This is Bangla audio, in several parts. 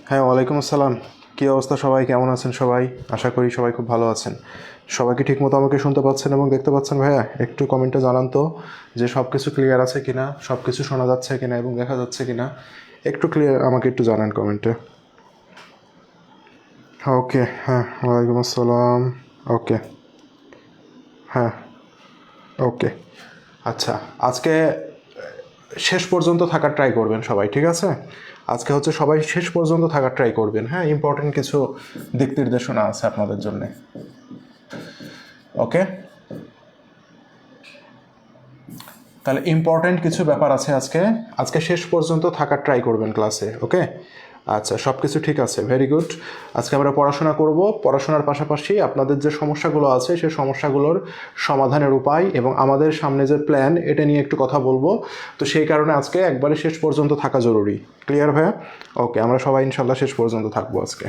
হ্যাঁ, ওয়ালাইকুম আসসালাম। কী অবস্থা সবাই? কেমন আছেন সবাই? আশা করি সবাই খুব ভালো আছেন। সবাই কি ঠিকমতো আমাকে শুনতে পাচ্ছেন এবং দেখতে পাচ্ছেন ভাইয়া? একটু কমেন্টে জানান তো যে সব কিছু ক্লিয়ার আছে কিনা, সব কিছু শোনা যাচ্ছে কিনা এবং দেখা যাচ্ছে কিনা। একটু ক্লিয়ার আমাকে একটু জানান কমেন্টে। ওকে, হ্যাঁ, ওয়ালাইকুম আসসালাম। ওকে, হ্যাঁ, ওকে। আচ্ছা, আজকে শেষ পর্যন্ত থাকার ট্রাই করবেন সবাই, ঠিক আছে? আজকে হচ্ছে সবাই শেষ পর্যন্ত থাকার ট্রাই করবেন, হ্যাঁ? ইম্পর্টেন্ট কিছু দিক নির্দেশনা আছে আপনাদের জন্যে। ওকে, তাহলে ইম্পর্টেন্ট কিছু ব্যাপার আছে আজকে। আজকে শেষ পর্যন্ত থাকার ট্রাই করবেন ক্লাসে, ওকে? আচ্ছা, সব কিছু ঠিক আছে, ভেরি গুড। আজকে আমরা পড়াশোনা করব। পড়াশোনার পাশাপাশি আপনাদের যে সমস্যাগুলো আছে সেই সমস্যাগুলোর সমাধানের উপায় এবং আমাদের সামনে যে প্ল্যান এটা নিয়ে একটু কথা বলবো। তো সেই কারণে আজকে একবারে শেষ পর্যন্ত থাকা জরুরি। ক্লিয়ার ভাইয়া? ওকে, আমরা সবাই ইনশাল্লাহ শেষ পর্যন্ত থাকবো আজকে।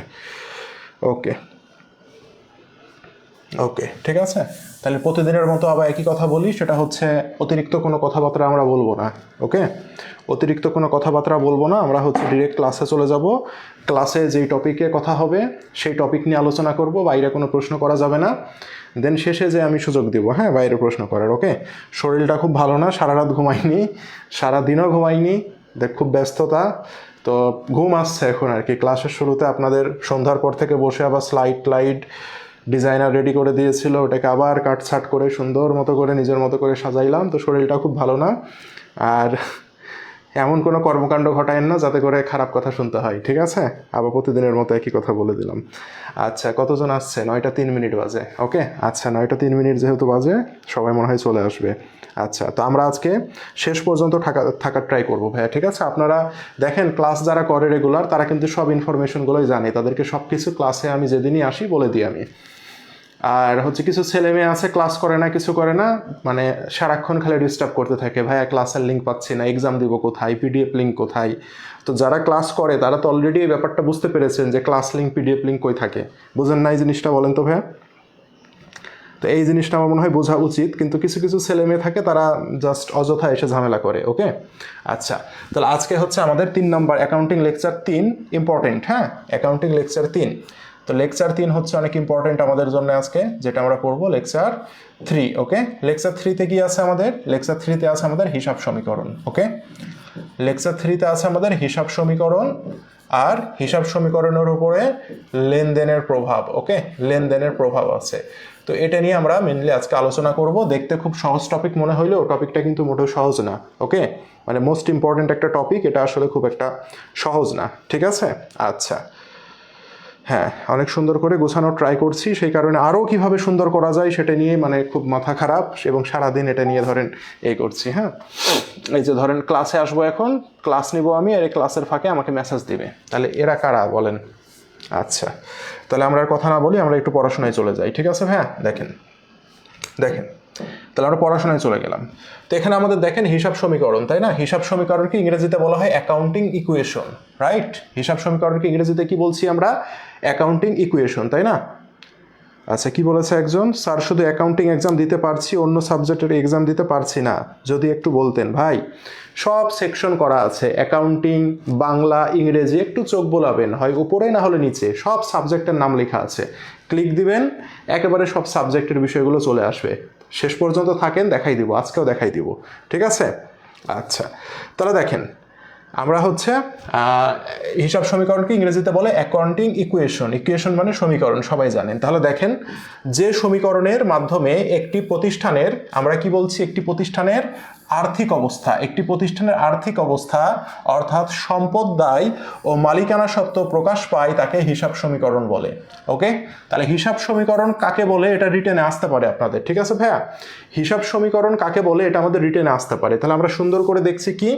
ওকে, ওকে, ঠিক আছে। তাহলে প্রতিদিনের মতো আবার একই কথা বলি, সেটা হচ্ছে অতিরিক্ত কোনো কথাবার্তা আমরা বলবো না, ওকে? অতিরিক্ত কোনো কথাবার্তা বলবো না, আমরা হচ্ছে ডিরেক্ট ক্লাসে চলে যাব। ক্লাসে যেই টপিকে কথা হবে সেই টপিক নিয়ে আলোচনা করব, বাইরে কোনো প্রশ্ন করা যাবে না। দেন শেষে যে আমি সুযোগ দিব, হ্যাঁ, বাইরে প্রশ্ন করার, ওকে? শরীরটা খুব ভালো না, সারা রাত ঘুমাইনি, সারাদিনও ঘুমাইনি, দেখ খুব ব্যস্ততা। তো ঘুম আসছে এখন আর কি। ক্লাসের শুরুতে আপনাদের সন্ধ্যার পর থেকে বসে আবার স্লাইড ডিজাইনার রেডি করে দিয়েছিল, ওটাকে আবার কাটছাট করে সুন্দর মতো করে নিজের মতো করে সাজাইলাম। তো শরীরটা খুব ভালো না। আর এমন কোনো কর্মকাণ্ড ঘটায়েন না যাতে করে খারাপ কথা শুনতে হয়, ঠিক আছে? আবার প্রতিদিনের মতো একই কথা বলে দিলাম। আচ্ছা, কতজন আসছে? 9টা 3 মিনিট বাজে, ওকে? আচ্ছা, 9টা 3 মিনিট যেহেতু বাজে, সবাই মনে হয় চলে আসবে। আচ্ছা, তো আমরা আজকে শেষ পর্যন্ত থাকার ট্রাই করবো ভাইয়া, ঠিক আছে? আপনারা দেখেন, ক্লাস যারা করে রেগুলার তারা কিন্তু সব ইনফরমেশনগুলোই জানে, তাদেরকে সব কিছু ক্লাসে আমি যেদিনই আসি বলে দিই আমি। আর হচ্ছে কিছু ছেলে মেয়ে আছে ক্লাস করে না, কিছু করে না, মানে সারাক্ষণ খালি ডিস্টার্ব করতে থাকে, ভাইয়া ক্লাসের লিঙ্ক পাচ্ছি না, এক্সাম দিব কোথায়, পিডিএফ লিঙ্ক কোথায়। তো যারা ক্লাস করে তারা তো অলরেডি এই ব্যাপারটা বুঝতে পেরেছেন যে ক্লাস লিঙ্ক পিডিএফ লিঙ্ক কই থাকে। বুঝেন না এই জিনিসটা? বলেন তো ভাইয়া। তো এই জিনিসটা আমার মনে হয় বোঝা উচিত, কিন্তু কিছু কিছু ছেলে মেয়ে থাকে তারা জাস্ট অযথা এসে ঝামেলা করে, ওকে? আচ্ছা, তাহলে আজকে হচ্ছে আমাদের 3 নম্বর অ্যাকাউন্টিং লেকচার 3 ইম্পর্টেন্ট, হ্যাঁ? Accounting lecture 3। তো লেকচার 3 হচ্ছে অনেক ইম্পর্টেন্ট আমাদের জন্য আজকে, যেটা আমরা পড়বো লেকচার 3, ওকে? লেকচার 3-তে কি আছে আমাদের? লেকচার 3-তে আছে আমাদের হিসাব সমীকরণ, ওকে? লেকচার 3-তে আছে আমাদের হিসাব সমীকরণ, আর হিসাব সমীকরণের উপরে লেনদেনের প্রভাব, ওকে? লেনদেনের প্রভাব আছে। তো এটা নিয়ে আমরা মেনলি আজকে আলোচনা করব। দেখতে খুব সহজ টপিক মনে হইলেও টপিকটা কিন্তু মোটেও সহজ না, ওকে? মানে মোস্ট ইম্পর্টেন্ট একটা টপিক, এটা আসলে খুব একটা সহজ না, ঠিক আছে? আচ্ছা, হ্যাঁ, অনেক সুন্দর করে গোছানোর ট্রাই করছি, সেই কারণে আরও কিভাবে সুন্দর করা যায় সেটা নিয়ে মানে খুব মাথা খারাপ, এবং সারাদিন এটা নিয়ে ধরেন এই করছি, হ্যাঁ? এই যে ধরেন ক্লাসে আসবো এখন, ক্লাস নিব আমি, আর এই ক্লাসের ফাঁকে আমাকে মেসেজ দিবে, তাহলে এরা কারা বলেন? আচ্ছা, তাহলে আমরা আর কথা না বলি, আমরা একটু পড়াশোনায় চলে যাই, ঠিক আছে ভাইয়া? দেখেন দেখেন, তাহলে আমরা পড়াশোনায় চলে গেলাম। তো এখানে আমাদের দেখেন হিসাব সমীকরণ, তাই না? হিসাব সমীকরণকে ইংরেজিতে বলা হয় অ্যাকাউন্টিং ইকুয়েশন, রাইট? হিসাব সমীকরণকে ইংরেজিতে কি বলছি আমরা? অ্যাকাউন্টিং ইকুয়েশন, তাই না? আচ্ছা, কি বলেছে একজন? স্যার, শুধু অ্যাকাউন্টিং এক্সাম দিতে পারছি, অন্য সাবজেক্টের এক্সাম দিতে পারছি না। যদি একটু বলতেন ভাই। সব সেকশন করা আছে, অ্যাকাউন্টিং, বাংলা, ইংরেজি, একটু চোখ বোলাবেন, হয় উপরে না হলে নিচে, সব সাবজেক্টের নাম লেখা আছে। ক্লিক দিবেন, একেবারে সব সাবজেক্টের বিষয়গুলো চলে আসবে। শেষ পর্যন্ত থাকেন, দেখাই দিব, আজকেও দেখাই দিব, ঠিক আছে? আচ্ছা, তাহলে দেখেন, আমরা হচ্ছে হিসাব সমীকরণকে ইংরেজিতে বলে অ্যাকাউন্টিং ইকুয়েশন। ইকুয়েশন মানে সমীকরণ, সবাই জানেন। তাহলে দেখেন, যে সমীকরণের মাধ্যমে একটি প্রতিষ্ঠানের, আমরা কি বলছি, একটি প্রতিষ্ঠানের আর্থিক অবস্থা, একটি প্রতিষ্ঠানের আর্থিক অবস্থা অর্থাৎ সম্পদ দায় ও মালিকানা সত্ত্ব প্রকাশ পায়, তাকে হিসাব সমীকরণ বলে, ওকে? তাহলে হিসাব সমীকরণ কাকে বলে এটা রিটেনে আসতে পারে আপনাদের, ঠিক আছে ভাইয়া? হিসাব সমীকরণ কাকে বলে এটা আমাদের রিটেনে আসতে পারে। তাহলে আমরা সুন্দর করে দেখছি কি,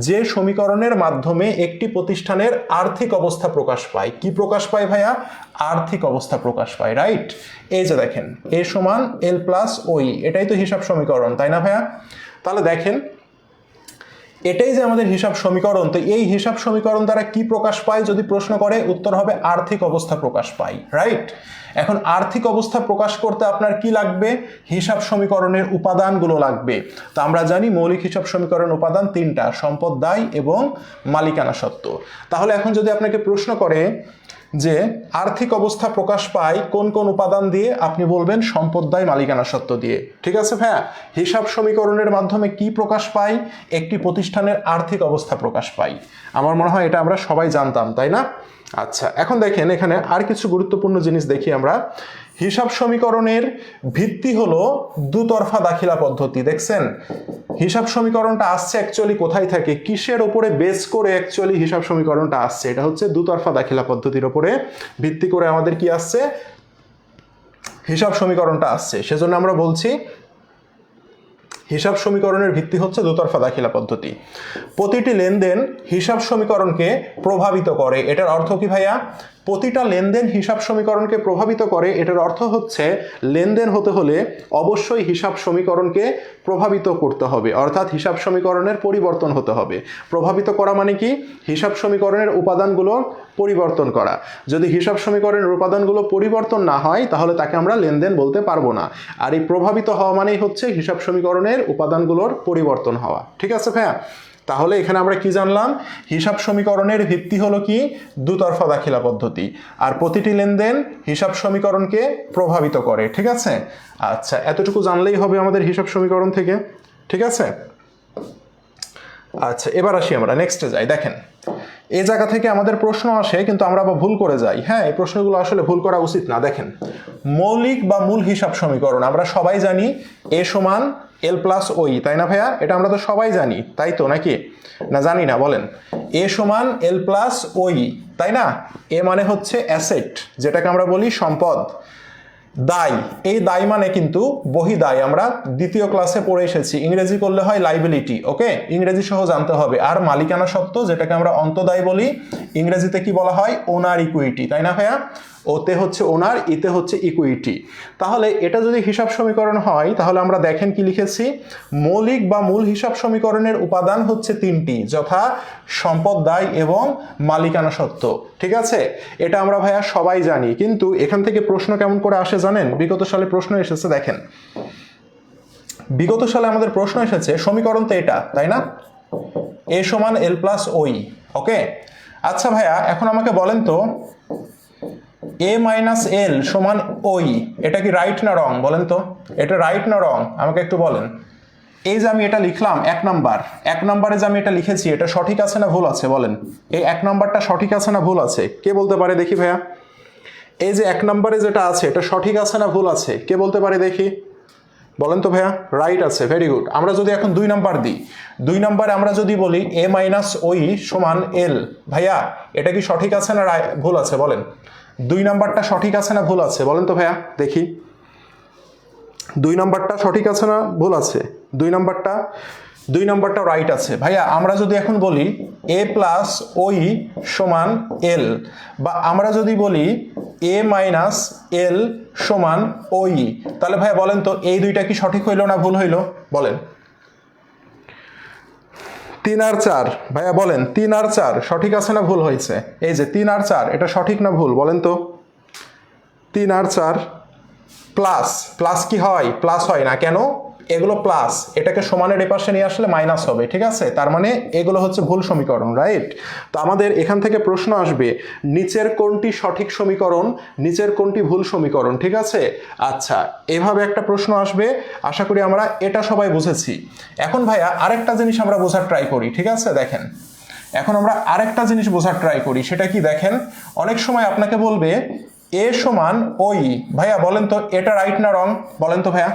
যে সমীকরণের মাধ্যমে একটি প্রতিষ্ঠানের আর্থিক অবস্থা প্রকাশ পায়। কি প্রকাশ পায় ভাইয়া? আর্থিক অবস্থা প্রকাশ পায়, রাইট? এই যে দেখেন, এ সমান এল প্লাস ওই, এটাই তো হিসাব সমীকরণ, তাই না ভাইয়া? তাহলে দেখেন, এটাই যে আমাদের হিসাব সমীকরণ। তো এই হিসাব সমীকরণ দ্বারা কি প্রকাশ পায় যদি প্রশ্ন করে, উত্তর হবে আর্থিক অবস্থা প্রকাশ পায়, রাইট? এখন আর্থিক অবস্থা প্রকাশ করতে আপনার কি লাগবে? হিসাব সমীকরণের উপাদানগুলো লাগবে। তো আমরা জানি মৌলিক হিসাব সমীকরণ উপাদান তিনটা, সম্পদ, দায় এবং মালিকানা সত্ত্ব। তাহলে এখন যদি আপনাকে প্রশ্ন করে যে আর্থিক অবস্থা প্রকাশ পায় কোন কোন উপাদান দিয়ে, আপনি বলবেন সম্পদ, দায়, মালিকানা সত্ত্ব দিয়ে। ঠিক আছে ভাইয়া? হিসাব সমীকরণের মাধ্যমে কি প্রকাশ পায়? একটি প্রতিষ্ঠানের আর্থিক অবস্থা প্রকাশ পায়। আমার মনে হয় এটা আমরা সবাই জানতাম, তাই না? আচ্ছা, এখন দেখেন এখানে আর কিছু গুরুত্বপূর্ণ জিনিস দেখি আমরা। হিসাব সমীকরণের ভিত্তি হলো দুতরফা দাখিলা পদ্ধতি। দেখছেন হিসাব সমীকরণটা আসছে অ্যাকচুয়ালি কোথায় থেকে, কিসের উপরে বেস করে অ্যাকচুয়ালি হিসাব সমীকরণটা আসছে? এটা হচ্ছে দুতরফা দাখিলা পদ্ধতির উপরে ভিত্তি করে আমাদের কি আসছে, হিসাব সমীকরণটা আসছে। সেজন্য আমরা বলছি হিসাব সমীকরণের ভিত্তি হচ্ছে দুতরফা দাখিলা পদ্ধতি। প্রতিটি লেনদেন হিসাব সমীকরণকে প্রভাবিত করে। এটার অর্থ কি ভাইয়া? প্রতিটা লেনদেন হিসাব সমীকরণকে প্রভাবিত করে। এটার অর্থ হচ্ছে লেনদেন হতে হলে অবশ্যই হিসাব সমীকরণকে প্রভাবিত করতে হবে, অর্থাৎ হিসাব সমীকরণের পরিবর্তন হতে হবে। প্রভাবিত করা মানে কি? হিসাব সমীকরণের উপাদানগুলো পরিবর্তন করা। যদি হিসাব সমীকরণের উপাদানগুলো পরিবর্তন না হয় তাহলে তাকে আমরা লেনদেন বলতে পারবো না। আর এই প্রভাবিত হওয়া মানেই হচ্ছে হিসাব সমীকরণের উপাদানগুলোর পরিবর্তন হওয়া। ঠিক আছে ভাইয়া? তাহলে এখানে আমরা কি জানলাম? হিসাব সমীকরণের ভিত্তি হলো কি? দুতরফা দাখিলা পদ্ধতি। আর প্রতিটি লেনদেন হিসাব সমীকরণকে প্রভাবিত করে। ঠিক আছে? আচ্ছা, এতটুকু জানলেই হবে আমাদের হিসাব সমীকরণ থেকে। ঠিক আছে? আচ্ছা, এবার আসি আমরা নেক্সটে যাই। দেখেন এই জায়গা থেকে আমাদের প্রশ্ন আসে কিন্তু আমরা আবার ভুল করে যাই। হ্যাঁ, এই প্রশ্নগুলো আসলে ভুল করা উচিত না। দেখেন মৌলিক বা মূল হিসাব সমীকরণ আমরা সবাই জানি এ সমান এল প্লাস ওই, তাই না ভাইয়া? এটা আমরা তো সবাই জানি, তাই তো নাকি? না জানি না? বলেন। এ সমান এল প্লাস ওই, তাই না? এ মানে হচ্ছে অ্যাসেট, যেটাকে আমরা বলি সম্পদ। দায়, এই দায় মানে কিন্তু বহি দায়, আমরা দ্বিতীয় ক্লাসে পড়ে এসেছি। ইংরেজি করলে হয় লাইবিলিটি, ওকে? ইংরেজি সহ জানতে হবে। আর মালিকানা সত্ত্ব, যেটাকে আমরা অন্তদায় বলি, ইংরেজিতে কি বলা হয়? ওনার ইকুইটি, তাই না ভাইয়া? ওতে হচ্ছে ওনার, ইতে হচ্ছে ইকুইটি। তাহলে এটা যদি হিসাব সমীকরণ হয় তাহলে আমরা দেখেন কি লিখেছি, মৌলিক বা মূল হিসাব সমীকরণের উপাদান হচ্ছে তিনটি, যথা সম্পদ, দায় এবং মালিকানা সত্ত্ব। ঠিক আছে? এটা আমরা ভাইয়া সবাই জানি, কিন্তু এখান থেকে প্রশ্ন কেমন করে আসে জানেন? বিগত সালে প্রশ্ন এসেছে। দেখেন বিগত সালে আমাদের প্রশ্ন এসেছে, সমীকরণ তো এটা, তাই না? এ সমান এল প্লাস ওই, ওকে? আচ্ছা ভাইয়া, এখন আমাকে বলেন তো এ মাইনাস এল সমান ওই, এটা কি রাইট না রং? বলেন তো, এটা রাইট না রং? আমাকে একটু বলেন। এই যে আমি এটা লিখলাম এক নাম্বারে যে আমি এটা লিখেছি, এটা সঠিক আছে না ভুল আছে? বলেন, এই এক নাম্বারটা সঠিক আছে না ভুল আছে? কে বলতে পারে দেখি ভাইয়া? এই যে এক নাম্বারে যেটা আছে এটা সঠিক আছে না ভুল আছে? কে বলতে পারে দেখি? বলেন তো ভাইয়া। রাইট আছে, ভেরি গুড। আমরা যদি এখন 2 নাম্বার দিই, 2 নাম্বারে আমরা যদি বলি এ মাইনাস ওই সমান এল, ভাইয়া এটা কি সঠিক আছে না ভুল আছে? বলেন, 2 নাম্বারটা সঠিক আছে না ভুল আছে? বলেন তো ভাইয়া দেখি, 2 নাম্বারটা সঠিক আছে না ভুল আছে? 2 নাম্বারটা রাইট আছে। ভাইয়া আমরা যদি এখন বলি এ প্লাস ওই সমান এল, বা আমরা যদি বলি এ মাইনাস এল সমান ওই, তাহলে ভাইয়া বলেন তো এই দুইটা কি সঠিক হইল না ভুল হইল? বলেন। 3 আর 4, ভাইয়া বলেন 3 আর 4 সঠিক আছে না ভুল হয়েছে? এই যে 3 আর 4 এটা সঠিক না ভুল? বলেন তো। 3 আর 4 প্লাস, প্লাস কি হয়? প্লাস হয় না কেন? এগুলো প্লাস, এটাকে সমানের এপাশে নিয়ে আসলে মাইনাস হবে। ঠিক আছে? তার মানে এগুলো হচ্ছে ভুল সমীকরণ, রাইট? তো আমাদের এখান থেকে প্রশ্ন আসবে নিচের কোনটি সঠিক সমীকরণ, নিচের কোনটি ভুল সমীকরণ। ঠিক আছে? আচ্ছা, এভাবে একটা প্রশ্ন আসবে। আশা করি আমরা এটা সবাই বুঝেছি। এখন ভাইয়া আরেকটা জিনিস আমরা বোঝার ট্রাই করি। ঠিক আছে? দেখেন এখন আমরা আরেকটা জিনিস বোঝার ট্রাই করি। সেটা কি? দেখেন অনেক সময় আপনাকে বলবে এ সমান ওই, ভাইয়া বলেন তো এটা রাইট না রং? বলেন তো ভাইয়া,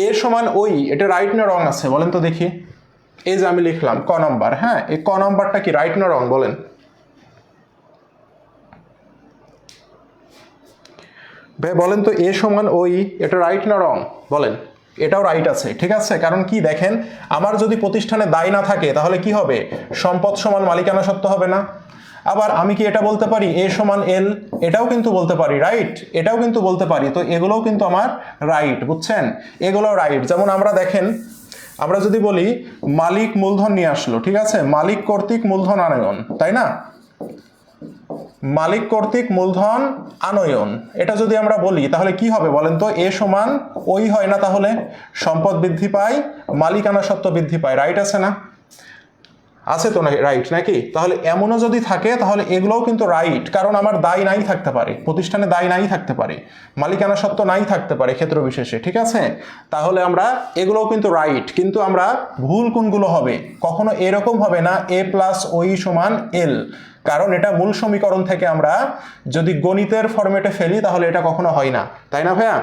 এ সমান ওই এটা রাইট না রং আছে? বলেন তো দেখি। এই যে আমি লিখলাম ক নম্বর, হ্যাঁ, এই ক নম্বরটা কি রাইট না রং? বলেন। ভাই বলেন তো এ সমান ওই এটা রাইট না রং? বলেন। এটাও রাইট আছে। ঠিক আছে? কারণ কি? দেখেন আমার যদি প্রতিষ্ঠানে দায় না থাকে তাহলে কি হবে? সম্পদ সমান মালিকানা সত্ত্ব হবে না? আবার আমি কি এটা বলতে পারি এ সমান এল? এটাও কিন্তু বলতে পারি, রাইট? এটাও কিন্তু বলতে পারি। তো এগুলোও কিন্তু আমার রাইট, বুঝছেন? এগুলো রাইট। যেমন আমরা দেখেন আমরা যদি বলি মালিক মূলধন নিয়ে আসলো, ঠিক আছে, মালিক কর্তৃক মূলধন আনয়ন, তাই না, মালিক কর্তৃক মূলধন আনয়ন, এটা যদি আমরা বলি তাহলে কি হবে বলেন তো? এ সমান ওই হয় না? তাহলে সম্পদ বৃদ্ধি পায়, মালিকানা সত্ত্ব বৃদ্ধি পায়, রাইট আছে না? আছে তো না, রাইট নাকি? তাহলে এমনও যদি থাকে তাহলে এগুলোও কিন্তু রাইট, কারণ আমার দায় নাই থাকতে পারে, প্রতিষ্ঠানে দায় নাই থাকতে পারে, মালিকানা সত্ত্ব নাই থাকতে পারে ক্ষেত্র বিশেষে, ঠিক আছে? তাহলে আমরা এগুলোও কিন্তু রাইট, কিন্তু আমরা ভুল কোনগুলো হবে? কখনো এরকম হবে না এ প্লাস ওই সমান এল, কারণ এটা মূল সমীকরণ থেকে আমরা যদি গণিতের ফরম্যাটে ফেলি তাহলে এটা কখনো হয় না, তাই না ভাইয়া?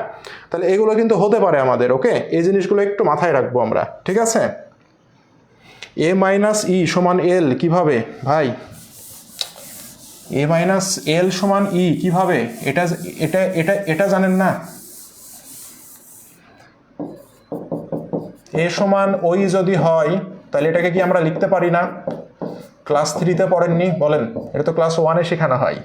তাহলে এগুলো কিন্তু হতে পারে আমাদের, ওকে? এই জিনিসগুলো একটু মাথায় রাখবো আমরা, ঠিক আছে? এ মাইনাস ই সমান এল কিভাবে ভাই? এ মাইনাস এল সমান ই কিভাবে? এটা এটা এটা এটা জানেন না? এ সমান ওই যদি হয় তাহলে এটাকে কি আমরা লিখতে পারি না? ক্লাস 3-তে পড়েননি? বলেন, এটা তো ক্লাস 1-এ শেখানো হয়।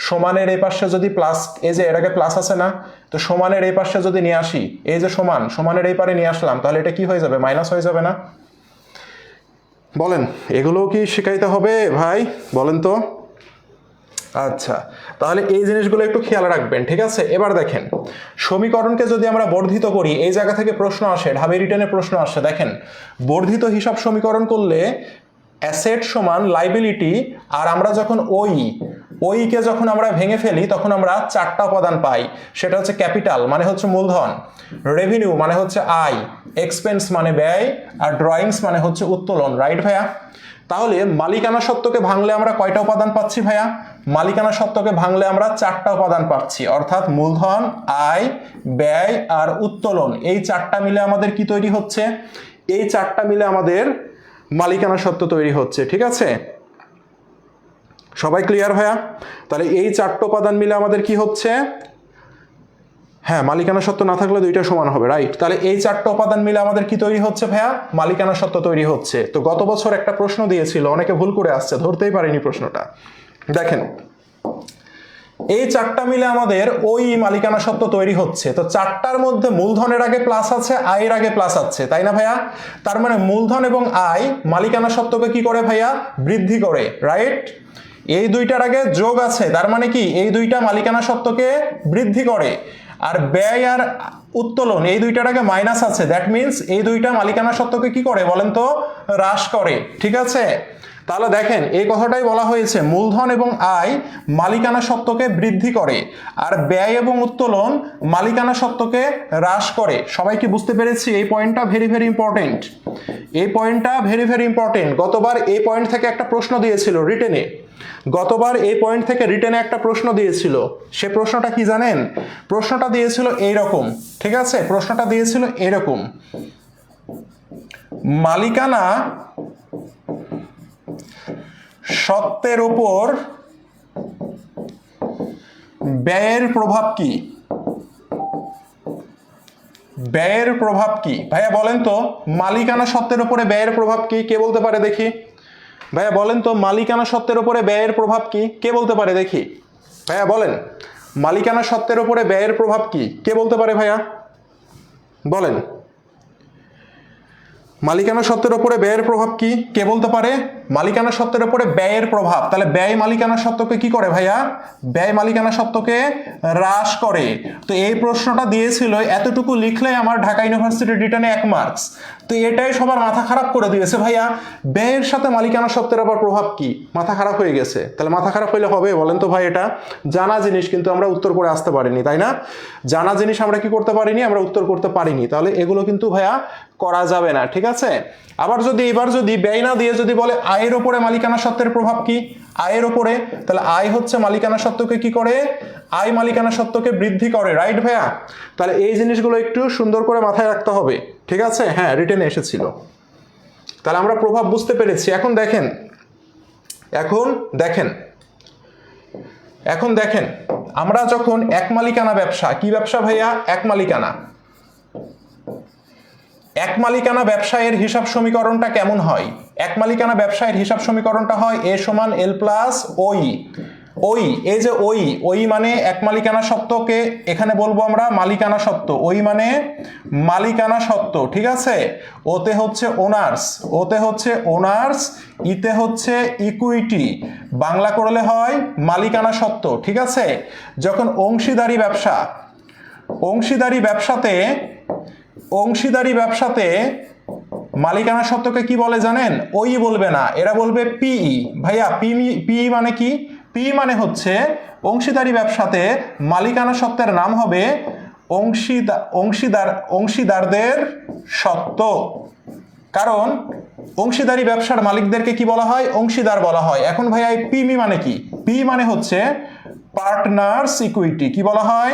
সমানের এই পাশে যদি প্লাস, এই যে এর আগে প্লাস আছে না, তো সমানের এই পাশে যদি নিয়ে আসি, এই যে সমান, সমানের এই পারে নিয়ে আসলাম, তাহলে এটা কি হয়ে যাবে? মাইনাস হয়ে যাবে না? বলেন, এগুলোও কি শিখাইতে হবে ভাই? বলেন তো। আচ্ছা, তাহলে এই জিনিসগুলো একটু খেয়াল রাখবেন, ঠিক আছে? এবার দেখেন, সমীকরণকে যদি আমরা বর্ধিত করি, এই জায়গা থেকে প্রশ্ন আসে, ঢাবি রিটেনে প্রশ্ন আসে, দেখেন বর্ধিত হিসাব সমীকরণ করলে অ্যাসেট সমান লাইবিলিটি, আর আমরা যখন ওইকে যখন আমরা ভেঙে ফেলি তখন আমরা 4টা উপাদান পাই। সেটা হচ্ছে ক্যাপিটাল মানে হচ্ছে মূলধন, রেভিনিউ মানে হচ্ছে আয়, এক্সপেন্স মানে ব্যয়, আর ড্রয়িংস মানে হচ্ছে উত্তোলন, রাইট ভাইয়া? তাহলে মালিকানা সত্ত্বকে ভাঙলে আমরা কয়টা উপাদান পাচ্ছি ভাইয়া? মালিকানা সত্ত্বকে ভাঙলে আমরা 4টা উপাদান পাচ্ছি, অর্থাৎ মূলধন, আয়, ব্যয় আর উত্তোলন। এই 4টা মিলে আমাদের কি তৈরি হচ্ছে? এই 4টা মিলে আমাদের মালিকানা সত্ত্ব তৈরি হচ্ছে, ঠিক আছে? সবাই ক্লিয়ার ভাইয়া? তাহলে এই 4টা উপাদান মিলে আমাদের কি হচ্ছে? হ্যাঁ, মালিকানা সত্ত্ব না থাকলে দুইটা সমান হবে, রাইট? তাহলে এই 4টা উপাদান মিলে আমাদের কি তৈরি হচ্ছে ভাইয়া? মালিকানা সত্ত্ব তৈরি হচ্ছে। তো গত বছর একটা প্রশ্ন দিয়েছিল, অনেকে ভুল করে আসছে, ধরতেই পারেনি প্রশ্নটা। দেখেন, এই 4টা মিলে আমাদের ওই মালিকানা সত্ত্ব তৈরি হচ্ছে। তো 4টার মধ্যে মূলধনের আগে প্লাস আছে, আয়ের আগে প্লাস আছে, তাই না ভাইয়া? তার মানে মূলধন এবং আয় মালিকানা সত্ত্বকে কি করে ভাইয়া? বৃদ্ধি করে, রাইট? এই দুইটার আগে যোগ আছে, তার মানে কি এই দুইটা মালিকানা সত্ত্বকে বৃদ্ধি করে। আর ব্যয় আর উত্তোলন এই দুইটার আগে মাইনাস আছে, দ্যাট মিনস এই দুইটা মালিকানা সত্ত্বকে কি করে বলেন তো? হ্রাস করে, ঠিক আছে? তাহলে দেখেন, এই কথাটাই বলা হয়েছে, মূলধন এবং আয় মালিকানা সত্ত্বকে বৃদ্ধি করে, আর ব্যয় এবং উত্তোলন মালিকানা সত্ত্বকে হ্রাস করে। সবাই কি বুঝতে পেরেছি? এই পয়েন্টটা ভেরি ভেরি ইম্পর্টেন্ট, এই পয়েন্টটা ভেরি ভেরি ইম্পর্টেন্ট। গতবার এই পয়েন্ট থেকে একটা প্রশ্ন দিয়েছিল রিটেনে, গতবার এই পয়েন্ট থেকে রিটেনে একটা প্রশ্ন দিয়েছিল। সে প্রশ্নটা কি জানেন? প্রশ্নটা দিয়েছিল এইরকম, ঠিক আছে? প্রশ্নটা দিয়েছিল এরকম, মালিকানা সত্ত্বের উপর ব্যয়ের প্রভাব কি? ব্যয়ের প্রভাব কি ভাইয়া বলেন তো? মালিকানা সত্ত্বের উপরে ব্যয়ের প্রভাব কি? কে বলতে পারে দেখি? ভাইয়া বলেন তো, মালিকানা সত্ত্বের উপরে ব্যয়ের প্রভাব কি? কে বলতে পারে দেখি? ভাইয়া বলেন, মালিকানা সত্ত্বের উপরে ব্যয়ের প্রভাব কি? কে বলতে পারে ভাইয়া? বলেন, মালিকানা সত্ত্বের উপরে ব্যয়ের প্রভাব কি? কে বলতে পারে? মালিকানা সত্ত্বের উপরে ব্যয়ের প্রভাব, তাহলে ব্যয় মালিকানা সত্ত্বকে কি করে ভাইয়া? ব্যয় মালিকানা সত্ত্বকে হ্রাস করে। তো এই প্রশ্নটা দিয়েছিল, এতটুকু লিখলে আমার ঢাকা ইউনিভার্সিটি রিটার্নে 1 মার্কস। তো এটাই সবার মাথা খারাপ করে দিয়েছে, ভাইয়া ব্যয়ের সাথে মালিকানা সত্ত্বের আবার প্রভাব কি? মাথা খারাপ হয়ে গেছে। তাহলে মাথা খারাপ হইলে হবে বলেন তো ভাই? এটা জানা জিনিস, কিন্তু আমরা উত্তর করে আসতে পারিনি, তাই না? জানা জিনিস আমরা কি করতে পারিনি? আমরা উত্তর করতে পারিনি। তাহলে এগুলো কিন্তু ভাইয়া করা যাবে না, ঠিক আছে? আবার যদি এবার যদি ব্যয় না দিয়ে যদি বলে আয়ের উপরে মালিকানা সত্ত্বের প্রভাব কি? আয়ের উপরে, তাহলে আয় হচ্ছে মালিকানা সত্ত্বকে কি করে? আয় মালিকানা সত্ত্বকে বৃদ্ধি করে, রাইট ভাইয়া? তাহলে এই জিনিসগুলো একটু সুন্দর করে মাথায় রাখতে হবে, ঠিক আছে? হ্যাঁ, রিটেনে এসেছিল। তাহলে আমরা প্রভাব বুঝতে পেরেছি। এখন দেখেন, এখন দেখেন আমরা যখন এক মালিকানা ব্যবসা, কি ব্যবসা ভাইয়া? এক মালিকানা। এক মালিকানা ব্যবসায়ের হিসাব সমীকরণটা কেমন হয়? এক মালিকানা ব্যবসায়ের হিসাব সমীকরণটা হয় এ সমান এল প্লাস ওই, ওই, এই যে ওই মানে এক মালিকানা সত্ত্বকে এখানে বলবো আমরা মালিকানা সত্ত্ব, ওই মানে মালিকানা সত্ত্ব, ঠিক আছে। ওতে হচ্ছে ওনার্স, ইতে হচ্ছে ইকুইটি, বাংলা করলে হয় মালিকানা সত্ত্ব, ঠিক আছে। যখন অংশীদারি ব্যবসাতে মালিকানা সত্ত্বকে কি বলে জানেন? ওই বলবে না, এরা বলবে পিই। ভাইয়া পিই মানে কি? পি মানে হচ্ছে অংশীদারি ব্যবসাতে মালিকানা সত্ত্বের নাম হবে অংশীদারদের সত্ত্ব। কারণ অংশীদারি ব্যবসার মালিকদেরকে কি বলা হয়? অংশীদার বলা হয়। এখন ভাইয়া এই পিমি মানে কি? পি মানে হচ্ছে পার্টনার্স ইকুইটি। কি বলা হয়?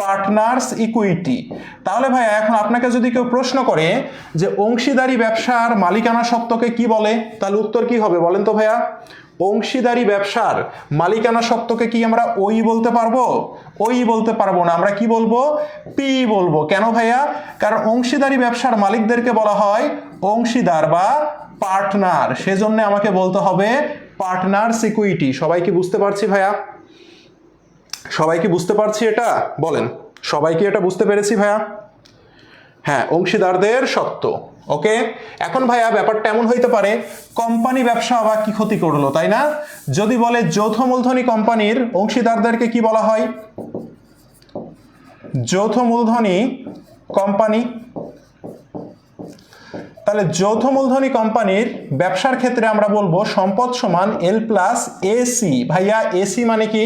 Partners equity. তাহলে ভাইয়া এখন আপনাকে যদি কেউ প্রশ্ন করে যে অংশীদারি ব্যবসার মালিকানা সত্ত্বকে কি বলে, তাহলে উত্তর কি হবে বলেন তো ভাইয়া? অংশীদারি ব্যবসার মালিকানা সত্ত্বকে কি আমরা ওই বলতে পারবো? ওই বলতে পারবো না, আমরা কি বলবো? পি বলবো। কেন ভাইয়া? কারণ অংশীদারি ব্যবসার মালিকদেরকে বলা হয় অংশীদার বা পার্টনার, সেজন্য আমাকে বলতে হবে পার্টনার্স ইকুইটি। সবাই কি বুঝতে পারছি ভাইয়া? সবাই কি বুঝতে পারছি এটা? বলেন, সবাই কি এটা বুঝতে পেরেছি ভাইয়া? হ্যাঁ, অংশীদারদের সত্ত্ব। ওকে। এখন ভাইয়া ব্যাপারটা এমন হইতে পারে কোম্পানি ব্যবসা আবার কি ক্ষতি করলো, তাই না? যদি বলে যৌথ মূলধনী কোম্পানির অংশীদারদেরকে কি বলা হয়? যৌথ মূলধনী কোম্পানি। তাহলে যৌথ মূলধনী কোম্পানির ব্যবসার ক্ষেত্রে আমরা বলবো সম্পদ সমান এল প্লাস এসি। ভাইয়া এসি মানে কি?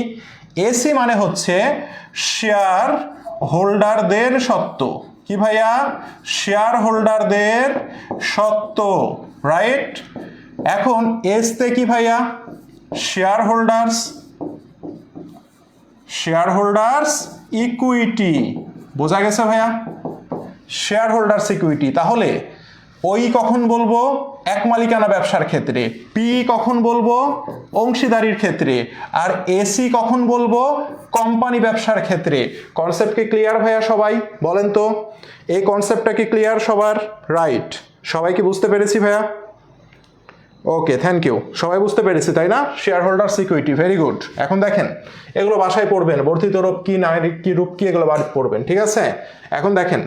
এসি মানে হচ্ছে শেয়ার হোল্ডারদের সত্ত্ব। কি ভাইয়া? শেয়ার হোল্ডারদের সত্ত্ব, রাইট। এখন এসতে কি ভাইয়া? Share holders equity. বোঝা গেছে ভাইয়া? Share holders equity. তাহলে ওই কখন বলবো? এক মালিকানা ব্যবসার ক্ষেত্রে। পি কখন বলবো? অংশীদারির ক্ষেত্রে। আর এসি কখন বলবো? কোম্পানি ব্যবসার ক্ষেত্রে। কনসেপ্ট কি ক্লিয়ার ভাইয়া? সবাই বলেন তো, এই কনসেপ্টটা কি ক্লিয়ার সবার? রাইট। সবাই কি বুঝতে পেরেছি ভাইয়া? ওকে, থ্যাংক ইউ। সবাই বুঝতে পেরেছি তাই না? Share holder security, very good. এখন দেখেন এগুলো বাসায় পড়বেন, বর্ধিত রূপ কি, নারী কি রূপ কি, এগুলো পড়বেন, ঠিক আছে। এখন দেখেন,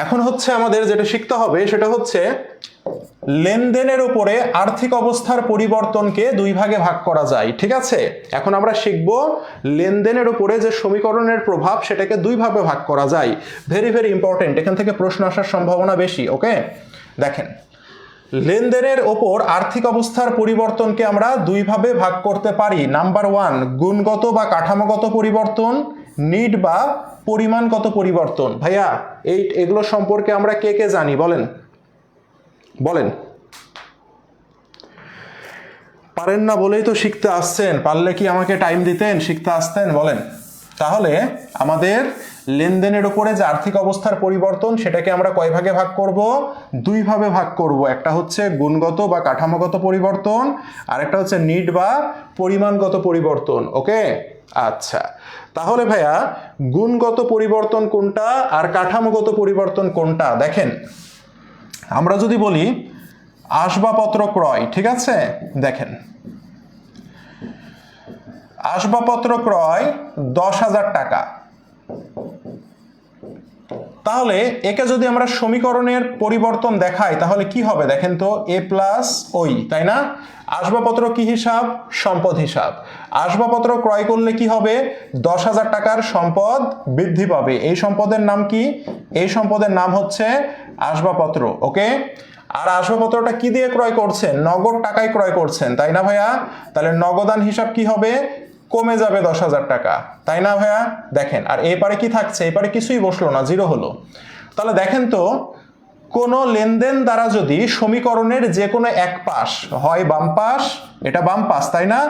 এখন হচ্ছে আমাদের যেটা শিখতে হবে সেটা হচ্ছে লেনদেনের উপরে আর্থিক অবস্থার পরিবর্তনকে দুই ভাগে ভাগ করা যায়, ঠিক আছে। এখন আমরা শিখব লেনদেনের উপরে যে সমীকরণের প্রভাব সেটাকে দুই ভাগে ভাগ করা যায়। ভেরি ভেরি ইম্পর্টেন্ট, এখান থেকে প্রশ্ন আসার সম্ভাবনা বেশি। ওকে, দেখেন লেনদেনের ওপর আর্থিক অবস্থার পরিবর্তনকে আমরা দুই ভাবে ভাগ করতে পারি। নাম্বার 1 গুণগত বা কাঠামোগত পরিবর্তন, নিড বা পরিমাণগত পরিবর্তন। ভাইয়া এগুলো সম্পর্কে আমরা কে কে জানি বলেন? বলেন। পারেন না বলেই তো শিখতে আসছেন, পারলে কি আমাকে টাইম দিতেন, শিখতে আসতেন? বলেন। তাহলে আমাদের লেনদেনের উপরে যে আর্থিক অবস্থার পরিবর্তন সেটাকে আমরা কয় ভাগে ভাগ করব? দুই ভাবে ভাগ করব। একটা হচ্ছে গুণগত বা কাঠামোগত পরিবর্তন, আর একটা হচ্ছে নিড বা পরিমাণগত পরিবর্তন। ওকে, আচ্ছা। তাহলে ভাইয়া গুণগত পরিবর্তন কোনটা আর কাঠামোগত পরিবর্তন কোনটা? দেখেন, আমরা যদি বলি আসবাবপত্র ক্রয়, ঠিক আছে, দেখেন আসবাবপত্র ক্রয় 10,000 টাকা। তাহলে একে যদি আমরা সমীকরণের পরিবর্তন দেখাই তাহলে কি হবে দেখেন তো? এ প্লাস ওই, তাই না? আসবাবপত্র কি হিসাব? সম্পদ হিসাব। আসবাবপত্র ক্রয় করলে কি হবে? 10,000 টাকার সম্পদ বৃদ্ধি পাবে। এই সম্পদের নাম কি? এই সম্পদের নাম হচ্ছে আসবাবপত্র। ওকে, আর আসবাবপত্রটা কি দিয়ে ক্রয় করছেন? নগদ টাকায় ক্রয় করছেন, তাই না ভাইয়া? তাহলে নগদান হিসাব কি হবে? কমে যাবে 10,000 টাকা, তাই না ভাইয়া? দেখেন, আর এপারে কি থাকছে? এপারে কিছুই বসলো না, জিরো হলো। তাহলে দেখেন তো, কোনো লেনদেন দ্বারা যদি সমীকরণের যে কোনো এক পাশ হয় বাম পাশ, এটা বাম পাশ তাই না,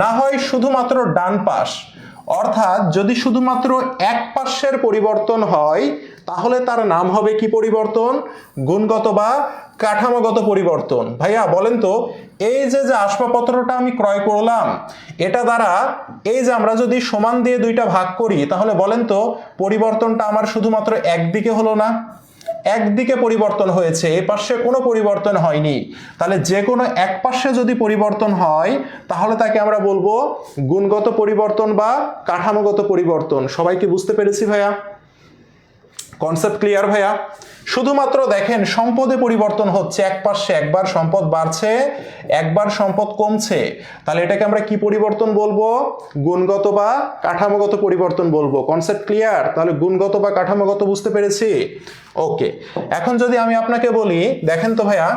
না হয় শুধুমাত্র ডান পাশ, অর্থাৎ যদি শুধুমাত্র এক পাশের পরিবর্তন হয় তাহলে তার নাম হবে কি পরিবর্তন? গুণগত বা কাঠামোগত পরিবর্তন। ভাইয়া বলেন তো, এই যে আসবাবপত্রটা আমি ক্রয় করলাম এটা দ্বারা এই যে আমরা যদি সমান দিয়ে দুইটা ভাগ করি তাহলে বলেন তো পরিবর্তনটা আমার শুধুমাত্র একদিকে হলো না? একদিকে পরিবর্তন হয়েছে, এই পাশে কোনো পরিবর্তন হয়নি। তাহলে যে কোনো এক পাশে যদি পরিবর্তন হয় তাহলে তাকে আমরা বলবো গুণগত পরিবর্তন বা কাঠামোগত পরিবর্তন। সবাই কি বুঝতে পেরেছি ভাইয়া? কনসেপ্ট ক্লিয়ার ভাইয়া? শুধুমাত্র দেখেন সম্পদে পরিবর্তন হচ্ছে, এক পাশে একবার সম্পদ বাড়ছে, একবার সম্পদ কমছে, তাহলে এটাকে আমরা কি পরিবর্তন বলবো? গুণগত বা কাঠামোগত পরিবর্তন বলবো। Concept clear? তাহলে গুণগত বা কাঠামোগত বুঝতে পেরেছি? ওকে, এখন যদি আমি আপনাকে বলি, দেখেন তো ভাইয়া,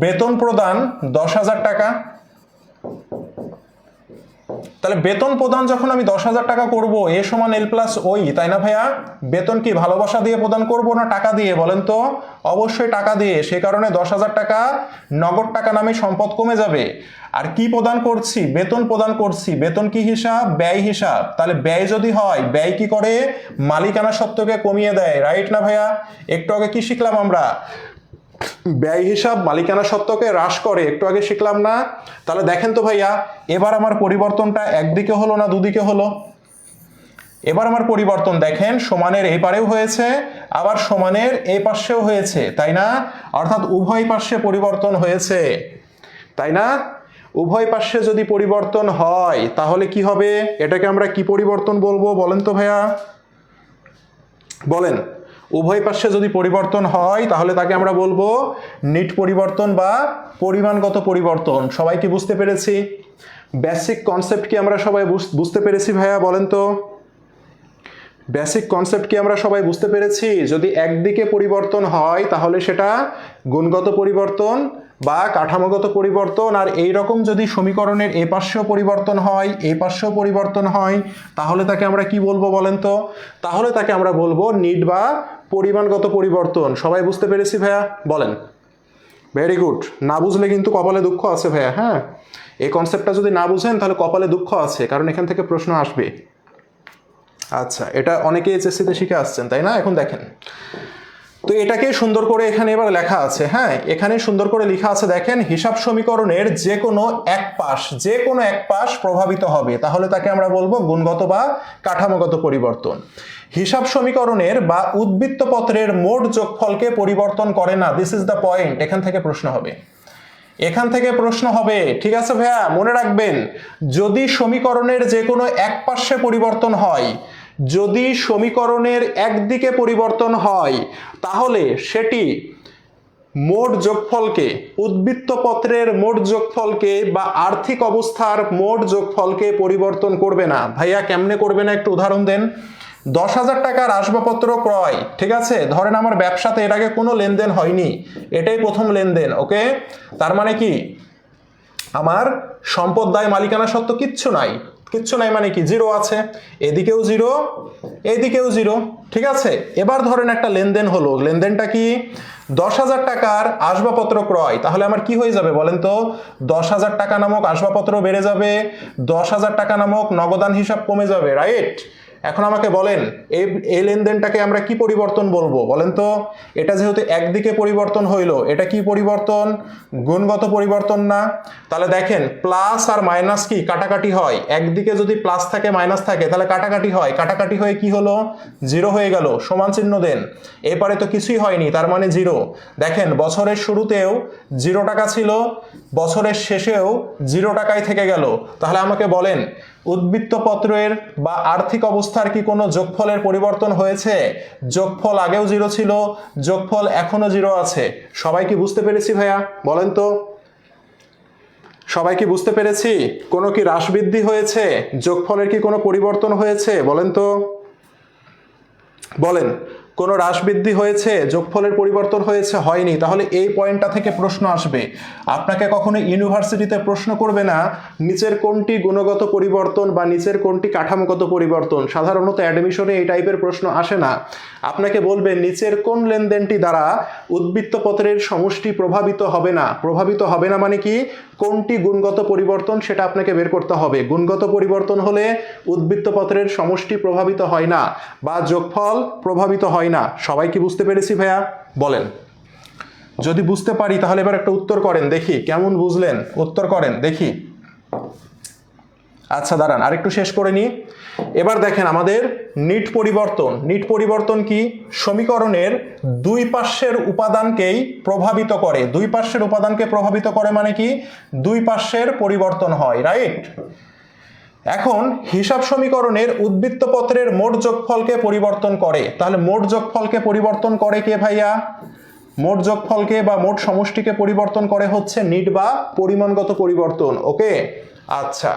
বেতন প্রদান 10,000 টাকা, তাহলে বেতন প্রদান যখন আমি 10,000 টাকা করব, এ সমান এল প্লাস ওই, তাই না ভাইয়া? বেতন কি ভালোবাসা দিয়ে প্রদান করব না টাকা দিয়ে বলেন তো? অবশ্যই টাকা দিয়ে, সে কারণে 10,000 টাকা নগদ টাকা নামে সম্পদ কমে যাবে। আর কি প্রদান করছি? বেতন প্রদান করছি। বেতন কি হিসাব? ব্যয় হিসাব। তাহলে ব্যয় যদি হয়, ব্যয় কি করে? মালিকানা সত্ত্বকে কমিয়ে দেয়, রাইট না ভাইয়া? একটু আগে কি শিখলাম আমরা? ব্যয় হিসাব মালিকানা সত্ত্বকে হ্রাস করে, একটু আগে শিখলাম না? তাহলে দেখেন তো ভাইয়া, এবার আমার পরিবর্তনটা একদিকে হলো না দুদিকে হলো? এবার আমার পরিবর্তন দেখেন সমানের এই পারেও হয়েছে, আবার সমানের এই পাশেও হয়েছে, তাই না? অর্থাৎ উভয় পাশে পরিবর্তন হয়েছে, তাই না? উভয় পাশে যদি পরিবর্তন হয় তাহলে কি হবে? এটাকে আমরা কি পরিবর্তন বলবো বলেন তো ভাইয়া? বলেন। উভয় পাশে যদি পরিবর্তন হয় তাহলে তাকে আমরা বলবো নিট পরিবর্তন বা পরিমাণগত পরিবর্তন। সবাই কি বুঝতে পেরেছি? বেসিক কনসেপ্ট কি আমরা সবাই বুঝতে পেরেছি ভাইয়া? বলেন তো, বেসিক কনসেপ্ট কি আমরা সবাই বুঝতে পেরেছি? যদি একদিকে পরিবর্তন হয় তাহলে সেটা গুণগত পরিবর্তন বা কাঠামোগত পরিবর্তন, আর এই রকম যদি সমীকরণের এ পাশেও পরিবর্তন হয়, এই পাশেও পরিবর্তন হয়, তাহলে তাকে আমরা কি বলবো বলেন তো? তাহলে তাকে আমরা বলবো নিট বা পরিমাণগত পরিবর্তন। সবাই বুঝতে পেরেছি ভাইয়া? বলেন। Very good. না বুঝলে কিন্তু কপালে দুঃখ আছে ভাইয়া, হ্যাঁ? এই কনসেপ্টটা যদি না বুঝেন তাহলে কপালে দুঃখ আছে, কারণ এখান থেকে প্রশ্ন আসবে। আচ্ছা, এটা অনেকেই এইচএসসিতে শিখে আসছেন, তাই না? এখন দেখেন তো, এটাকে সুন্দর করে এখানে এবার লেখা আছে, হ্যাঁ, এখানে সুন্দর করে লেখা আছে, দেখেন হিসাব সমীকরণের যে কোনো এক পাশ প্রভাবিত হবে, তাহলে তাকে আমরা বলবো গুণগত বা কাঠামোগত পরিবর্তন। হিসাব সমীকরণের বা উদ্বৃত্ত পত্রের মোট যোগফলকে পরিবর্তন করে না, দিস ইজ দ্য পয়েন্ট। এখান থেকে প্রশ্ন হবে, এখান থেকে প্রশ্ন হবে, ঠিক আছে ভাইয়া? মনে রাখবেন, যদি সমীকরণের যে কোনো এক পাশে পরিবর্তন হয়, যদি সমীকরণের একদিকে পরিবর্তন হয়, তাহলে সেটি মোট যোগফলকে, উদ্বৃত্ত পত্রের মোট যোগফলকে বা আর্থিক অবস্থার মোট যোগফলকে পরিবর্তন করবে না। ভাইয়া কেমনে করবে না একটু উদাহরণ দেন। 10,000 টাকার আসবাবপত্র ক্রয়, ঠিক আছে? ধরেন আমার ব্যবসাতে এর আগে কোনো লেনদেন হয়নি, এটাই প্রথম লেনদেন, ওকে? তার মানে কি আমার সম্পদ দায় মালিকানা সত্ত্ব কিচ্ছু নাই, কিচ্ছু নাই মানে কি? জিরো আছে, এদিকেও জিরো, এদিকেও জিরো, ঠিক আছে? এবার ধরেন একটা লেনদেন হলো, লেনদেনটা কি? 10,000 টাকার আসবাবপত্র ক্রয়, তাহলে আমার কি হয়ে যাবে বলেন তো? 10,000 টাকা নামক আসবাবপত্র বেড়ে যাবে, 10,000 টাকা নামক নগদান হিসাব কমে যাবে, রাইট? এখন আমাকে বলেন, এই লেনদেনটাকে আমরা কি পরিবর্তন বলবো বলেন তো? এটা যেহেতু একদিকে পরিবর্তন হইলো, এটা কি পরিবর্তন? গুণগত পরিবর্তন না? তাহলে দেখেন প্লাস আর মাইনাস কি কাটাকাটি হয়, একদিকে যদি প্লাস থাকে মাইনাস থাকে তাহলে কাটাকাটি হয়, কাটাকাটি হয়ে কি হলো? জিরো হয়ে গেল। সমান চিহ্ন দেন, এপারে তো কিছুই হয়নি, তার মানে জিরো। দেখেন বছরের শুরুতেও 0 টাকা ছিল, বছরের শেষেও 0 টাকায় থেকে গেল। তাহলে আমাকে বলেন, উদ্বৃত্ত পত্রের বা আর্থিক অবস্থার কি কোনো যোগফলের পরিবর্তন হয়েছে? যোগফল আগেও 0 ছিল, যোগফল এখনো 0 আছে। সবাই কি বুঝতে পেরেছি ভাইয়া? বলেন তো, সবাই কি বুঝতে পেরেছি? কোনো কি হ্রাস বৃদ্ধি হয়েছে? যোগফলের কি কোনো পরিবর্তন হয়েছে? বলেন তো, বলেন। কোনো হ্রাস বৃদ্ধি হয়েছে? যোগফলের পরিবর্তন হয়েছে? হয়নি। তাহলে এই পয়েন্টটা থেকে প্রশ্ন আসবে। আপনাকে কখনো ইউনিভার্সিটিতে প্রশ্ন করবে না নিচের কোনটি গুণগত পরিবর্তন বা নিচের কোনটি কাঠামোগত পরিবর্তন। সাধারণত অ্যাডমিশনে এই টাইপের প্রশ্ন আসে না। আপনাকে বলবে নিচের কোন লেনদেনটি দ্বারা উদ্বৃত্ত পত্রের সমষ্টি প্রভাবিত হবে না। প্রভাবিত হবে না মানে কি? কোনটি গুণগত পরিবর্তন সেটা আপনাকে বের করতে হবে। গুণগত পরিবর্তন হলে উদ্বৃত্ত পত্রের সমষ্টি প্রভাবিত হয় না বা যোগফল প্রভাবিত হয় না। সবাই কি বুঝতে পেরেছি ভাইয়া? বলেন। যদি বুঝতে পারি তাহলে এবার একটা উত্তর করেন দেখি, কেমন বুঝলেন? উত্তর করেন দেখি। আচ্ছা দাঁড়ান আরেকটু শেষ করে নিই। এবার দেখেন আমাদের নিট পরিবর্তন কি? সমীকরণের দুই পার্শ্বের উপাদানকেই প্রভাবিত করে। দুই পার্শ্বের উপাদানকে প্রভাবিত করে মানে কি? দুই পার্শ্বের পরিবর্তন হয়, রাইট? এখন হিসাব সমীকরণের উদ্বৃত্ত পত্রের মোট যোগফলকে পরিবর্তন করে। তাহলে মোট যোগফলকে পরিবর্তন করে কে ভাইয়া? মোট যোগফলকে বা মোট সমষ্টিকে পরিবর্তন করে হচ্ছে নিট বা পরিমাণগত পরিবর্তন। ওকে, আচ্ছা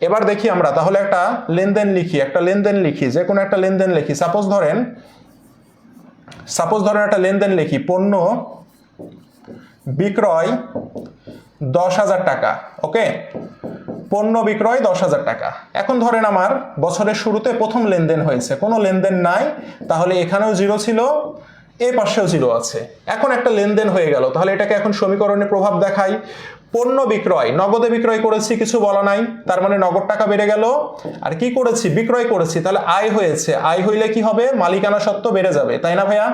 এবার দেখি আমরা তাহলে একটা লেনদেন লিখি, যে কোনো একটা লেনদেন লিখি। সাপোজ ধরেন একটা লেনদেন লিখি, পণ্য বিক্রয় 10,000 টাকা। ওকে, পণ্য বিক্রয় 10,000 টাকা। এখন ধরেন আমার বছরের শুরুতে প্রথম লেনদেন হয়েছে, কোনো লেনদেন নাই, তাহলে এখানেও জিরো ছিল, এই পাশেও জিরো আছে। এখন একটা লেনদেন হয়ে গেল, তাহলে এটাকে এখন সমীকরণে প্রভাব দেখাই। পণ্য বিক্রয়, নগদে বিক্রয় করেছি, কিছু বলা নাই, তার মানে নগদ টাকা বেড়ে গেল। আর কি করেছি? বিক্রয় করেছি, তাহলে আয় হয়েছে। আয় হইলে কি হবে? মালিকানা সত্ত্ব বেড়ে যাবে, তাই না ভাইয়া?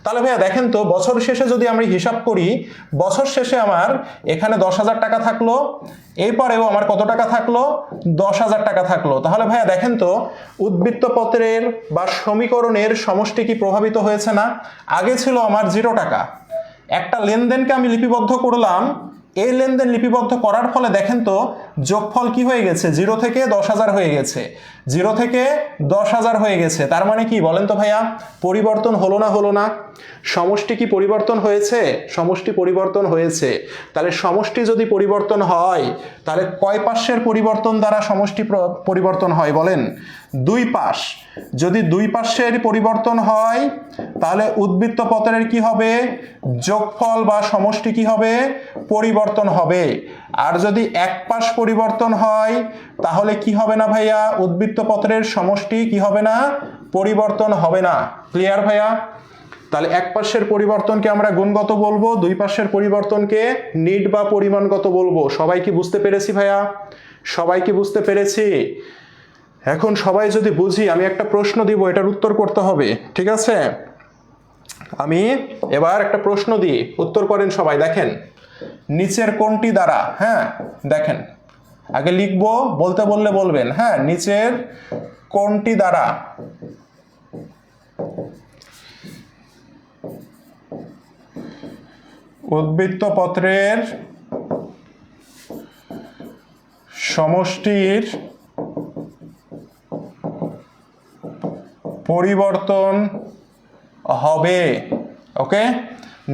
তাহলে ভাইয়া দেখেন তো, বছর শেষে যদি আমরা হিসাব করি, বছর শেষে আমার এখানে 10,000 টাকা থাকলো, এরপরেও আমার কত টাকা থাকলো? 10,000 টাকা থাকলো। তাহলে ভাইয়া দেখেন তো, উদ্বৃত্ত পত্রের বা সমীকরণের সমষ্টি কি প্রভাবিত হয়েছে না? আগে ছিল আমার 0 টাকা, একটা লেনদেনকে আমি লিপিবদ্ধ করলাম, এই লেনদেন লিপিবদ্ধ করার ফলে দেখেন তো যোগফল কি হয়ে গেছে? 0 থেকে 10,000 হয়ে গেছে, 0 থেকে 10,000 হয়ে গেছে। তার মানে কি বলেন তো ভাইয়া, পরিবর্তন হলো না? সমষ্টি কি পরিবর্তন হয়েছে? সমষ্টি পরিবর্তন হয়েছে। তাহলে সমষ্টি যদি পরিবর্তন হয়, তাহলে কয় পার্শ্বের পরিবর্তন দ্বারা সমষ্টি পরিবর্তন হয় বলেন? দুই পাশ। যদি দুই পার্শ্বের পরিবর্তন হয়, তাহলে উদ্বৃত্ত পত্রের কি হবে? যোগফল বা সমষ্টি কি হবে? পরিবর্তন হবে। আর যদি এক পাশ পরিবর্তন হয়, তাহলে কি হবে না ভাইয়া? উদ্বৃত্ত পত্রের সমষ্টি কি হবে না? পরিবর্তন হবে না। ক্লিয়ার ভাইয়া? তাহলে এক পাশের পরিবর্তনকে আমরা গুণগত বলবো, দুই পাশের পরিবর্তনকে নিট বা পরিমাণগত বলবো। সবাই কি বুঝতে পেরেছি ভাইয়া? সবাই কি বুঝতে পেরেছি? এখন সবাই যদি বুঝি, আমি একটা প্রশ্ন দিব, এটার উত্তর করতে হবে, ঠিক আছে? আমি এবার একটা প্রশ্ন দিই, উত্তর করেন সবাই। দেখেন, নিচের কোনটি দ্বারা, হ্যাঁ দেখেন, আগে লিখবো, বলতে বললে বলবেন, হ্যাঁ, নিচের কোনটি দ্বারা উদ্বৃত্ত পত্রের সমষ্টির পরিবর্তন হবে। ওকে,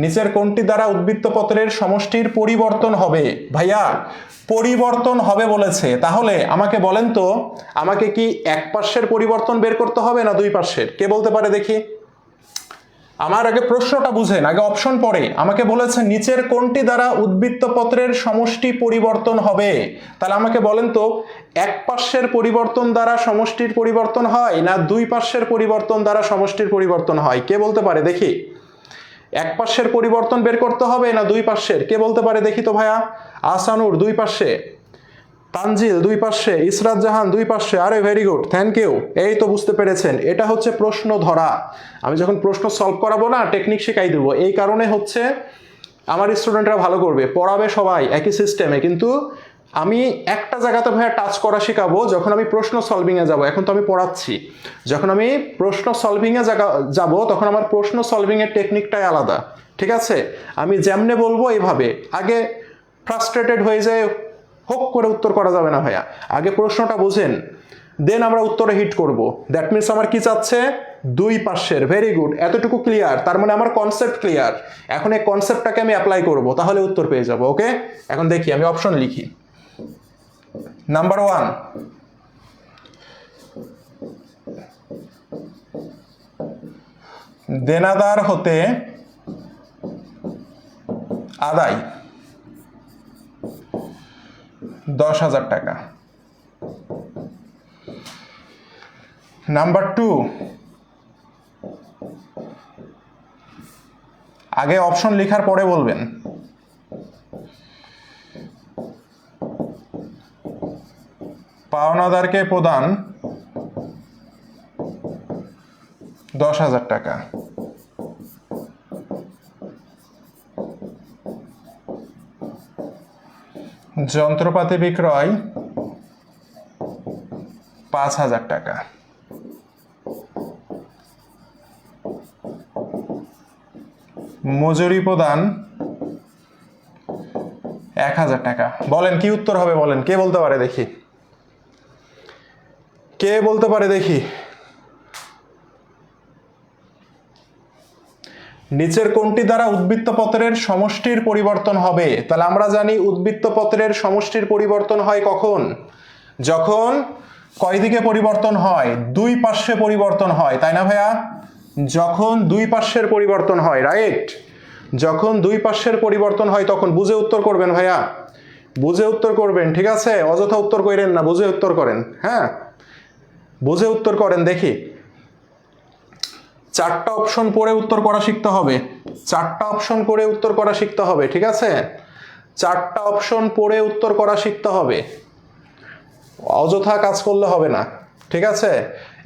নিচের কোনটি দ্বারা উদ্বৃত্ত পত্রের সমষ্টির পরিবর্তন হবে? ভাইয়া পরিবর্তন হবে বলেছে, তাহলে আমাকে বলেন তো, আমাকে কি এক পার্শ্বের পরিবর্তন বের করতে হবে না দুই পার্শ্বের? কে বলতে পারে দেখি? আমার আগে প্রশ্নটা বুঝেন, আগে অপশন পড়ে। আমাকে বলেছে নিচের কোনটি দ্বারা উদ্বৃত্ত পত্রের সমষ্টি পরিবর্তন হবে, তাহলে আমাকে বলেন তো, এক পার্শ্বের পরিবর্তন দ্বারা সমষ্টির পরিবর্তন হয় না দুই পার্শ্বের পরিবর্তন দ্বারা সমষ্টির পরিবর্তন হয়? কে বলতে পারে দেখি? এক পার্শ্বের পরিবর্তন বের করতে হবে না দুই পার্শ্বের? কে বলতে পারে দেখি তো ভাইয়া? আসানুর দুই পার্শ্বে, তানজিল দুই পার্শ্বে, ইসরাত জাহান দুই পার্শ্বে। আরে ভেরি গুড, থ্যাংক ইউ। এই তো বুঝতে পেরেছেন, এটা হচ্ছে প্রশ্ন ধরা। আমি যখন প্রশ্ন সলভ করাবো না, টেকনিক শেখাই দেবো। এই কারণে হচ্ছে আমার স্টুডেন্টরা ভালো করবে, পড়াবে সবাই একই সিস্টেমে, কিন্তু আমি একটা জায়গাতে ভাইয়া টাচ করা শেখাবো যখন আমি প্রশ্ন সলভিংয়ে যাব। এখন তো আমি পড়াচ্ছি, যখন আমি প্রশ্ন সলভিংয়ে যাব তখন আমার প্রশ্ন সলভিংয়ের টেকনিকটাই আলাদা, ঠিক আছে? আমি যেমনে বলবো এইভাবে, আগে ফ্রাস্ট্রেটেড হয়ে যায়, হোক করে উত্তর করা যাবে না ভাইয়া। আগে প্রশ্নটা বুঝেন, দেন আমরা উত্তরে হিট করব। দ্যাট মিনস আমার কি চাচ্ছে? দুই পার্শ্বের। ভেরি গুড, এতটুকু ক্লিয়ার, তার মানে আমার কনসেপ্ট ক্লিয়ার। এখন এই কনসেপ্টটাকে আমি অ্যাপ্লাই করব, তাহলে উত্তর পেয়ে যাব। ওকে, এখন দেখি, আমি অপশন লিখি। নাম্বার 1, দেনাদার হতে আদায় 10,000 টাকা। নাম্বার 2, আগে অপশন লেখার পরে বলবেন। পাওনাদারকে প্রদান 10,000 টাকা। যন্ত্রপাতি বিক্রয় 5,000 টাকা। মজুরি প্রদান 1,000 টাকা। বলেন কি উত্তর হবে, বলেন কে বলতে পারে দেখি, কে বলতে পারে দেখি। নিচের কোনটি দ্বারা উদ্বৃত্ত পত্রের সমষ্টির পরিবর্তন হবে? তাহলে আমরা জানি উদ্বৃত্ত পত্রের সমষ্টির পরিবর্তন হয় কখন? যখন কয় দিকে পরিবর্তন হয়? দুই পার্শ্বে পরিবর্তন হয়, তাই না ভাইয়া? যখন দুই পার্শ্বের পরিবর্তন হয়, রাইট? যখন দুই পার্শ্বের পরিবর্তন হয় তখন বুঝে উত্তর করবেন ভাইয়া, বুঝে উত্তর করবেন, ঠিক আছে? অযথা উত্তর করেন না, বুঝে উত্তর করেন, হ্যাঁ বুঝে উত্তর করেন। দেখি চারটা অপশন পড়ে উত্তর করা শিখতে হবে, চারটা অপশন পড়ে উত্তর করা শিখতে হবে, ঠিক আছে? চারটা অপশন পড়ে উত্তর করা শিখতে হবে, অযথা কাজ করলে হবে না, ঠিক আছে?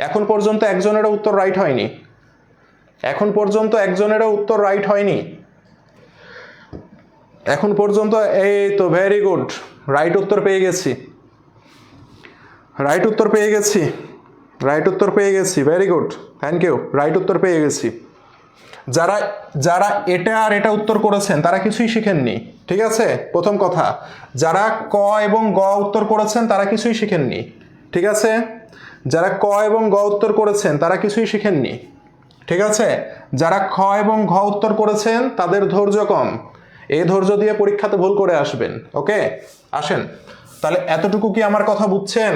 এখন পর্যন্ত একজনেরও উত্তর রাইট হয়নি, এখন পর্যন্ত একজনেরও উত্তর রাইট হয়নি, এখন পর্যন্ত। এই তো ভেরি গুড, রাইট উত্তর পেয়ে গেছি, রাইট উত্তর পেয়ে গেছি, রাইট উত্তর পেয়ে গেছি, very good, thank you, right উত্তর পেয়ে গেছি। যারা যারা এটা আর এটা উত্তর করেছেন তারা কিছুই শিখেননি, ঠিক আছে? প্রথম কথা, যারা ক এবং গ উত্তর করেছেন তারা কিছুই শিখেননি, ঠিক আছে? যারা ক এবং গ উত্তর করেছেন তারা কিছুই শিখেননি, ঠিক আছে? যারা খ এবং ঘ উত্তর করেছেন তাদের ধৈর্য কম, এই ধৈর্য দিয়ে পরীক্ষাতে ভুল করে আসবেন, ওকে? আসেন তাহলে, এতটুকু কি আমার কথা বুঝছেন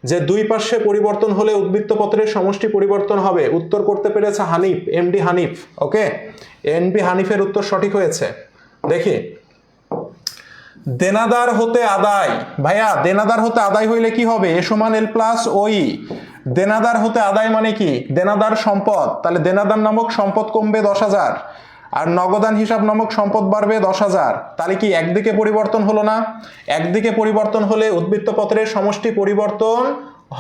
যে দুই পার্শ্বে পরিবর্তন হলে উদ্বৃত্ত পত্রের সমষ্টি পরিবর্তন হবে? উত্তর করতে পেরেছে হানিফ, এমডি হানিফ, ওকে? এমডি হানিফের উত্তর সঠিক হয়েছে। দেখি, দেনাদার হতে আদায়, ভাইয়া দেনাদার হতে আদায় হইলে কি হবে? এ সমান এল প্লাস ওই। দেনাদার হতে আদায় মানে কি? দেনাদার সম্পদ, তাহলে দেনাদার নামক সম্পদ কমবে 10,000 আর নগদান হিসাব নামক সম্পদ বাড়বে 10,000। তাহলে কি একদিকে পরিবর্তন হলো না? একদিকে পরিবর্তন হলে উদ্বৃত্ত পত্রের সমষ্টি পরিবর্তন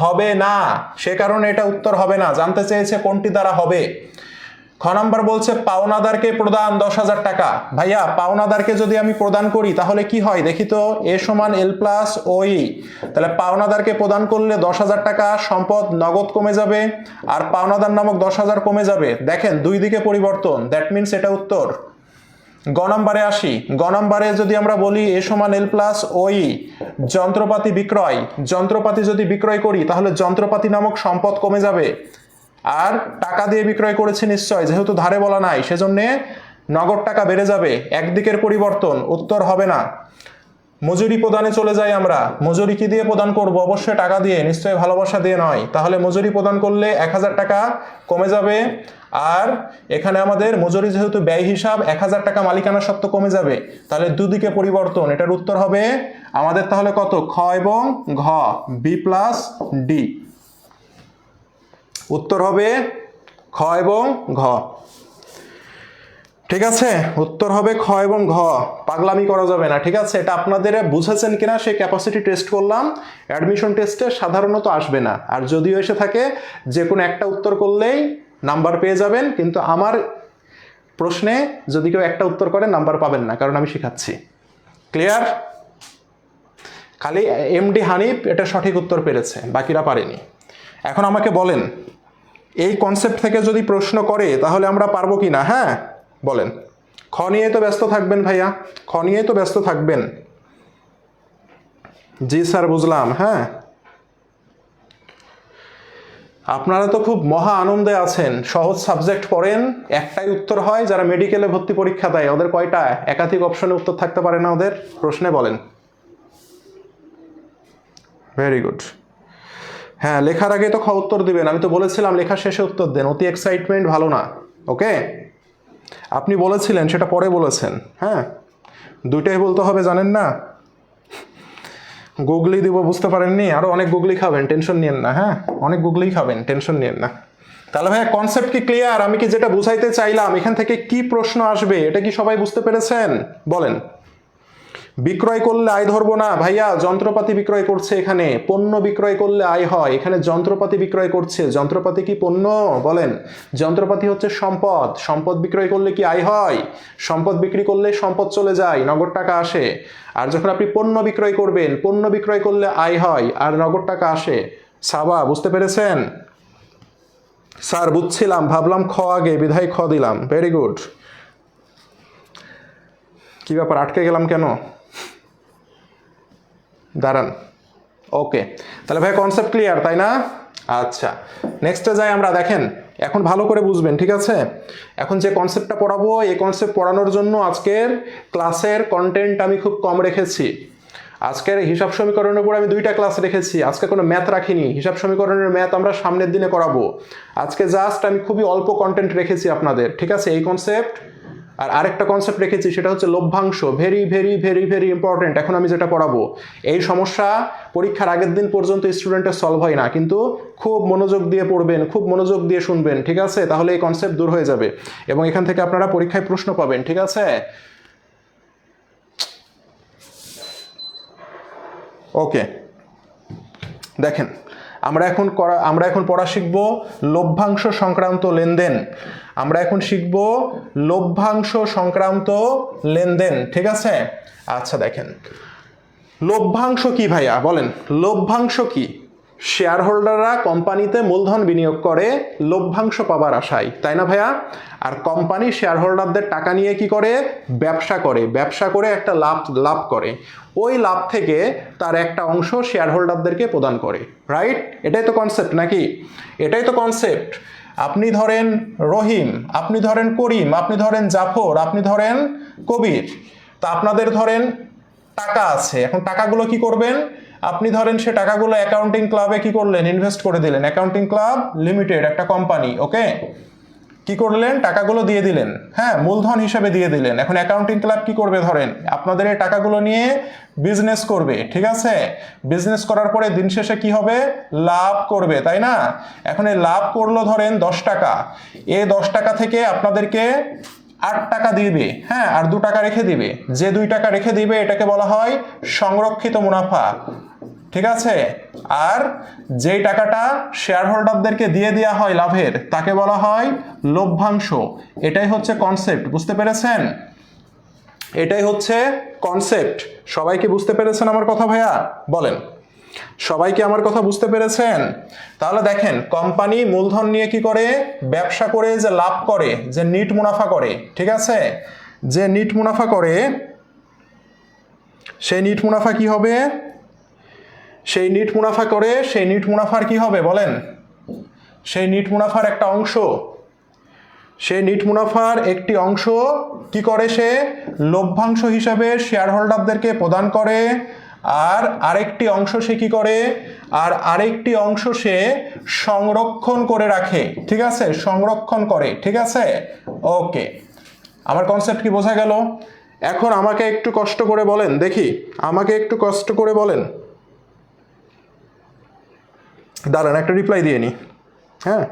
হবে না, সে কারণে এটা উত্তর হবে না। জানতে চেয়েছে কোনটি দ্বারা হবে। খ নাম্বার বলছে পাওনাদারকে প্রদান 10,000 টাকা। ভাইয়া পাওনাদারকে যদি আমি প্রদান করি তাহলে কি হয় দেখি তো? এ সমান এল প্লাস ওই। তাহলে পাওনাদারকে প্রদান করলে 10,000 টাকা সম্পদ নগদ কমে যাবে আর পাওনাদার নামক 10,000 কমে যাবে। দেখেন দুই দিকে পরিবর্তন, দ্যাট মিনস এটা উত্তর। গ নাম্বারে আসি, গ নাম্বারে যদি আমরা বলি এ সমান এল প্লাস ওই, যন্ত্রপাতি বিক্রয়, যন্ত্রপাতি যদি বিক্রয় করি তাহলে যন্ত্রপাতি নামক সম্পদ কমে যাবে আর টাকা দিয়ে বিক্রয় করেছি নিশ্চয়, যেহেতু ধারে বলা নাই সেজন্য নগদ টাকা বেড়ে যাবে। একদিকের পরিবর্তন, উত্তর হবে না। মজুরি প্রদানে চলে যাই আমরা। মজুরি কি দিয়ে প্রদান করব? অবশ্যই টাকা দিয়ে, নিশ্চয়ই ভালোবাসা দিয়ে নয়। তাহলে মজুরি প্রদান করলে 1,000 টাকা কমে যাবে আর এখানে আমাদের মজুরি যেহেতু ব্যয় হিসাব, 1,000 টাকা মালিকানা সত্ত্ব কমে যাবে। তাহলে দুদিকে পরিবর্তন, এটার উত্তর হবে আমাদের তাহলে কত? খ এবং ঘ, বি প্লাস ডি। উত্তর হবে খ এবং ঘ, ঠিক আছে? উত্তর হবে খ এবং ঘ, পাগলামি করা যাবে না, ঠিক আছে? এটা আপনাদের বুঝেছেন কিনা সেই ক্যাপাসিটি টেস্ট করলাম, অ্যাডমিশন টেস্টে সাধারণত আসবে না, আর যদিও এসে থাকে যে কোনো একটা উত্তর করলেই নাম্বার পেয়ে যাবেন, কিন্তু আমার প্রশ্নে যদি কেউ একটা উত্তর করে নাম্বার পাবেন না, কারণ আমি শেখাচ্ছি। ক্লিয়ার? খালি এমডি হানিফ এটা সঠিক উত্তর পেরেছে, বাকিরা পারেনি। এখন আমাকে বলেন এই কনসেপ্ট থেকে যদি প্রশ্ন করে তাহলে আমরা পারবো কি না? হ্যাঁ বলেন। খ নিয়ে তো ব্যস্ত থাকবেন ভাইয়া, খ নিয়ে তো ব্যস্ত থাকবেন। জি স্যার বুঝলাম। হ্যাঁ আপনারা তো খুব মহা আনন্দে আছেন, সহজ সাবজেক্ট পড়েন, একটাই উত্তর হয়। যারা মেডিকেলে ভর্তি পরীক্ষা দেয় ওদের কয়টা? একাধিক অপশনে উত্তর থাকতে পারে না ওদের প্রশ্নে? বলেন। Very good. হ্যাঁ লেখার আগে তো খ উত্তর দিবেন, আমি তো বলেছিলাম লেখার শেষে উত্তর দেন, অতি এক্সাইটমেন্ট ভালো না, ওকে? আপনি বলেছিলেন, সেটা পরে বলেছেন। হ্যাঁ দুইটাই বলতে হবে, জানেন না? গুগলি দিব বুঝতে পারেননি? আরো অনেক গুগলি খাবেন, টেনশন নিয়েন না। হ্যাঁ অনেক গুগলি খাবেন, টেনশন নিয়েন না। তাহলে ভাইয়া কনসেপ্ট কি ক্লিয়ার? আমি কি যেটা বুঝাইতে চাইলাম এখান থেকে কি প্রশ্ন আসবে এটা কি সবাই বুঝতে পেরেছেন? বলেন। বিক্রয় করলে আয় ধরবো না ভাইয়া, যন্ত্রপাতি বিক্রয় করছে এখানে। পণ্য বিক্রয় করলে আয় হয়, এখানে যন্ত্রপাতি বিক্রয় করছে। যন্ত্রপাতি কি পণ্য? বলেন। যন্ত্রপাতি হচ্ছে সম্পদ, সম্পদ বিক্রয় করলে কি আয় হয়? সম্পদ বিক্রি করলে সম্পদ চলে যায়, নগদ টাকা আসে। আর যখন আপনি পণ্য বিক্রয় করবেন, পণ্য বিক্রয় করলে আয় হয় আর নগদ টাকা আসে। সাবা বুঝতে পেরেছেন? স্যার বুঝছিলাম, ভাবলাম খ আগে, বিধায় খ দিলাম। Very good. কি ব্যাপার, আটকে গেলাম কেন? দাঁড়ান। ওকে, তাহলে ভাই কনসেপ্ট ক্লিয়ার, তাই না? আচ্ছা, নেক্সটে যাই আমরা। দেখেন, এখন ভালো করে বুঝবেন, ঠিক আছে? এখন যে কনসেপ্টটা পড়াবো, এই কনসেপ্ট পড়ানোর জন্য আজকের ক্লাসের কন্টেন্ট আমি খুব কম রেখেছি। আজকের হিসাব সমীকরণের উপর আমি 2টা ক্লাস রেখেছি, আজকে কোনো ম্যাথ রাখিনি। হিসাব সমীকরণের ম্যাথ আমরা সামনের দিনে করাবো। আজকে জাস্ট আমি খুবই অল্প কন্টেন্ট রেখেছি আপনাদের, ঠিক আছে? এই কনসেপ্ট আর আরেকটা কনসেপ্ট রেখেছি, সেটা হচ্ছে লভ্যাংশ। Very very very very important. এখন আমি যেটা পড়াবো, এই সমস্যা পরীক্ষার আগের দিন পর্যন্ত স্টুডেন্টের সলভ হয় না, কিন্তু খুব মনোযোগ দিয়ে পড়বেন, খুব মনোযোগ দিয়ে শুনবেন, ঠিক আছে? তাহলে এই কনসেপ্ট দূর হয়ে যাবে এবং এখান থেকে আপনারা পরীক্ষায় প্রশ্ন পাবেন, ঠিক আছে? ওকে, দেখেন, আমরা এখন পড়া শিখব লভ্যাংশ সংক্রান্ত লেনদেন। আমরা এখন শিখব লভ্যাংশ সংক্রান্ত লেনদেন, ঠিক আছে? আচ্ছা, দেখেন, লভ্যাংশ কি ভাইয়া বলেন? লভ্যাংশ কি? শেয়ার হোল্ডাররা কোম্পানিতে মূলধন বিনিয়োগ করে লভ্যাংশ পাবার আশায়, তাই না ভাইয়া? আর কোম্পানি শেয়ার হোল্ডারদের টাকা নিয়ে কি করে? ব্যবসা করে। ব্যবসা করে একটা লাভ করে। ওই লাভ থেকে তার একটা অংশ শেয়ার হোল্ডারদেরকে প্রদান করে, রাইট? এটাই তো কনসেপ্ট, নাকি? এটাই তো কনসেপ্ট। আপনি ধরেন রহিম, আপনি ধরেন করিম, আপনি ধরেন জাফর, আপনি ধরেন কবির। তা আপনাদের ধরেন টাকা আছে, এখন টাকাগুলো কি করবেন? আপনি ধরেন সে টাকাগুলো অ্যাকাউন্টিং ক্লাবে কি করলেন? ইনভেস্ট করে দিলেন। অ্যাকাউন্টিং ক্লাব লিমিটেড একটা কোম্পানি, ওকে? কি করলেন? টাকাগুলো দিয়ে দিলেন, হ্যাঁ, মূলধন হিসেবে দিয়ে দিলেন। এখন অ্যাকাউন্টিং ক্লাব কি করবে? ধরেন আপনাদের এই টাকাগুলো নিয়ে বিজনেস করবে, ঠিক আছে? বিজনেস করার পরে দিন শেষে কি হবে? লাভ করবে, তাই না? এখন এই লাভ করলো ধরেন 10 টাকা। এই 10 টাকা থেকে আপনাদেরকে 8 টাকা দিবে, হ্যাঁ, আর 2 টাকা রেখে দিবে। যে 2 টাকা রেখে দিবে এটাকে বলা হয় সংরক্ষিত মুনাফা, ঠিক আছে? আর যেই টাকাটা শেয়ার হোল্ডারদেরকে দিয়ে দেওয়া হয় লাভের, তাকে বলা হয় লভ্যাংশ। এটাই হচ্ছে কনসেপ্ট, বুঝতে পেরেছেন? এটাই হচ্ছে কনসেপ্ট। সবাইকে বুঝতে পেরেছেন আমার কথা ভাইয়া? বলেন, সবাইকে আমার কথা বুঝতে পেরেছেন? তাহলে দেখেন, কোম্পানি মূলধন নিয়ে কি করে? ব্যবসা করে যে লাভ করে, যে নিট মুনাফা করে, ঠিক আছে? যে নিট মুনাফা করে, সেই নিট মুনাফা কি হবে? সেই নিট মুনাফা করে, সেই নিট মুনাফার কি হবে বলেন? সেই নিট মুনাফার একটা অংশ, সেই নিট মুনাফার একটি অংশ কি করে? সে লভ্যাংশ হিসাবে শেয়ার হোল্ডারদেরকে প্রদান করে। আর আরেকটি অংশ সে কি করে? আর আরেকটি অংশ সে সংরক্ষণ করে রাখে, ঠিক আছে? সংরক্ষণ করে, ঠিক আছে? ওকে, আমার কনসেপ্ট কি বোঝা গেল? এখন আমাকে একটু কষ্ট করে বলেন দেখি, আমাকে একটু কষ্ট করে বলেন। দাঁড়ান, একটা রিপ্লাই দিয়ে নি, হ্যাঁ।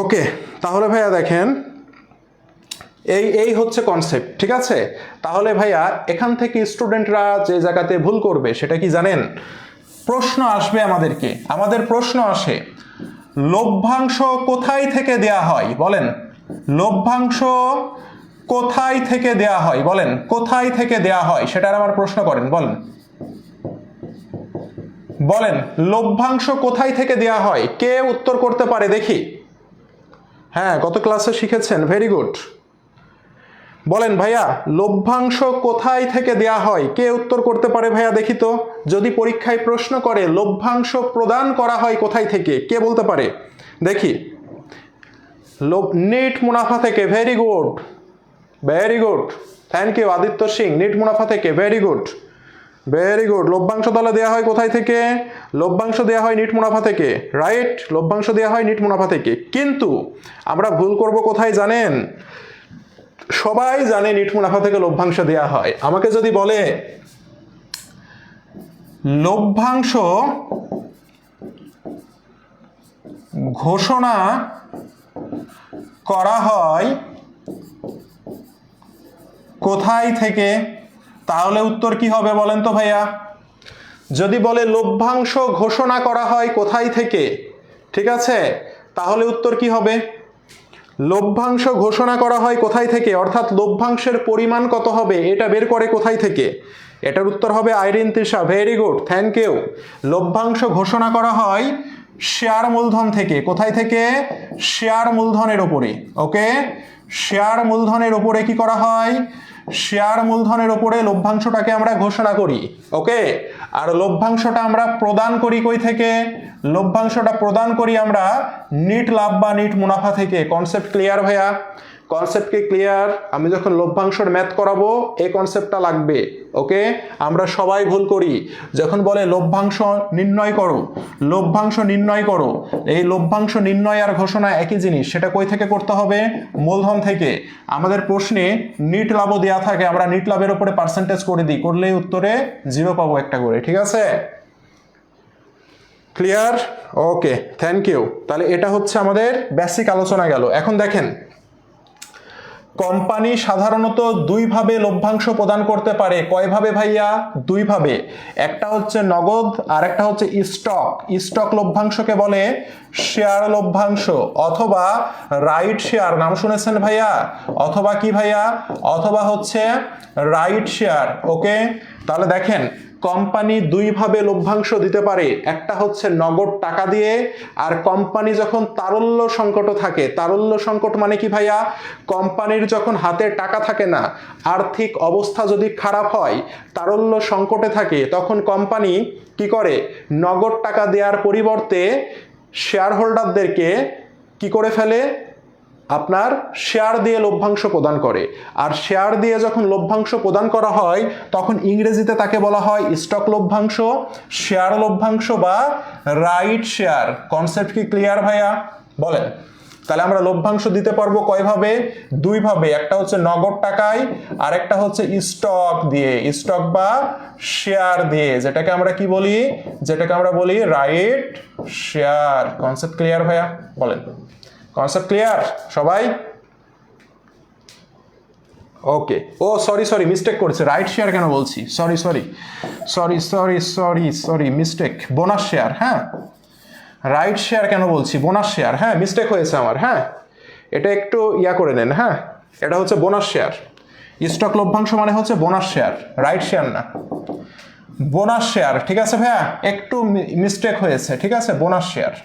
ওকে, তাহলে ভাইয়া দেখেন, এই হচ্ছে কনসেপ্ট, ঠিক আছে? তাহলে ভাইয়া এখান থেকে স্টুডেন্টরা যে জায়গাতে ভুল করবে সেটা কি জানেন? প্রশ্ন আসবে আমাদেরকে, আমাদের প্রশ্ন আসে, লভ্যাংশ কোথায় থেকে দেয়া হয় বলেন? লভ্যাংশ কোথায় থেকে দেয়া হয় বলেন? কোথায় থেকে দেয়া হয় সেটার আমার প্রশ্ন করেন, বলেন বলেন, লভ্যাংশ কোথায় থেকে দেয়া হয়? কে উত্তর করতে পারে দেখি? হ্যাঁ, গত ক্লাসে শিখেছেন, ভেরি গুড। বলেন ভাইয়া, লভ্যাংশ কোথায় থেকে দেয়া হয়? কে উত্তর করতে পারে ভাইয়া দেখি তো? যদি পরীক্ষায় প্রশ্ন করে লভ্যাংশ প্রদান করা হয় কোথায় থেকে, কে বলতে পারে দেখি? নিট মুনাফা থেকে। Very good, very good, thank you Aditya Singh. Net মুনাফা থেকে, ভেরি গুড, ভেরি গুড। লভ্যাংশ তাহলে দেওয়া হয় কোথায় থেকে? লভ্যাংশ দেওয়া হয় নিট মুনাফা থেকে, রাইট? লভ্যাংশ দেওয়া হয় নিট মুনাফা থেকে। কিন্তু আমরা ভুল করব কোথায় জানেন? সবাই জানে নিট মুনাফা থেকে লভ্যাংশ দেওয়া হয়। আমাকে যদি বলে লভ্যাংশ ঘোষণা করা হয় কোথায় থেকে, তাহলে উত্তর কি হবে বলেন তো ভাইয়া? যদি বলে লভ্যাংশ ঘোষণা করা হয় কোথায় থেকে, ঠিক আছে, তাহলে উত্তর কি হবে? লভ্যাংশ ঘোষণা করা হয় কোথায় থেকে, অর্থাৎ লভ্যাংশের পরিমাণ কত হবে এটা বের করে কোথায় থেকে, এটার উত্তর হবে Irene Trisha, very good, thank you. লভ্যাংশ ঘোষণা করা হয় শেয়ার মূলধন থেকে, কোথায় থেকে? শেয়ার মূলধনের উপরে, ওকে, শেয়ার মূলধনের উপরে কি করা হয়? শেয়ার মূলধনের উপরে লভ্যাংশটাকে আমরা ঘোষণা করি, ওকে। আর লভ্যাংশটা আমরা প্রদান করি কই থেকে? লভ্যাংশটা প্রদান করি আমরা নিট লাভ বা নিট মুনাফা থেকে। কনসেপ্ট ক্লিয়ার ভাইয়া? কনসেপ্ট কি ক্লিয়ার? আমি যখন লভ্যাংশের ম্যাথ করাবো এই কনসেপ্টটা লাগবে, ওকে। আমরা সবাই ভুল করি, যখন বলে লভ্যাংশ নির্ণয় করো, লভ্যাংশ নির্ণয় করো, এই লভ্যাংশ নির্ণয় আর ঘোষণা একই জিনিস, সেটা কই থেকে করতে হবে? মূলধন থেকে। আমাদের প্রশ্নে নিট লাভও দেওয়া থাকে, আমরা নিট লাভের উপরে পার্সেন্টেজ করে দিই, করলেই উত্তরে 0 পাবো একটা করে, ঠিক আছে? ক্লিয়ার? Okay, thank you. তাহলে এটা হচ্ছে আমাদের বেসিক আলোচনা গেল। এখন দেখেন, কোম্পানি সাধারণত দুইভাবে লভ্যাংশ প্রদান করতে পারে। কয়ভাবে ভাইয়া? দুইভাবে। একটা হচ্ছে নগদ আর একটা হচ্ছে স্টক। স্টক লভ্যাংশকে বলে শেয়ার লভ্যাংশ অথবা রাইট শেয়ার, নাম শুনেছেন ভাইয়া? অথবা কি ভাইয়া? অথবা হচ্ছে রাইট শেয়ার, ওকে। তাহলে দেখেন, কোম্পানি দুইভাবে লভ্যাংশ দিতে পারে, একটা হচ্ছে নগদ টাকা দিয়ে, আর কোম্পানি যখন তারল্য সংকট থাকে, তারল্য সংকট মানে কি ভাইয়া? কোম্পানির যখন হাতে টাকা থাকে না, আর্থিক অবস্থা যদি খারাপ হয়, তারল্য সংকটে থাকে, তখন কোম্পানি কি করে? নগদ টাকা দেওয়ার পরিবর্তে শেয়ার হোল্ডারদেরকে কি করে ফেলে? আপনার শেয়ার দিয়ে লভ্যাংশ প্রদান করে। আর শেয়ার দিয়ে যখন লভ্যাংশ প্রদান করা হয় তখন ইংরেজিতে তাকে বলা হয় স্টক লভ্যাংশ, শেয়ার লভ্যাংশ বা রাইট শেয়ার। কনসেপ্ট কি ক্লিয়ার ভাইয়া? বলেন। তাহলে আমরা লভ্যাংশ দিতে পারবো কয়ভাবে? দুইভাবে, একটা হচ্ছে নগদ টাকায় আর একটা হচ্ছে স্টক দিয়ে, স্টক বা শেয়ার দিয়ে, যেটাকে আমরা কি বলি? যেটাকে আমরা বলি রাইট শেয়ার। কনসেপ্ট ক্লিয়ার ভাইয়া? বলেন। কনসেপ্ট ক্লিয়ার সবাই? ওকে। ও সরি মিস্টেক করছে, রাইট শেয়ার কেন বলছি, সরি মিস্টেক, বোনাস শেয়ার, হ্যাঁ, রাইট শেয়ার কেন বলছি, বোনাস শেয়ার, হ্যাঁ, মিস্টেক হয়েছে আমার, হ্যাঁ, এটা একটু ইয়া করে নেন, হ্যাঁ, এটা হচ্ছে বোনাস শেয়ার। স্টক লভ্যাংশ মানে হচ্ছে বোনাস শেয়ার, রাইট শেয়ার না, বোনাস শেয়ার, ঠিক আছে ভাইয়া? একটু মিস্টেক হয়েছে, ঠিক আছে, বোনাস শেয়ার,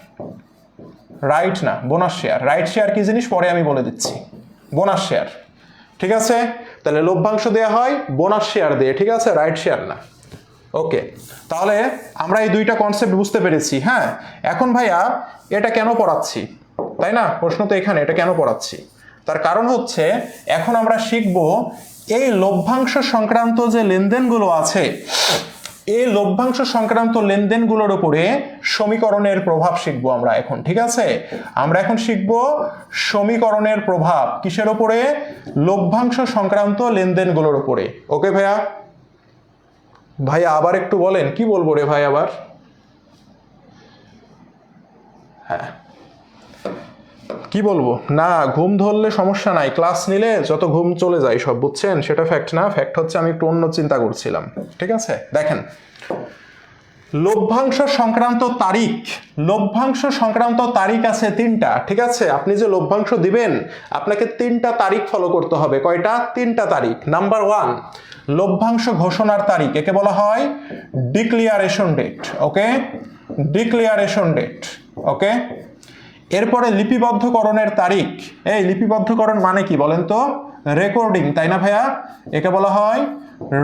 রাইট না, বোনাস শেয়ার। রাইট শেয়ার কি জিনিস পরে আমি বলে দিচ্ছি, বোনাস শেয়ার, ঠিক আছে? তাহলে লভ্যাংশ দেওয়া হয় বোনাস শেয়ার দিয়ে, ঠিক আছে, রাইট শেয়ার না, ওকে। তাহলে আমরা এই দুইটা কনসেপ্ট বুঝতে পেরেছি, হ্যাঁ। এখন ভাইয়া এটা কেন পড়াচ্ছি, তাই না? প্রশ্ন তো এখানে, এটা কেন পড়াচ্ছি, তার কারণ হচ্ছে এখন আমরা শিখব এই লভ্যাংশ সংক্রান্ত যে লেনদেনগুলো আছে, এই লভ্যাংশ সংক্রান্ত লেনদেনগুলোর উপরে সমীকরণের প্রভাব শিখবো আমরা এখন, ঠিক আছে? আমরা এখন শিখবো সমীকরণের প্রভাব কিসের উপরে? লভ্যাংশ সংক্রান্ত লেনদেনগুলোর উপরে, ওকে ভাইয়া? ভাইয়া আবার একটু বলেন, কি বলবো রে ভাই আবার? হ্যাঁ, কি বলবো? না, ঘুম ধরলে সমস্যা নাই, ক্লাস নিলে যত ঘুম চলে যায় সব, বুঝছেন? সেটা ফ্যাক্ট না, ফ্যাক্ট হচ্ছে আমি একটু অন্য চিন্তা করছিলাম, ঠিক আছে? দেখেন, লভ্যাংশ সংক্রান্ত তারিখ, লভ্যাংশ সংক্রান্ত তারিখ আছে 3টা, ঠিক আছে? আপনি যে লভ্যাংশ দিবেন আপনাকে 3টা তারিখ ফলো করতে হবে। কয়টা? 3টা তারিখ। নাম্বার 1, লভ্যাংশ ঘোষণার তারিখ, একে বলা হয় ডিক্লিয়ারেশন ডেট, ওকে, ডিক্লিয়ারেশন ডেট, ওকে। এরপরে লিপিবদ্ধকরণের তারিখ, এই লিপিবদ্ধকরণ মানে কি বলেন তো? রেকর্ডিং, তাই না ভাইয়া? একে বলা হয়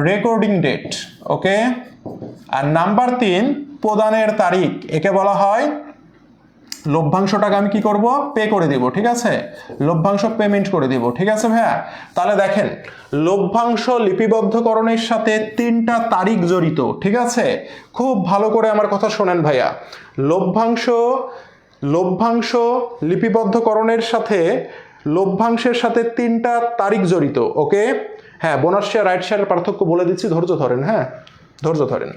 রেকর্ডিং ডেট, ওকে। আর নাম্বার 3, প্রদানের তারিখ, একে বলা হয়, লভ্যাংশটাকে আমি কি করব? পে করে দিব, ঠিক আছে? লভ্যাংশ পেমেন্ট করে দিব, ঠিক আছে ভাইয়া? তাহলে দেখেন, লভ্যাংশ লিপিবদ্ধকরণের সাথে 3টা তারিখ জড়িত, ঠিক আছে? খুব ভালো করে আমার কথা শোনেন ভাইয়া। লভ্যাংশ লিপিবদ্ধকরণের সাথে, লভ্যাংশের সাথে 3টা তারিখ জড়িত, ওকে। হ্যাঁ, বোনাস শেয়ার রাইট শেয়ারের পার্থক্য বলে দিচ্ছি, ধৈর্য ধরেন, হ্যাঁ, ধৈর্য ধরেন।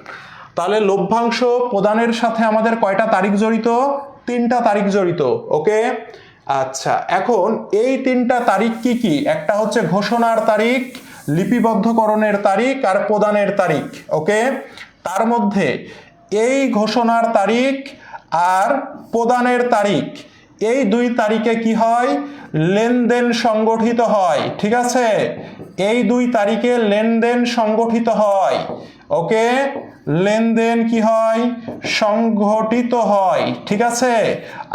তাহলে লভ্যাংশ প্রদানের সাথে আমাদের কয়টা তারিখ জড়িত? 3টা তারিখ জড়িত, ওকে। আচ্ছা, এখন এই 3টা তারিখ কি কি? একটা হচ্ছে ঘোষণার তারিখ, লিপিবদ্ধকরণের তারিখ আর প্রদানের তারিখ। ওকে, তার মধ্যে এই ঘোষণার তারিখ আর প্রদানের তারিখ, এই দুই তারিখে কি হয়, লেনদেন সংগঠিত হয়। ঠিক আছে, এই দুই তারিখে লেনদেন সংগঠিত হয়। ওকে, লেনদেন কি হয়, সংগঠিত হয়। ঠিক আছে,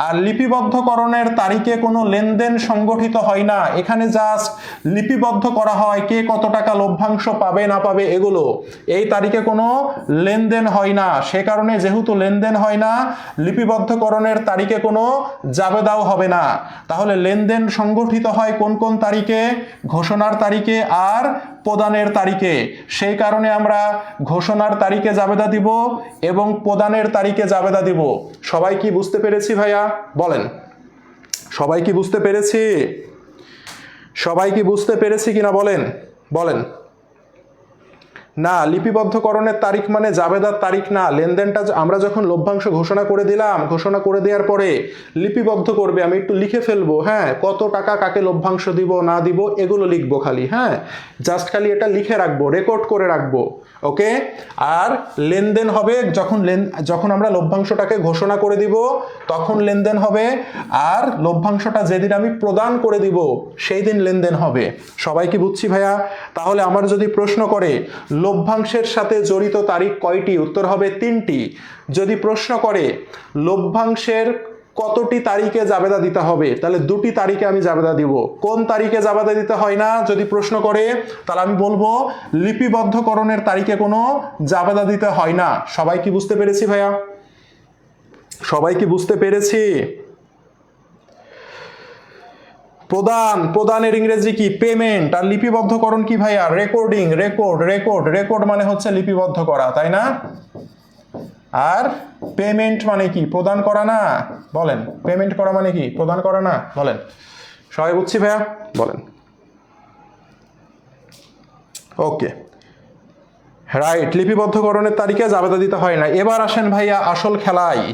আর লিপিবদ্ধকরণের তারিখে কোনো লেনদেন সংগঠিত হয় না, এখানে জাস্ট লিপিবদ্ধ করা হয় কে কত টাকা লভ্যাংশ পাবে না পাবে এগুলো, এই তারিখে কোনো লেনদেন হয় না। সে কারণে যেহেতু লেনদেন হয় না, লিপিবদ্ধকরণের তারিখে কোনো জাবেদাও হবে না। তাহলে লেনদেন সংগঠিত হয় কোন কোন তারিখে, ঘোষণার তারিখে আর প্রদানের তারিখে। সেই কারণে আমরা ঘোষণার তারিখে জাবেদা দিব এবং প্রদানের তারিখে জাবেদা দিব। সবাই কি বুঝতে পেরেছি ভাইয়া? বলেন, সবাই কি বুঝতে পেরেছি? সবাই কি বুঝতে পেরেছি কিনা বলেন বলেন। না, লিপিবদ্ধকরণের তারিখ মানে জাবেদার তারিখ না। লেনদেনটা আমরা যখন লভ্যাংশ ঘোষণা করে দিলাম, ঘোষণা করে দেওয়ার পরে লিপিবদ্ধ করবে, আমি একটু লিখে ফেলবো, হ্যাঁ, কত টাকা কাকে লভ্যাংশ দিব না দিব এগুলো লিখবো খালি, হ্যাঁ, জাস্ট খালি এটা লিখে রাখবো, রেকর্ড করে রাখবো। ওকে, আর লেনদেন হবে যখন আমরা লভ্যাংশটাকে ঘোষণা করে দিব তখন লেনদেন হবে, আর লভ্যাংশটা যেদিন আমি প্রদান করে দিব সেই দিন লেনদেন হবে। সবাই কি বুঝছি ভাইয়া? তাহলে আমার যদি প্রশ্ন করে লভ্যাংশের সাথে জড়িত তারিখ কয়টি, উত্তর হবে 3টি। যদি প্রশ্ন করে লভ্যাংশের কতটি তারিখে জাবেদা দিতে হবে, তাহলে 2টি তারিখে আমি জাবেদা দিব। কোন তারিখে জাবেদা দিতে হয় না যদি প্রশ্ন করে, তাহলে আমি বলবো লিপিবদ্ধকরণের তারিখে কোনো জাবেদা দিতে হয় না। সবাই কি বুঝতে পেরেছি ভাইয়া? সবাই কি বুঝতে পেরেছি? প্রদানের ইংরেজি কি? পেমেন্ট। আর লিপিবদ্ধকরণ কি ভাইয়া? রেকর্ডিং। রেকর্ড মানে হচ্ছে লিপিবদ্ধ করা, তাই না? আর পেমেন্ট মানে কি? প্রদান করা না? বলেন, পেমেন্ট করা মানে কি? প্রদান করা না? বলেন, সবাই বুঝছি ভাইয়া? বলেন। ওকে, রাইট, লিপিবদ্ধকরণের তারিখে জাবেদা দিতে হয় না। এবার আসেন ভাইয়া আসল খেলায়।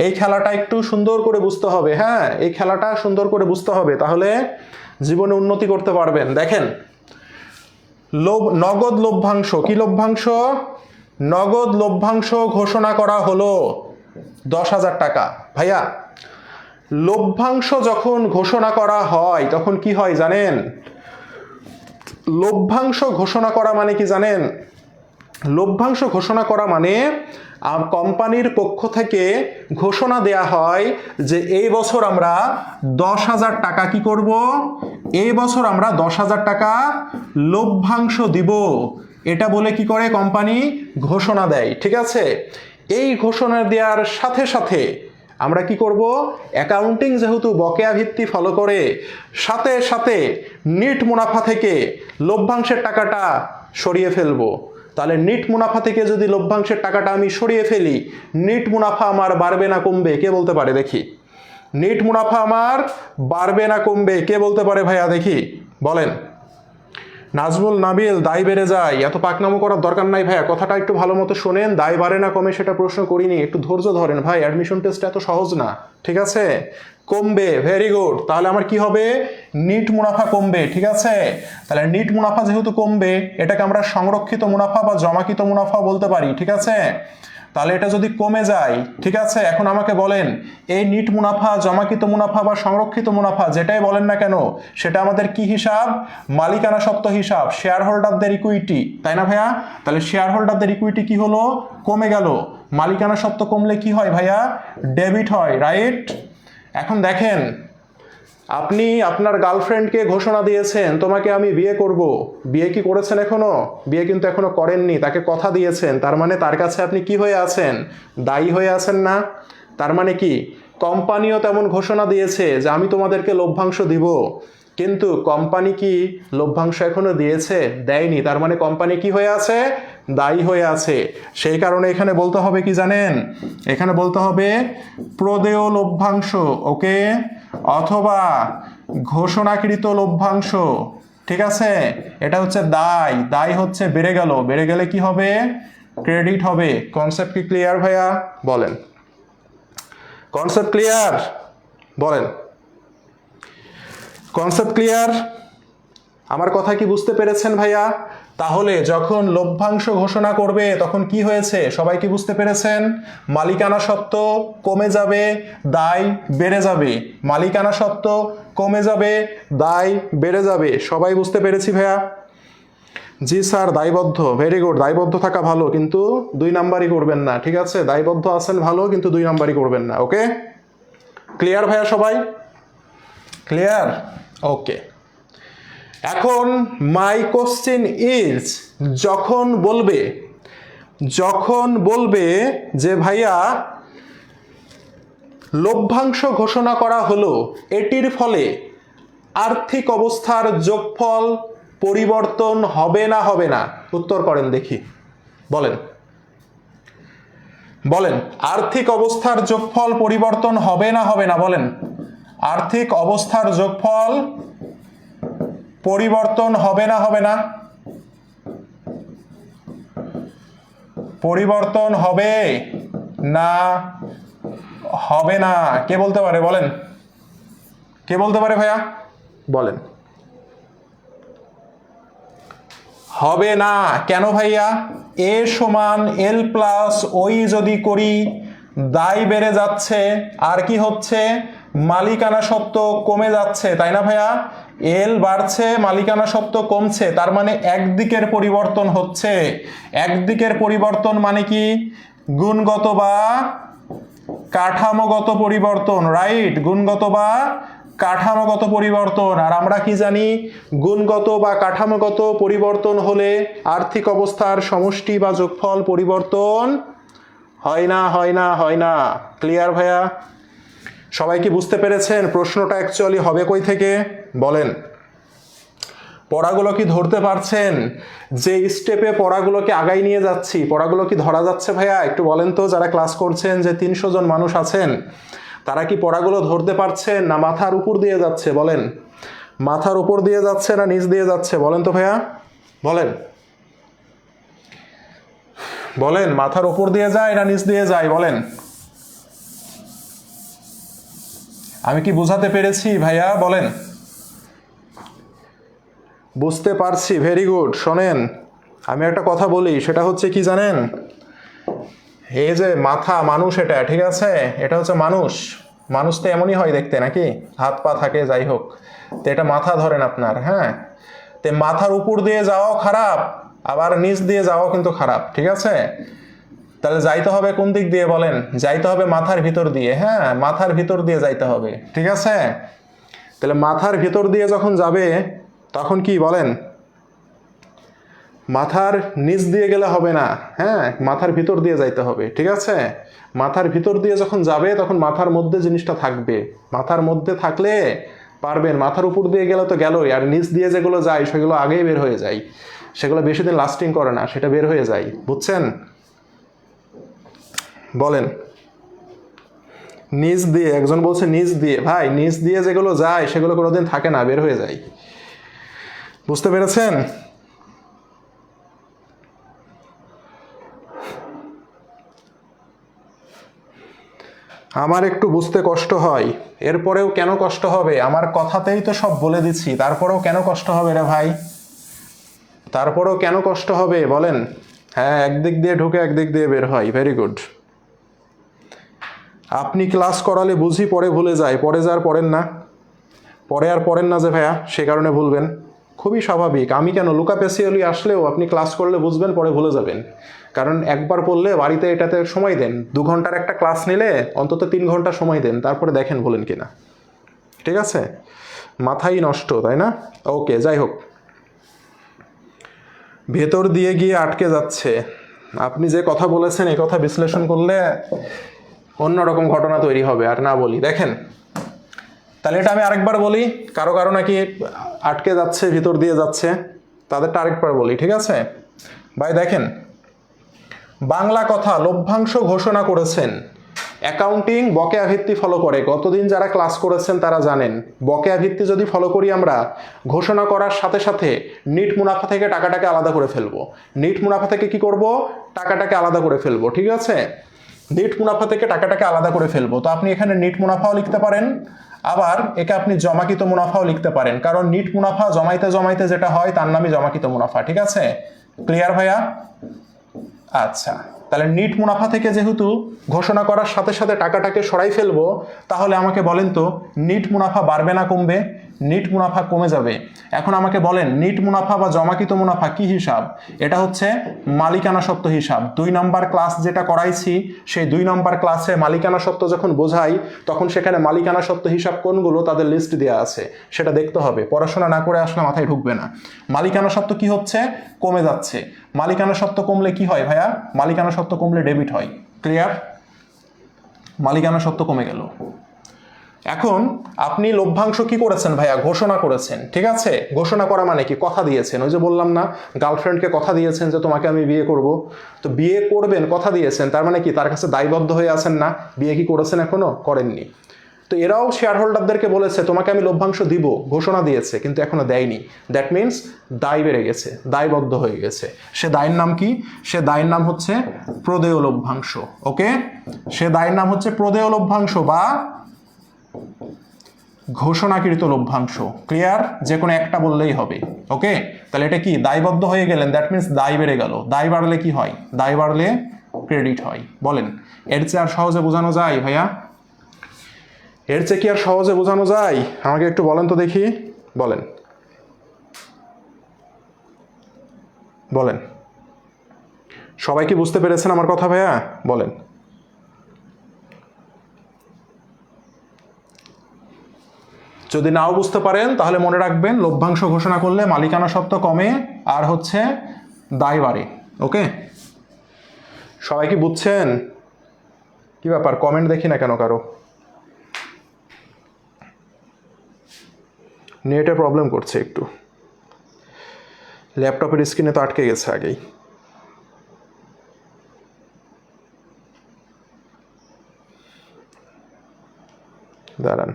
এই খেলাটা একটু সুন্দর করে বুঝতে হবে, হ্যাঁ, এই খেলাটা সুন্দর করে বুঝতে হবে, তাহলে জীবনে উন্নতি করতে পারবেন। দেখেন, নগদ লভ্যাংশ, কি লভ্যাংশ? নগদ লভ্যাংশ ঘোষণা করা হলো 10,000 টাকা। ভাইয়া, লভ্যাংশ যখন ঘোষণা করা হয় তখন কি হয় জানেন? লভ্যাংশ ঘোষণা করা মানে কি জানেন? লভ্যাংশ ঘোষণা করা মানে কোম্পানির পক্ষ থেকে ঘোষণা দেয়া হয় যে এই বছর আমরা 10,000 টাকা কি করব, এই বছর আমরা 10,000 টাকা লভ্যাংশ দিব, এটা বলে কি করে কোম্পানি ঘোষণা দেয়। ঠিক আছে, এই ঘোষণা দেওয়ার সাথে সাথে আমরা কি করব, অ্যাকাউন্টিং যেহেতু বকেয়া ভিত্তি ফলো করে, সাথে সাথে নিট মুনাফা থেকে লভ্যাংশের টাকাটা সরিয়ে ফেলবো। তাহলে নিট মুনাফা থেকে যদি লভ্যাংশের টাকাটা আমি সরিয়ে ফেলি, নিট মুনাফা আমার বাড়বে না কমবে? কে বলতে পারে দেখি? নিট মুনাফা আমার বাড়বে না কমবে? কে বলতে পারে ভাইয়া দেখি? বলেন। নাজমুল নাবিল, দায় বেড়ে যায়। এত পাকনামো করার দরকার নাই ভাইয়া, কথাটা একটু ভালো মতো শোনেন। দায় বাড়ে না কমে সেটা প্রশ্ন করিনি, একটু ধৈর্য ধরেন ভাই, অ্যাডমিশন টেস্ট এত সহজ না। ঠিক আছে, কমবে, ভেরি গুড। তাহলে আমার কি হবে? নিট মুনাফা কমবে। ঠিক আছে, তাহলে নিট মুনাফা যেহেতু কমবে, এটাকে আমরা সংরক্ষিত মুনাফা বা জমাকৃত মুনাফা বলতে পারি। ঠিক আছে, তাহলে এটা যদি কমে যায়, ঠিক আছে, এখন আমাকে বলেন এই নিট মুনাফা, জমাকৃত মুনাফা বা সংরক্ষিত মুনাফা যেটাই বলেন না কেন, সেটা আমাদের কি হিসাব? মালিকানা সত্ত্ব হিসাব, শেয়ার হোল্ডারদের ইকুইটি, তাই না ভাইয়া? তাহলে শেয়ার হোল্ডারদের ইকুইটি কি হলো? কমে গেল। মালিকানা সত্ত্ব কমলে কি হয় ভাইয়া? ডেবিট হয়, রাইট? এখন দেখেন, আপনি আপনার গার্লফ্রেন্ডকে ঘোষণা দিয়েছেন তোমাকে আমি বিয়ে করব, বিয়ে কি করেছেন এখনো? বিয়ে কিন্তু এখনো করেননি, তাকে কথা দিয়েছেন, তার মানে তার কাছে আপনি কি হয়ে আছেন? দায়ী হয়ে আছেন না? তার মানে কি কোম্পানিও তেমন ঘোষণা দিয়েছে যে আমি তোমাদেরকে লভ্যাংশ দিব, কিন্তু কোম্পানি কি লভ্যাংশ এখনো দিয়েছে? দেয়নি। তার মানে কোম্পানি কি হয়ে আছে? দায়ী হয়ে আছে। সেই কারণে এখানে বলতে হবে কি জানেন? এখানে বলতে হবে প্রদেয় লভ্যাংশ, ওকে, অথবা ঘোষণাকৃত লভ্যাংশ। ঠিক আছে, এটা হচ্ছে দায়, দায় হচ্ছে বেড়ে গেল, বেড়ে গেলে কি হবে? ক্রেডিট হবে। কনসেপ্ট কি ক্লিয়ার ভাইয়া? বলেন, কনসেপ্ট ক্লিয়ার? বলেন, কনসেপ্ট ক্লিয়ার? আমার কথা কি বুঝতে পেরেছেন ভাইয়া? তাহলে যখন লভ্যাংশ ঘোষণা করবে তখন কি হয়েছে সবাই কি বুঝতে পেরেছেন? মালিকানা সত্ত্ব কমে যাবে, দায় বেড়ে যাবে। মালিকানা সত্ত্ব কমে যাবে, দায় বেড়ে যাবে। সবাই বুঝতে পেরেছি ভাইয়া? জি স্যার, দায়বদ্ধ। ভেরি গুড, দায়বদ্ধ থাকা ভালো, কিন্তু 2 নাম্বারই করবেন না, ঠিক আছে? দায়বদ্ধ আছেন ভালো, কিন্তু 2 নাম্বারই করবেন না। ওকে, ক্লিয়ার ভাইয়া? সবাই ক্লিয়ার? ওকে। এখন মাই কোশ্চেন ইজ, যখন বলবে যে ভাইয়া লভ্যাংশ ঘোষণা করা হলো, এটির ফলে আর্থিক অবস্থার যোগফল পরিবর্তন হবে না হবে না? উত্তর করেন দেখি, বলেন বলেন। আর্থিক অবস্থার যোগফল পরিবর্তন হবে না হবে না? বলেন। আর্থিক অবস্থার যোগফল পরিবর্তন হবে না হবে না? পরিবর্তন হবে না হবে না? কে বলতে পারে? বলেন, কে বলতে পারে ভাইয়া? বলেন। হবে না। কেন ভাইয়া? এ সমান এল প্লাস ওই যদি করি দায় বেড়ে যাচ্ছে, আর কি হচ্ছে? মালিকানা সত্ত্ব কমে যাচ্ছে, তাই না ভাইয়া? এল বাড়ছে, মালিকানা সত্ত্ব কমছে, তার মানে একদিকের পরিবর্তন হচ্ছে। একদিকের পরিবর্তন মানে কি? গুণগত বা কাঠামোগত পরিবর্তন, রাইট? গুণগত বা কাঠামোগত পরিবর্তন। আর আমরা কি জানি? গুণগত বা কাঠামোগত পরিবর্তন হলে আর্থিক অবস্থার সমষ্টি বা যোগফল পরিবর্তন হয় না হয় না হয় না। ক্লিয়ার ভাইয়া? সবাই কি বুঝতে পেরেছেন প্রশ্নটা অ্যাকচুয়ালি হবে কই থেকে? বলেন। পড়াগুলো কি ধরতে পারছেন? যে স্টেপে পড়াগুলোকে আগাই নিয়ে যাচ্ছি, পড়াগুলো কি ধরা যাচ্ছে ভাইয়া? একটু বলেন তো, যারা ক্লাস করছেন, যে 300 জন মানুষ আছেন, তারা কি পড়াগুলো ধরতে পারছেন, না মাথার উপর দিয়ে যাচ্ছে? বলেন, মাথার উপর দিয়ে যাচ্ছে না নিচ দিয়ে যাচ্ছে? বলেন তো ভাইয়া, বলেন বলেন। মাথার উপর দিয়ে যায় না নিচ দিয়ে যায়? বলেন। আমি কি বোঝাতে পেরেছি ভাইয়া? বলেন। বুঝতে পারছি, ভেরি গুড। শোনেন, আমি একটা কথা বলি, সেটা হচ্ছে কি জানেন? এই যে মাথা, মানুষ, এটা ঠিক আছে, এটা হচ্ছে মানুষ। মানুষ তো এমনই হয় দেখতে, নাকি? হাত পা থাকে, যাই হোক। তো এটা মাথা ধরেন আপনার, হ্যাঁ? তো মাথার উপর দিয়ে যাওয়াও খারাপ, আবার নিচ দিয়ে যাওয়াও কিন্তু খারাপ, ঠিক আছে? তাহলে যাইতে হবে কোন দিক দিয়ে? বলেন। যাইতে হবে মাথার ভিতর দিয়ে, হ্যাঁ, মাথার ভিতর দিয়ে যাইতে হবে, ঠিক আছে? তাহলে মাথার ভিতর দিয়ে যখন যাবে তখন কি? বলেন। মাথার নিচ দিয়ে গেলে হবে না, হ্যাঁ, মাথার ভিতর দিয়ে যাইতে হবে, ঠিক আছে? মাথার ভিতর দিয়ে যখন যাবে তখন মাথার মধ্যে জিনিসটা থাকবে, মাথার মধ্যে থাকলে পারবেন। মাথার উপর দিয়ে গেলে তো গেলই, আর নিচ দিয়ে যেগুলো যায় সেগুলো আগেই বের হয়ে যায়, সেগুলো বেশি দিন লাস্টিং করে না, সেটা বের হয়ে যায়, বুঝছেন? বলেন। নিচ দিয়ে, একজন বলছে নিচ দিয়ে। ভাই, নিচ দিয়ে যেগুলো যায় সেগুলো কোনোদিন থাকে না, বের হয়ে যায়। বুঝতে পেরেছেন? আমার একটু বুঝতে কষ্ট হয়, এরপরেও কেন কষ্ট হবে? আমার কথাতেই তো সব বলে দিচ্ছি, তারপরেও কেন কষ্ট হবে রে ভাই? তারপরেও কেন কষ্ট হবে? বলেন। হ্যাঁ, একদিক দিয়ে ঢুকে একদিক দিয়ে বের হয়। Very good. আপনি ক্লাস করালে বুঝি, পরে ভুলে যায়। পরে যা আর পড়েন না, পরে আর পড়েন না যে ভাইয়া, সে কারণে ভুলবেন। খুবই স্বাভাবিক। আমি কেন, লুকা প্যাসিওলি আসলেও আপনি ক্লাস করলে বুঝবেন, পরে ভুলে যাবেন। কারণ একবার পড়লে বাড়িতে এটাতে সময় দেন। 2 ঘন্টার একটা ক্লাস নিলে অন্তত 3 ঘন্টা সময় দেন, তারপরে দেখেন বলেন কিনা, ঠিক আছে? মাথাই নষ্ট, তাই না? ওকে, যাই হোক। ভেতর দিয়ে গিয়ে আটকে যাচ্ছে। আপনি যে কথা বলেছেন এই কথা বিশ্লেষণ করলে অন্যরকম ঘটনা তৈরি হবে। আর না বলি, দেখেন, তাহলে এটা আমি আরেকবার বলি। কারো কারো নাকি আটকে যাচ্ছে, ভিতর দিয়ে যাচ্ছে, তাদেরটা আরেকবার বলি, ঠিক আছে ভাই? দেখেন, বাংলা কথা, লভ্যাংশ ঘোষণা করেছেন। অ্যাকাউন্টিং বকেয়া ভিত্তি ফলো করে। গতদিন যারা ক্লাস করেছেন তারা জানেন, বকেয়া ভিত্তি যদি ফলো করি আমরা, ঘোষণা করার সাথে সাথে নিট মুনাফা থেকে টাকাটাকে আলাদা করে ফেলবো। নিট মুনাফা থেকে কি করব? টাকাটাকে আলাদা করে ফেলবো, ঠিক আছে? নেট মুনাফা থেকে টাকাটাকে আলাদা করে ফেলবো। তো আপনি এখানে নেট মুনাফাও লিখতে পারেন, আবার একে আপনি জমাকৃত মুনাফাও লিখতে পারেন, কারণ নেট মুনাফা জমাইতে জমাইতে যেটা হয় তার নামই জমাকৃত মুনাফা। ঠিক আছে, ক্লিয়ার ভাইয়া? আচ্ছা, তাহলে নেট মুনাফা থেকে যেহেতু ঘোষণা করার সাথে সাথে টাকাটাকে সরাই ফেলবো, তাহলে আমাকে বলেন তো নেট মুনাফা বাড়বে না কমবে? নেট মুনাফা কমে যাবে। এখন আমাকে বলেন নেট মুনাফা বা জমাকৃত মুনাফা কি হিসাব? এটা হচ্ছে মালিকানা সত্ত্ব হিসাব। 2 নম্বর ক্লাস যেটা করাইছি, সেই 2 নম্বর ক্লাসে মালিকানা সত্ত্ব যখন বোঝাই তখন সেখানে মালিকানা সত্ত্ব হিসাব কোনগুলো তাদের লিস্ট দেওয়া আছে, সেটা দেখতে হবে। পড়াশোনা না করে আসলে মাথায় ঢুকবে না। মালিকানা সত্ত্ব কি হচ্ছে? কমে যাচ্ছে। মালিকানা সত্ত্ব কমলে কি হয় ভাইয়া? মালিকানা সত্ত্ব কমলে ডেবিট হয়। ক্লিয়ার? মালিকানা সত্ত্ব কমে গেল। এখন আপনি লভ্যাংশ কি করেছেন ভাইয়া? ঘোষণা করেছেন। ঠিক আছে, ঘোষণা করা মানে কি? কথা দিয়েছেন। ওই যে বললাম না, গার্লফ্রেন্ডকে কথা দিয়েছেন যে তোমাকে আমি বিয়ে করব। তো বিয়ে করবেন, কথা দিয়েছেন, তার মানে কি তার কাছে দায়বদ্ধ হয়ে আছেন না? বিয়ে কি করেছেন? এখনো করেননি। তো এরাও শেয়ার হোল্ডারদেরকে বলেছে তোমাকে আমি লভ্যাংশ দিব, ঘোষণা দিয়েছে কিন্তু এখনো দেয়নি। দ্যাট মিনস দায় বেড়ে গেছে, দায়বদ্ধ হয়ে গেছে। সে দায়ের নাম কি? সে দায়ের নাম হচ্ছে প্রদেয় লভ্যাংশ। ওকে, সে দায়ের নাম হচ্ছে প্রদেয় লভ্যাংশ বা ঘোষণাকৃত লভ্যাংশ। ক্লিয়ার? যে কোনো একটা বললেই হবে। ওকে, তাহলে এটা কি? দায়বদ্ধ হয়ে গেলেন, দ্যাট মিনস দায় বেড়ে গেল। দায় বাড়লে কি হয়? দায় বাড়লে ক্রেডিট হয়। বলেন, এর চেয়ে আর সহজে বোঝানো যায় ভাইয়া? এর চেয়ে কি আর সহজে বোঝানো যায়? আমাকে একটু বলেন তো দেখি, বলেন বলেন। সবাই কি বুঝতে পেরেছেন আমার কথা ভাইয়া? বলেন। যদি নাও বুঝতে পারেন তাহলে মনে রাখবেন লভ্যাংশ ঘোষণা করলে মালিকানা সত্ত্ব কমে আর হচ্ছে দায় বাড়ে। ওকে, সবাই কি বুঝছেন? কি ব্যাপার, কমেন্ট দেখি না কেন কারো? নেটে প্রবলেম করছে একটু, ল্যাপটপের স্ক্রিনে তো আটকে গেছে আগেই। দাঁড়ান,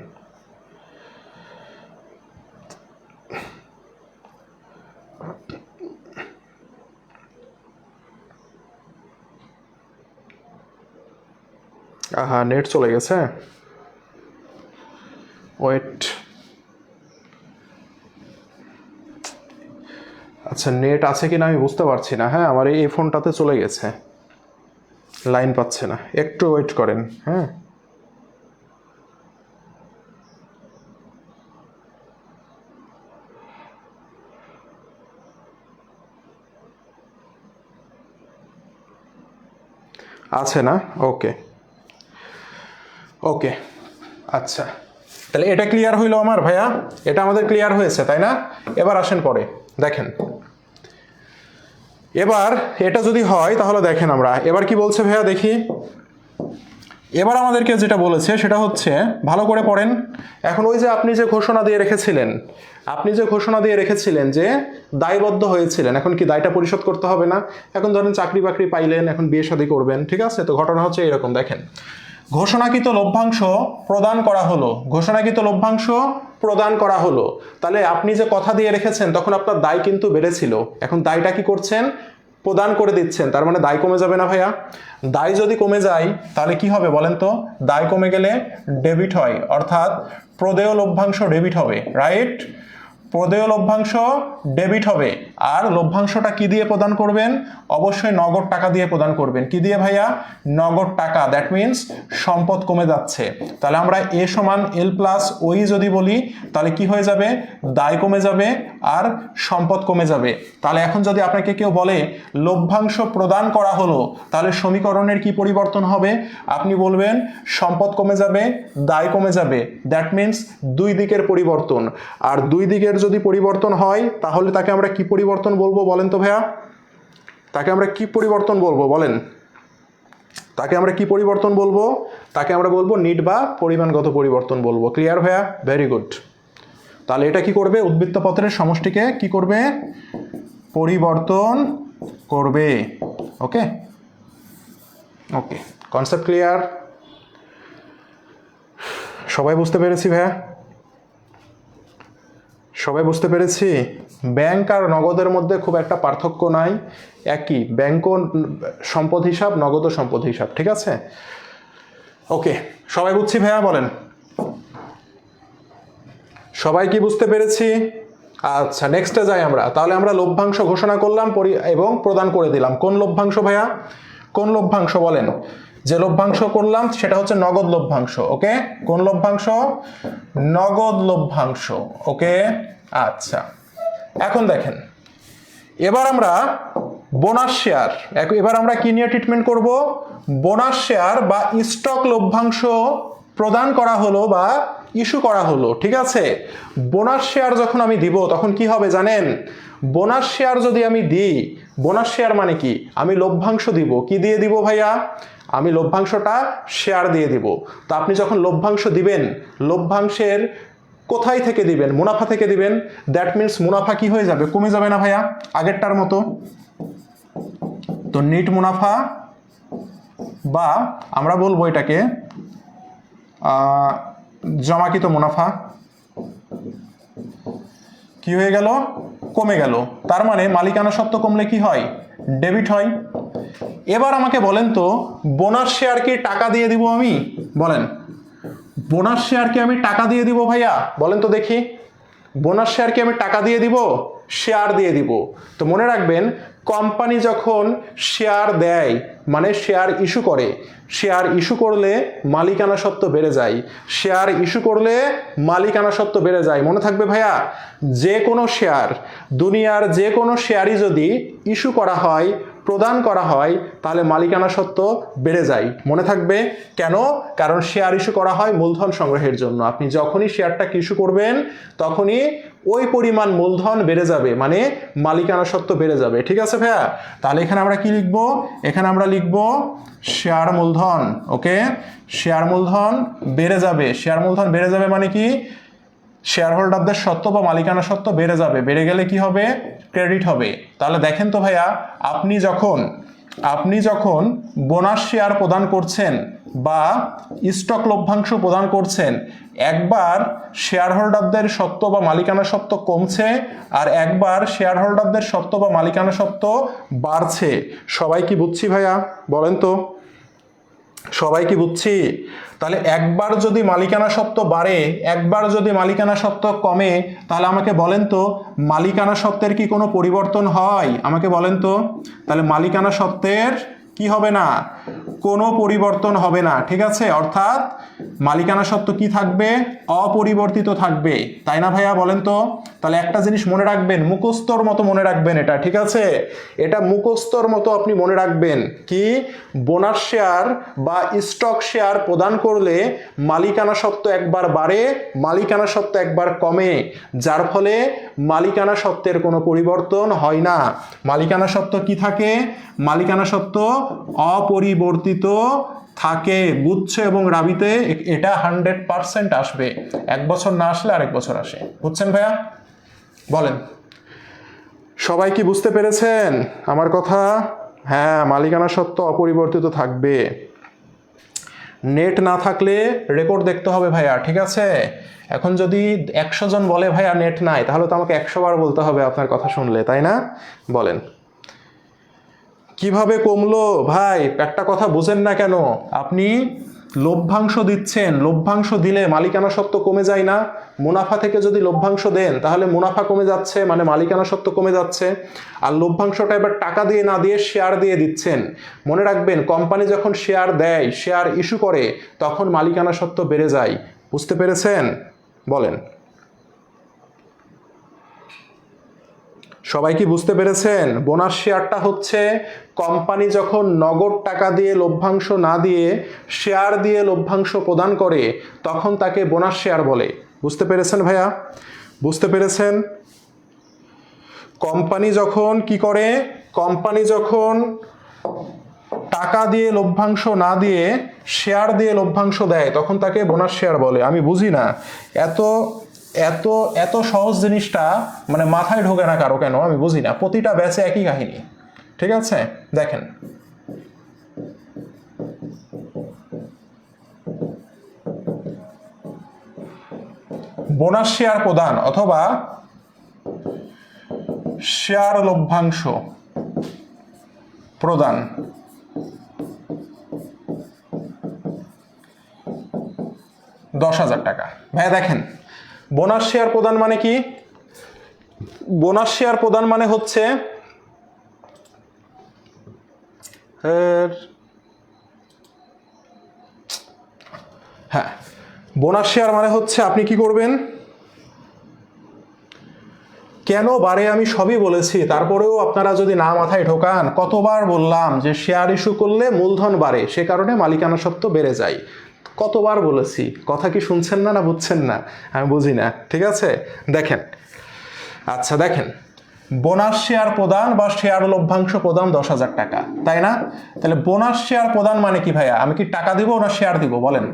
আহা নেট চলে গেছে, ওয়েট। আচ্ছা, নেট আছে কিনা আমি বুঝতে পারছি না। হ্যাঁ, আমার এই ফোনটাতে চলে গেছে, লাইন পাচ্ছে না। একটু ওয়েট করেন। হ্যাঁ, আছে না? ওকে ওকে, আচ্ছা, তাহলে এটা ক্লিয়ার হইলো আমার ভাইয়া? এটা আমাদের ক্লিয়ার হয়েছে তাই না? এবার আসেন পরে দেখেন। এবার এটা যদি হয় তাহলে দেখেন আমরা এবার কি বলছে ভাইয়া দেখি। এবার আমাদেরকে যেটা বলেছে সেটা হচ্ছে, ভালো করে পড়েন। এখন ওই যে আপনি যে ঘোষণা দিয়ে রেখেছিলেন যে দায়বদ্ধ হয়েছিলেন, এখন কি দায়টা পরিশোধ করতে হবে না? এখন ধরেন চাকরি বাকরি পাইলেন, এখন বিয়ে শাদী করবেন। ঠিক আছে, তো ঘটনা হচ্ছে এরকম। দেখেন, ঘোষণাকৃত লভ্যাংশ প্রদান করা হলো, ঘোষণাকৃত লভ্যাংশ প্রদান করা হলো। তাহলে আপনি যে কথা দিয়ে রেখেছেন তখন আপনার দায় কিন্তু বেড়েছিল, এখন দায়টা কি করছেন? প্রদান করে দিচ্ছেন, তার মানে দায় কমে যাবে না ভাইয়া? দায় যদি কমে যায় তাহলে কি হবে বলেন তো? দায় কমে গেলে ডেবিট হয়, অর্থাৎ প্রদেয় লভ্যাংশ ডেবিট হবে। রাইট? প্রদেয় লভ্যাংশ ডেবিট হবে। আর লভ্যাংশটা কি দিয়ে প্রদান করবেন? অবশ্যই নগদ টাকা দিয়ে প্রদান করবেন। কি দিয়ে ভাইয়া? নগদ টাকা। দ্যাট মিনস সম্পদ কমে যাচ্ছে। তাহলে আমরা এ সমান এল প্লাস ওই যদি বলি তাহলে কি হয়ে যাবে? দায় কমে যাবে আর সম্পদ কমে যাবে। তাহলে এখন যদি আপনাকে কেউ বলে লভ্যাংশ প্রদান করা হলো, তাহলে সমীকরণের কি পরিবর্তন হবে? আপনি বলবেন সম্পদ কমে যাবে, দায় কমে যাবে। দ্যাট মিনস দুই দিকের পরিবর্তন। আর দুই দিকের যদি পরিবর্তন হয় তাহলে তাকে আমরা কি পরিবর্তন বলবো বলেন তো ভাইয়া? তাকে আমরা কি পরিবর্তন বলবো বলেন? তাকে আমরা কি পরিবর্তন বলবো? তাকে আমরা বলবো নিট বা পরিমাণগত পরিবর্তন বলবো। ক্লিয়ার ভাইয়া? Very good. তাহলে এটা কি করবে? উদ্বৃত্ত পত্রের সমষ্টিকে কি করবে? পরিবর্তন করবে। ওকে ওকে, কনসেপ্ট ক্লিয়ার? সবাই বুঝতে পেরেছি ভাইয়া? সবাই বুঝতে পেরেছি? ব্যাংক আর নগদের মধ্যে খুব একটা পার্থক্য নাই, একই। ব্যাংকও সম্পদ হিসাব, নগদও সম্পদ হিসাব, ঠিক আছে? ওকে, সবাই বুঝছি ভাইয়া? বলেন সবাই কি বুঝতে পেরেছি? আচ্ছা, নেক্সটে যাই আমরা। তাহলে আমরা লভ্যাংশ ঘোষণা করলাম এবং প্রদান করে দিলাম। কোন লভ্যাংশ ভাইয়া? কোন লভ্যাংশ বলেন? যে লভ্যাংশ করলাম সেটা হচ্ছে নগদ লভ্যাংশ। ওকে, কোন লভ্যাংশ? নগদ লভ্যাংশ। ওকে, আচ্ছা। এখন দেখেন, এবার আমরা বোনাস শেয়ার, এবার আমরা কি নিয়ে ট্রিটমেন্ট করব? বোনাস শেয়ার বা স্টক লভ্যাংশ প্রদান করা হলো বা ইস্যু করা হলো, ঠিক আছে? বোনাস শেয়ার যখন আমি দিব তখন কি হবে জানেন? বোনাস শেয়ার যদি আমি দিই, বোনাস শেয়ার মানে কি? আমি লভ্যাংশ দিব। কি দিয়ে দিব ভাইয়া? আমি লভ্যাংশটা শেয়ার দিয়ে দিব। তো আপনি যখন লভ্যাংশ দিবেন, লভ্যাংশের কোথায় থেকে দিবেন? মুনাফা থেকে দিবেন। দ্যাট মিনস মুনাফা কি হয়ে যাবে? কমে যাবে না ভাইয়া আগেরটার মতো? তো নিট মুনাফা, বা আমরা বলবো এটাকে জমাকৃত মুনাফা, কি হয়ে গেল? কমে গেল। তার মানে মালিকানা সত্ত্ব কমলে কি হয়? ডেবিট হয়। এবার আমাকে বলেন তো, বোনাস শেয়ার কি টাকা দিয়ে দিব আমি? বলেন, বোনাস শেয়ার কি আমি টাকা দিয়ে দিব ভাইয়া? বলেন তো দেখি, বোনাস শেয়ার কি আমি টাকা দিয়ে দিব? শেয়ার দিয়ে দিব। তো মনে রাখবেন, কোম্পানি যখন শেয়ার দেয় মানে শেয়ার ইস্যু করে, শেয়ার ইস্যু করলে মালিকানা সত্ত্ব বেড়ে যায়। শেয়ার ইস্যু করলে মালিকানা সত্ত্ব বেড়ে যায়। মনে থাকবে ভাইয়া, যে কোনো শেয়ার, দুনিয়ার যে কোনো শেয়ারই যদি ইস্যু করা হয়, প্রদান করা হয়, তাহলে মালিকানা সত্ত্ব বেড়ে যায়। মনে থাকবে কেন? কারণ শেয়ার ইস্যু করা হয় মূলধন সংগ্রহের জন্য। আপনি যখনই শেয়ারটা ইস্যু করবেন তখনই ওই পরিমাণ মূলধন বেড়ে যাবে, মানে মালিকানা সত্ত্ব বেড়ে যাবে। ঠিক আছে ভাইয়া? তাহলে এখানে আমরা কি লিখবো? এখানে আমরা লিখবো শেয়ার মূলধন। ওকে, শেয়ার মূলধন বেড়ে যাবে। শেয়ার মূলধন বেড়ে যাবে মানে কি? শেয়ার হোল্ডারদের সত্ত্ব বা মালিকানা সত্ত্ব বেড়ে যাবে। বেড়ে গেলে কি হবে? ক্রেডিট হবে। তাহলে দেখেন তো ভাইয়া, আপনি যখন বোনাস শেয়ার প্রদান করছেন বা স্টক লভ্যাংশ প্রদান করছেন, একবার শেয়ার হোল্ডারদের সত্ত্ব বা মালিকানা সত্ত্ব কমছে, আর একবার শেয়ার হোল্ডারদের সত্ত্ব বা মালিকানা সত্ত্ব বাড়ছে। সবাই কি বুঝছি ভাইয়া? বলেন তো সবাই কি বুঝছি? তাহলে একবার যদি মালিকানা সত্ত্ব বাড়ে, একবার যদি মালিকানা সত্ত্ব কমে, তাহলে আমাকে বলেন তো মালিকানা সত্ত্বের কি কোনো পরিবর্তন হয়? আমাকে বলেন তো। তাহলে মালিকানা সত্ত্বের কি হবে না? কোনো পরিবর্তন হবে না। ঠিক আছে? অর্থাৎ মালিকানা সত্ত্ব কি থাকবে? অপরিবর্তিত থাকবে। তাই না ভাইয়া? বলেন তো। তাহলে একটা জিনিস মনে রাখবেন, মুখস্থর মতো মনে রাখবেন এটা। ঠিক আছে? এটা মুখস্থর মতো আপনি মনে রাখবেন। কি? বোনাস শেয়ার বা স্টক শেয়ার প্রদান করলে মালিকানা সত্ত্ব একবার বাড়ে, মালিকানা সত্ত্ব একবার কমে, যার ফলে মালিকানা সত্ত্বের কোনো পরিবর্তন হয় না। মালিকানা সত্ত্ব কি থাকে? মালিকানা সত্ত্ব অপরিবর্তিত থাকে। গুচ্ছ এবং রাবিতে এটা 100% আসবে। এক বছর না আসলে আরেক বছর আসে। বুঝছেন ভাইয়া? বলেন সবাই কি বুঝতে পেরেছেন আমার কথা? হ্যাঁ, মালিকানা সত্ত্ব অপরিবর্তিত থাকবে। নেট না থাকলে রেকর্ড দেখতে হবে ভাইয়া। ঠিক আছে? এখন যদি 100 জন বলে ভাইয়া নেট নাই, তাহলে তো আমাকে 100 বার বলতে হবে আপনার কথা শুনলে, তাই না? বলেন কিভাবে কমলো? ভাই একটা কথা বুঝেন না কেন? আপনি লভ্যাংশ দিচ্ছেন, লভ্যাংশ দিলে মালিকানা সত্ত্ব কমে যায় না? মুনাফা থেকে যদি লভ্যাংশ দেন তাহলে মুনাফা কমে যাচ্ছে, মানে মালিকানা সত্ত্ব কমে যাচ্ছে। আর লভ্যাংশটা এবার টাকা দিয়ে না দিয়ে শেয়ার দিয়ে দিচ্ছেন। মনে রাখবেন, কোম্পানি যখন শেয়ার দেয়, শেয়ার ইস্যু করে, তখন মালিকানা সত্ত্ব বেড়ে যায়। বুঝতে পেরেছেন? বলেন সবাই কি বুঝতে পেরেছেন? বোনাস শেয়ারটা হচ্ছে কোম্পানি যখন নগদ টাকা দিয়ে লভ্যাংশ না দিয়ে শেয়ার দিয়ে লভ্যাংশ প্রদান করে, তখন তাকে বোনাস শেয়ার বলে। বুঝতে পেরেছেন ভাইয়া? বুঝতে পেরেছেন? কোম্পানি যখন কি করে? কোম্পানি যখন টাকা দিয়ে লভ্যাংশ না দিয়ে শেয়ার দিয়ে লভ্যাংশ দেয়, তখন তাকে বোনাস শেয়ার বলে। আমি বুঝি না এত এত এত সহজ জিনিসটা মানে মাথায় ঢোকে না কারো, কেন আমি বুঝি না। প্রতিটা ব্যাচে একই কাহিনী। ঠিক আছে? দেখেন বোনাস শেয়ার প্রদান অথবা শেয়ার লভ্যাংশ প্রদান, 10,000 টাকা। ভাইয়া দেখেন, বোনাস শেয়ার প্রদান মানে কি? বোনাস শেয়ার প্রদান মানে হচ্ছে হ্যাঁ, বোনাস শেয়ার মানে হচ্ছে আপনি কি করবেন, কেন বারে আমি সবই বলেছি, তারপরেও আপনারা যদি না মাথায় ঢোকান, কতবার বললাম যে শেয়ার ইস্যু করলে মূলধন বাড়ে, সে কারণে মালিকানা সত্ত্ব বেড়ে যায়। কতবার বলেছি, কথা কি শুনছেন না, না বুঝছেন না? আমি বুঝি না, ঠিক আছে। দেখেন, আচ্ছা দেখেন, বোনাস শেয়ার প্রদান বা শেয়ার লভ্যাংশ প্রদান 10,000 টাকা, তাই না? তাহলে বোনাস শেয়ার প্রদান মানে কি ভাইয়া? আমি কি টাকা দিব না শেয়ার দিব বলেন?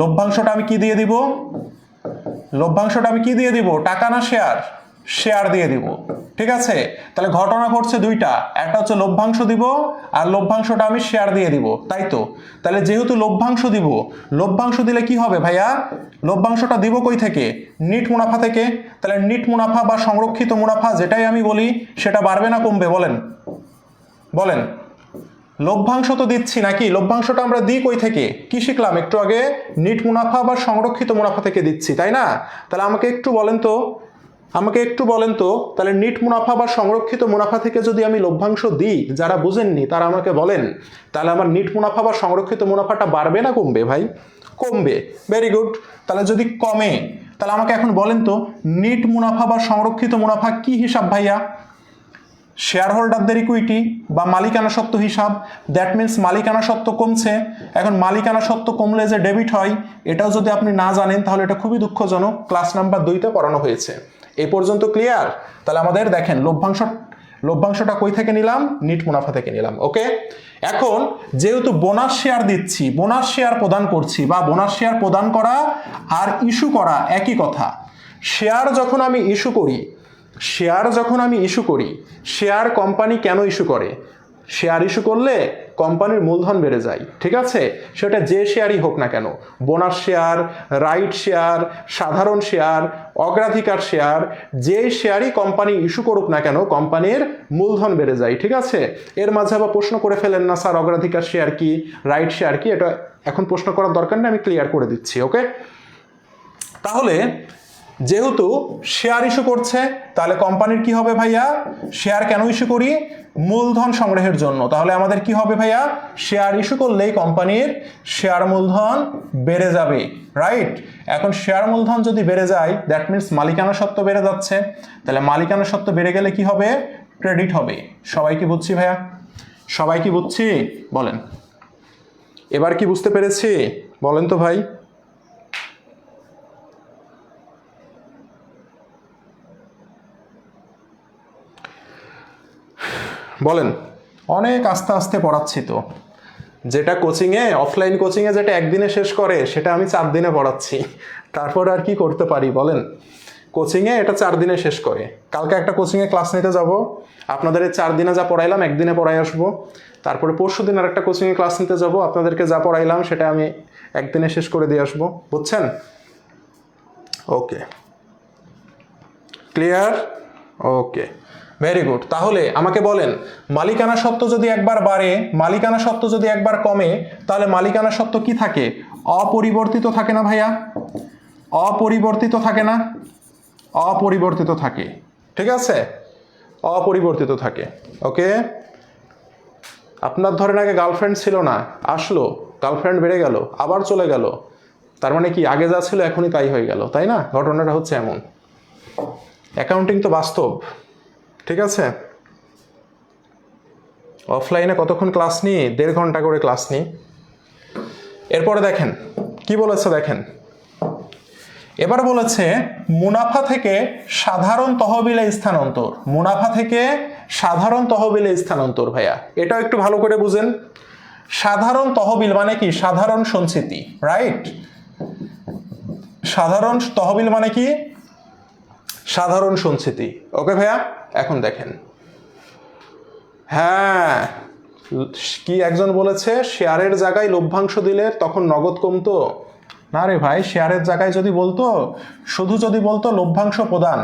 লভ্যাংশটা আমি কি দিয়ে দিব? লভ্যাংশটা আমি কি দিয়ে দিব? টাকা না শেয়ার? শেয়ার দিয়ে দিব, ঠিক আছে। তাহলে ঘটনা ঘটছে দুইটা, একটা হচ্ছে লভ্যাংশ দিব আর লভ্যাংশটা আমি শেয়ার দিয়ে দিব, তাই তো? তাহলে যেহেতু লভ্যাংশ দিব, লভ্যাংশ দিলে কি হবে ভাইয়া? লভ্যাংশটা দিব কই থেকে? নিট মুনাফা থেকে। তাহলে নিট মুনাফা বা সংরক্ষিত মুনাফা যেটাই আমি বলি, সেটা বাড়বে না কমবে বলেন? বলেন। লভ্যাংশ তো দিচ্ছি নাকি? লভ্যাংশটা আমরা দিই কই থেকে? কি শিখলাম একটু আগে? নিট মুনাফা বা সংরক্ষিত মুনাফা থেকে দিচ্ছি, তাই না? তাহলে আমাকে একটু বলেন তো, তাহলে নিট মুনাফা বা সংরক্ষিত মুনাফা থেকে যদি আমি লভ্যাংশ দিই, যারা বুঝেননি তারা আমাকে বলেন, তাহলে আমার নিট মুনাফা বা সংরক্ষিত মুনাফাটা বাড়বে না কমবে ভাই? কমবে। Very good. তাহলে যদি কমে, তাহলে আমাকে এখন বলেন তো, নিট মুনাফা বা সংরক্ষিত মুনাফা কি হিসাব ভাইয়া? শেয়ার হোল্ডারদের ইকুইটি বা মালিকানা সত্ত্ব হিসাব। দ্যাট মিনস মালিকানা সত্ত্ব কমছে। এখন মালিকানা সত্ত্ব কমলে যে ডেবিট হয়, এটাও যদি আপনি না জানেন তাহলে এটা খুবই দুঃখজনক। ক্লাস নাম্বার 2-তে পড়ানো হয়েছে। এই পর্যন্ত ক্লিয়ার? তাহলে আমাদের দেখেন, লভ্যাংশটা কই থেকে নিলাম? নিট মুনাফা থেকে নিলাম। ওকে, এখন যেহেতু বোনাস শেয়ার দিচ্ছি, বোনাস শেয়ার প্রদান করছি, বা বোনাস শেয়ার প্রদান করা আর ইস্যু করা একই কথা। শেয়ার যখন আমি ইস্যু করি, শেয়ার কোম্পানি কেন ইস্যু করে? শেয়ার ইস্যু করলে কোম্পানির মূলধন বেড়ে যায়, ঠিক আছে। সেটা যে শেয়ারই হোক না কেন, বোনাস শেয়ার, রাইট শেয়ার, সাধারণ শেয়ার, অগ্রাধিকার শেয়ার, যে শেয়ারই কোম্পানি ইস্যু করুক না কেন, কোম্পানির মূলধন বেড়ে যায়, ঠিক আছে। এর মাঝে আবার প্রশ্ন করে ফেলেন না, স্যার অগ্রাধিকার শেয়ার কি, রাইট শেয়ার কি? এটা এখন প্রশ্ন করার দরকার নেই, আমি ক্লিয়ার করে দিচ্ছি। ওকে, তাহলে যেহেতু শেয়ার ইস্যু করছে, তাহলে কোম্পানির কি হবে ভাইয়া? শেয়ার কেন ইস্যু করি? মূলধন সংগ্রহের জন্য। তাহলে আমাদের কি হবে ভাইয়া? শেয়ার ইস্যু করলেই কোম্পানির শেয়ার মূলধন বেড়ে যাবে, রাইট। এখন শেয়ার মূলধন যদি বেড়ে যায়, দ্যাট মিনস মালিকানা সত্ত্ব বেড়ে যাচ্ছে। তাহলে মালিকানা সত্ত্ব বেড়ে গেলে কি হবে? ক্রেডিট হবে। সবাই কি বুঝছি ভাইয়া? সবাই কি বুঝছি বলেন? এবার কি বুঝতে পেরেছি বলেন তো ভাই? বলেন। অনেক আস্তে আস্তে পড়াচ্ছি তো। যেটা কোচিংয়ে, অফলাইন কোচিংয়ে যেটা একদিনে শেষ করে, সেটা আমি 4 দিনে পড়াচ্ছি। তারপর আর কি করতে পারি বলেন? কোচিংয়ে এটা 4 দিনে শেষ করে। কালকে একটা কোচিংয়ে ক্লাস নিতে যাব, আপনাদের 4 দিনে যা পড়াইলাম একদিনে পড়াই আসবো। তারপরে পরশু দিন আর একটা কোচিংয়ে ক্লাস নিতে যাব, আপনাদেরকে যা পড়াইলাম সেটা আমি একদিনে শেষ করে দিয়ে আসবো। বুঝছেন? ওকে, ক্লিয়ার? ওকে, ভেরি গুড। তাহলে আমাকে বলেন, মালিকানা সত্ত্ব যদি একবার বাড়ে, মালিকানা সত্ত্ব যদি একবার কমে, তাহলে মালিকানা সত্ত্ব কি থাকে? অপরিবর্তিত থাকে না ভাইয়া? অপরিবর্তিত থাকে না? অপরিবর্তিত থাকে, ঠিক আছে। অপরিবর্তিত থাকে। ওকে, আপনার ধরেন আগে গার্লফ্রেন্ড ছিল না, আসলো, গার্লফ্রেন্ড বেড়ে গেল, আবার চলে গেল, তার মানে কি আগে যা ছিল এখনই তাই হয়ে গেল, তাই না? ঘটনাটা হচ্ছে এমন। অ্যাকাউন্টিং তো বাস্তব, ঠিক আছে। অফলাইনে কতক্ষণ ক্লাস নিই? 1.5 ঘন্টা করে ক্লাস নিই। এরপরে দেখেন কি বলেছে, দেখেন এবার বলেছে মুনাফা থেকে সাধারণ তহবিলে স্থানান্তর। মুনাফা থেকে সাধারণ তহবিলে স্থানান্তর। ভাইয়া এটাও একটু ভালো করে বুঝেন। সাধারণ তহবিল মানে কি? সাধারণ সঞ্চিতি, রাইট। সাধারণ তহবিল মানে কি? সাধারণ সঞ্চিতি। ওকে ভাইয়া, এখন দেখেন, হ্যাঁ, কি একজন বলেছে শেয়ারের জায়গায় লভ্যাংশ দিলে তখন নগদ কমতো। না রে ভাই, শেয়ারের জায়গায় যদি বলতো, শুধু যদি বলতো লভ্যাংশ প্রদান,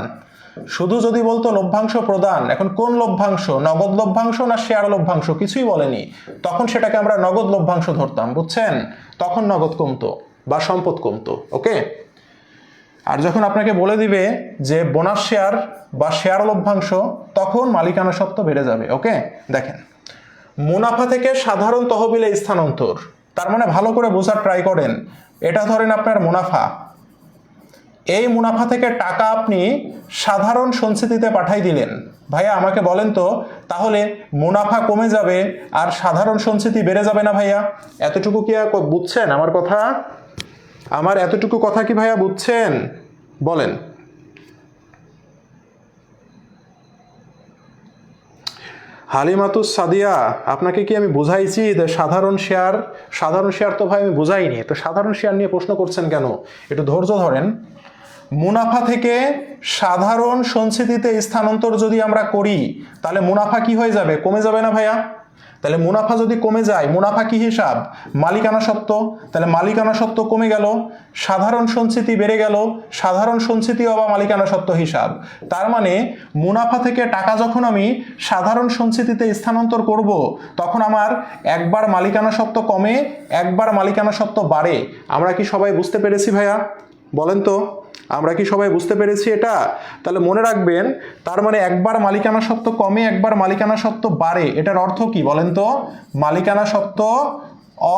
শুধু যদি বলতো লভ্যাংশ প্রদান, এখন কোন লভ্যাংশ, নগদ লভ্যাংশ না শেয়ার লভ্যাংশ, কিছুই বলেনি, তখন সেটাকে আমরা নগদ লভ্যাংশ ধরতাম, বুঝছেন? তখন নগদ কমতো বা সম্পদ কমতো। ওকে, আর যখন আপনাকে বলে দিবে যে বোনাস শেয়ার বা শেয়ার লভ্যাংশ, তখন মালিকানা সত্ত্ব বেড়ে যাবে। ওকে, দেখেন, মুনাফা থেকে সাধারণ তহবিলে স্থানান্তর, তার মানে ভালো করে বোঝার ট্রাই করেন। এটা ধরেন আপনার মুনাফা, এই মুনাফা থেকে টাকা আপনি সাধারণ সঞ্চিতিতে পাঠাই দিলেন। ভাইয়া আমাকে বলেন তো, তাহলে মুনাফা কমে যাবে আর সাধারণ সঞ্চিতি বেড়ে যাবে না ভাইয়া? এতটুকু কি বুঝছেন আমার কথা? আমার এতটুকু কথা কি ভাইয়া বুঝছেন? বলেন। হালিমাতুস সাদিয়া, আপনাকে কি আমি বুঝাইছি যে সাধারণ শেয়ার তো ভাই আমি বুঝাইনি, তো সাধারণ শেয়ার নিয়ে প্রশ্ন করছেন কেন? একটু ধৈর্য ধরেন। মুনাফা থেকে সাধারণ সঞ্চিতিতে স্থানান্তর যদি আমরা করি, তাহলে মুনাফা কি হয়ে যাবে? কমে যাবে না ভাইয়া? তাহলে মুনাফা যদি কমে যায়, মুনাফা কি হিসাব? মালিকানা সত্ত্ব। তাহলে মালিকানা সত্ত্ব কমে গেল, সাধারণ সঞ্চিতি বেড়ে গেল, সাধারণ সঞ্চিতি বা মালিকানা সত্ত্ব হিসাব। তার মানে মুনাফা থেকে টাকা যখন আমি সাধারণ সঞ্চিতিতে স্থানান্তর করব, তখন আমার একবার মালিকানা সত্ত্ব কমে, একবার মালিকানা সত্ত্ব বাড়ে। আমরা কি সবাই বুঝতে পেরেছি ভাইয়া? বলেন তো, আমরা কি সবাই বুঝতে পেরেছি এটা? তাহলে মনে রাখবেন, তার মানে একবার মালিকানা সত্ত্ব কমে, একবার মালিকানা সত্ত্ব বাড়ে। এটার অর্থ কি বলেন তো? মালিকানা সত্ত্ব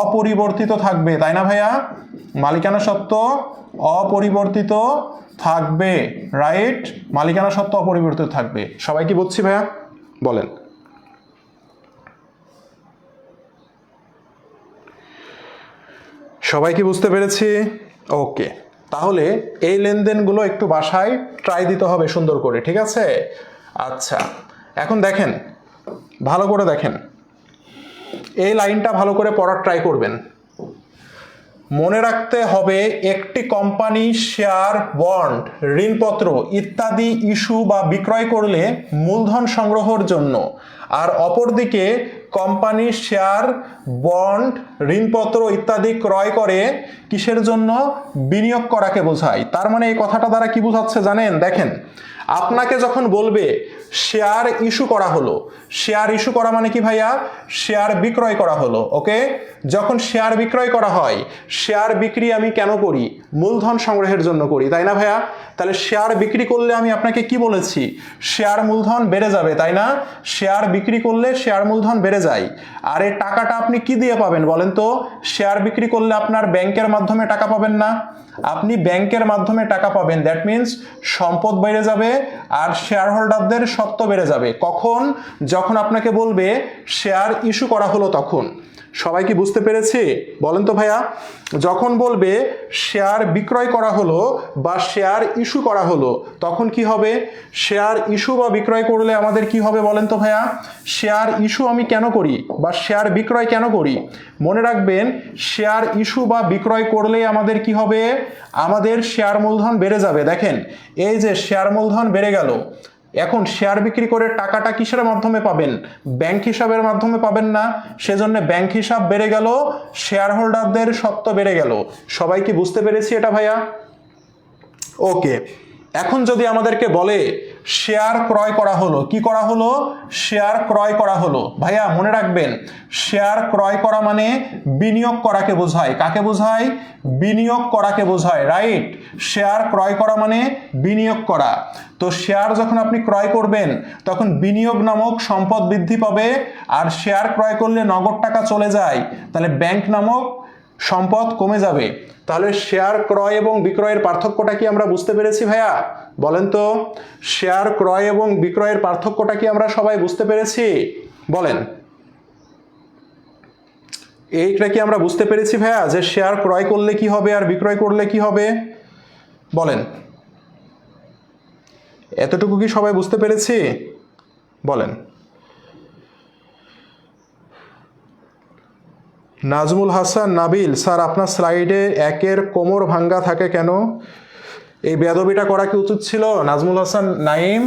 অপরিবর্তিত থাকবে, তাই না ভাইয়া? মালিকানা সত্ত্ব অপরিবর্তিত থাকবে, রাইট? মালিকানা সত্ত্ব অপরিবর্তিত থাকবে। সবাই কি বুঝছি ভাইয়া? বলেন। সবাই কি বুঝতে পেরেছি? ওকে, তাহলে এই লেনদেনগুলো একটু বাসায় ট্রাই দিতে হবে সুন্দর করে, ঠিক আছে? আচ্ছা, এখন দেখেন, ভালো করে দেখেন, এই লাইনটা ভালো করে পড়ার ট্রাই করবেন। মনে রাখতে হবে, একটি কোম্পানি শেয়ার, বন্ড, ঋণপত্র ইত্যাদি ইস্যু বা বিক্রয় করলে মূলধন সংগ্রহের জন্য, আর অপরদিকে কোম্পানি শেয়ার, বন্ড, ঋণপত্র ইত্যাদি ক্রয় করে কিসের জন্য? বিনিয়োগ করাকে বোঝায়। তার মানে এই কথাটা দ্বারা কি বোঝাচ্ছে জানেন? দেখেন, আপনাকে যখন বলবে শেয়ার ইস্যু করা হলো, শেয়ার ইস্যু করা মানে কি ভাইয়া? শেয়ার বিক্রয় করা হলো। ওকে, যখন শেয়ার বিক্রয় করা হয়, শেয়ার বিক্রি আমি কেন করি? মূলধন সংগ্রহের জন্য করি, তাই না ভাইয়া? তাহলে শেয়ার বিক্রি করলে আমি আপনাকে কি বলেছি? শেয়ার মূলধন বেড়ে যাবে, তাই না? শেয়ার বিক্রি করলে শেয়ার মূলধন বেড়ে যায়। আর এই টাকাটা আপনি কি দিয়ে পাবেন বলেন তো? শেয়ার বিক্রি করলে আপনার ব্যাংকের মাধ্যমে টাকা পাবেন না? আপনি ব্যাংকের মাধ্যমে টাকা পাবেন, দ্যাট মিনস সম্পদ বেড়ে যাবে আর শেয়ার হোল্ডারদের সত্ত্ব বেড়ে যাবে। কখন? যখন আপনাকে বলবে শেয়ার ইস্যু করা হলো তখন। সবাই কি বুঝতে পেরেছি? বলেন তো ভাইয়া। যখন বলবে শেয়ার বিক্রয় করা হলো বা শেয়ার ইস্যু করা হলো, তখন কি হবে? শেয়ার ইস্যু বা বিক্রয় করলে আমাদের কি হবে বলেন তো ভাইয়া? শেয়ার ইস্যু আমি কেন করি বা শেয়ার বিক্রয় কেন করি? মনে রাখবেন, শেয়ার ইস্যু বা বিক্রয় করলে আমাদের কি হবে? আমাদের শেয়ার মূলধন বেড়ে যাবে। দেখেন, এই যে শেয়ার মূলধন বেড়ে গেল, এখন শেয়ার বিক্রি করে টাকাটা কিসের মাধ্যমে পাবেন? ব্যাংক হিসাবের মাধ্যমে পাবেন না? সেজন্য ব্যাংক হিসাব বেড়ে গেল, শেয়ার হোল্ডারদের সত্ত্ব বেড়ে গেল। সবাই কি বুঝতে পেরেছি এটা ভাইয়া? ওকে, এখন যদি আমাদেরকে বলে শেয়ার ক্রয় করা হলো, কি করা হলো? শেয়ার ক্রয় করা হলো। ভাইয়া মনে রাখবেন, শেয়ার ক্রয় করা মানে বিনিয়োগ করাকে বোঝায়। কাকে বোঝায়? বিনিয়োগ করাকে বোঝায়, রাইট? শেয়ার ক্রয় করা মানে বিনিয়োগ করা। তো শেয়ার যখন আপনি ক্রয় করবেন, তখন বিনিয়োগ নামক সম্পদ বৃদ্ধি পাবে, আর শেয়ার ক্রয় করলে নগদ টাকা চলে যায়, তাহলে ব্যাংক নামক সম্পদ কমে যাবে। তাহলে শেয়ার ক্রয় এবং বিক্রয়ের পার্থক্যটা কি আমরা বুঝতে পেরেছি ভাইয়া? বলেন তো, শেয়ার ক্রয় এবং বিক্রয়ের পার্থক্যটা কি আমরা সবাই বুঝতে পেরেছি? বলেন। এইটা কি আমরা বুঝতে পেরেছি ভাইয়া, যে শেয়ার ক্রয় করলে কি হবে আর বিক্রয় করলে কি হবে? বলেন। এতটুকু কি সবাই বুঝতে পেরেছি? বলেন। নাজমুল হাসান নাবিল, স্যার আপনার স্লাইডে একের কোমর ভাঙ্গা থাকে কেন? এই বেয়াদবিটা করা কি উচিত ছিল নাজমুল হাসান নাইম?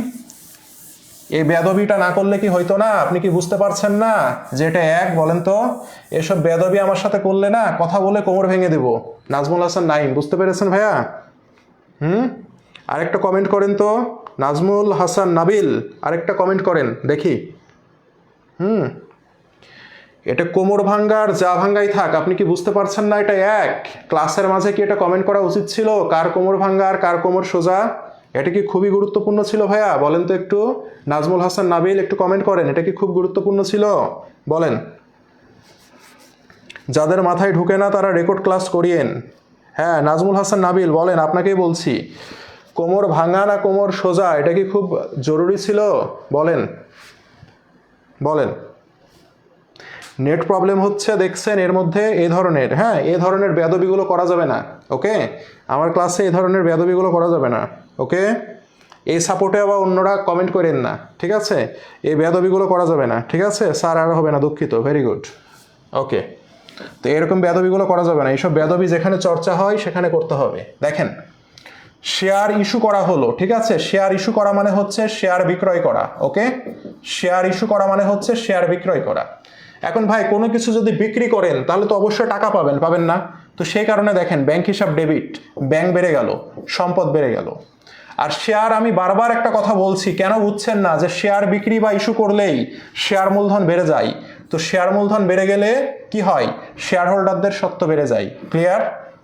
এই বেয়াদবিটা না করলে কি হইতো না? আপনি কি বুঝতে পারছেন না যে এটা এক? বলেন তো, এসব বেয়াদবি আমার সাথে করলে না, কথা বলে কোমর ভেঙে দেব। নাজমুল হাসান নাইম, বুঝতে পেরেছেন ভাইয়া? আরেকটা কমেন্ট করেন তো। নাজমুল হাসান নাবিল আরেকটা কমেন্ট করেন দেখি। এটা কোমর ভাঙ্গার যা ভাঙ্গাই থাক, আপনি কি বুঝতে পারছেন না এটা এক? ক্লাসের মাঝে কি এটা কমেন্ট করা উচিত ছিল? কার কোমর ভাঙ্গার কার কোমর সোজা, এটা কি খুবই গুরুত্বপূর্ণ ছিল ভাইয়া? বলেন তো একটু, নাজমুল হাসান নাবিল একটু কমেন্ট করেন, এটা কি খুব গুরুত্বপূর্ণ ছিল? বলেন। যাদের মাথায় ঢুকে না তারা রেকর্ড ক্লাস করিয়েন। হ্যাঁ নাজমুল হাসান নাবিল বলেন, আপনাকেই বলছি, কোমর ভাঙা না কোমর সোজা এটা কি খুব জরুরি ছিল? বলেন বলেন। নেট প্রবলেম হচ্ছে দেখছেন এর মধ্যে, এই ধরনের, হ্যাঁ এই ধরনের বেয়াদবিগুলো করা যাবে না, ওকে? আমার ক্লাসে এই ধরনের বেয়াদবিগুলো করা যাবে না, ওকে? এই সাপোর্টে আবার অন্যরা কমেন্ট করেন না, ঠিক আছে? এই বেয়াদবিগুলো করা যাবে না, ঠিক আছে? স্যার আর হবে না, দুঃখিত, ভেরি গুড, ওকে? তো এরকম বেয়াদবিগুলো করা যাবে না, এইসব বেয়াদবি যেখানে চর্চা হয় সেখানে করতে হবে। দেখেন, শেয়ার ইস্যু করা হলো, ঠিক আছে? শেয়ার ইস্যু করা মানে হচ্ছে শেয়ার বিক্রয় করা, ওকে? শেয়ার ইস্যু করা মানে হচ্ছে শেয়ার বিক্রয় করা। এখন ভাই কোনো কিছু যদি বিক্রি করেন তাহলে তো অবশ্যই টাকা পাবেন, পাবেন না? তো সেই কারণে দেখেন ব্যাংক হিসাব ডেবিট, ব্যাংক বেড়ে গেল, সম্পদ বেড়ে গেল। আর শেয়ার, আমি বারবার একটা কথা বলছি, কেন বুঝছেন না? যে শেয়ার বিক্রি বা ইস্যু করলেই শেয়ার মূলধন বেড়ে যায়। তো শেয়ার মূলধন বেড়ে গেলে কি হয়? শেয়ার হোল্ডারদের স্বত্ব বেড়ে যায়। ক্লিয়ার?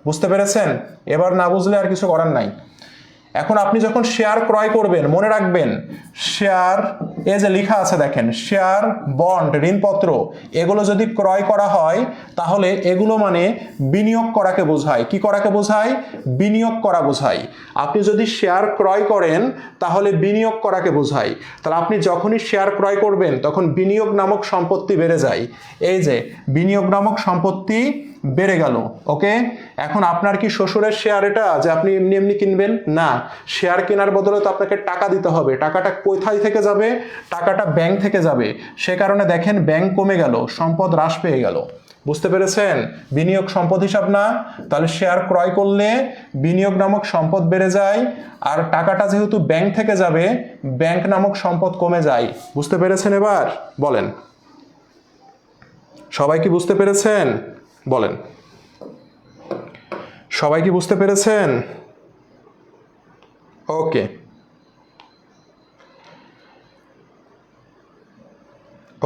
বুঝতে পেরেছেন? এবার না বুঝলে আর কিছু করার নাই। এখন আপনি যখন শেয়ার ক্রয় করবেন, মনে রাখবেন শেয়ার এ যে লেখা আছে দেখেন, শেয়ার, বন্ড, ঋণপত্র, এগুলো যদি ক্রয় করা হয় তাহলে এগুলো মানে বিনিয়োগ করাকে বোঝায়। কি করাকে বোঝায়? বিনিয়োগ করা বোঝায়। আপনি যদি শেয়ার ক্রয় করেন তাহলে বিনিয়োগ করাকে বোঝায়। তাহলে আপনি যখনই শেয়ার ক্রয় করবেন তখন বিনিয়োগ নামক সম্পত্তি বেড়ে যায়। এই যে বিনিয়োগ নামক সম্পত্তি বেড়ে গেল, ওকে? এখন আপনার কি শ্বশুরের শেয়ার এটা যে আপনি এমনি এমনি কিনবেন? না, শেয়ার কেনার বদলে তো আপনাকে টাকা দিতে হবে। টাকাটা কোথায় থেকে যাবে? টাকাটা ব্যাংক থেকে যাবে। সে কারণে দেখেন ব্যাংক কমে গেল, সম্পদ হ্রাস পেয়ে গেল। বুঝতে পেরেছেন? বিনিয়োগ সম্পদ হিসাব না, তাহলে শেয়ার ক্রয় করলে বিনিয়োগ নামক সম্পদ বেড়ে যায়, আর টাকাটা যেহেতু ব্যাংক থেকে যাবে, ব্যাংক নামক সম্পদ কমে যায়। বুঝতে পেরেছেন? এবার বলেন, সবাই কি বুঝতে পেরেছেন? বলেন, সবাই কি বুঝতে পেরেছেন? ওকে,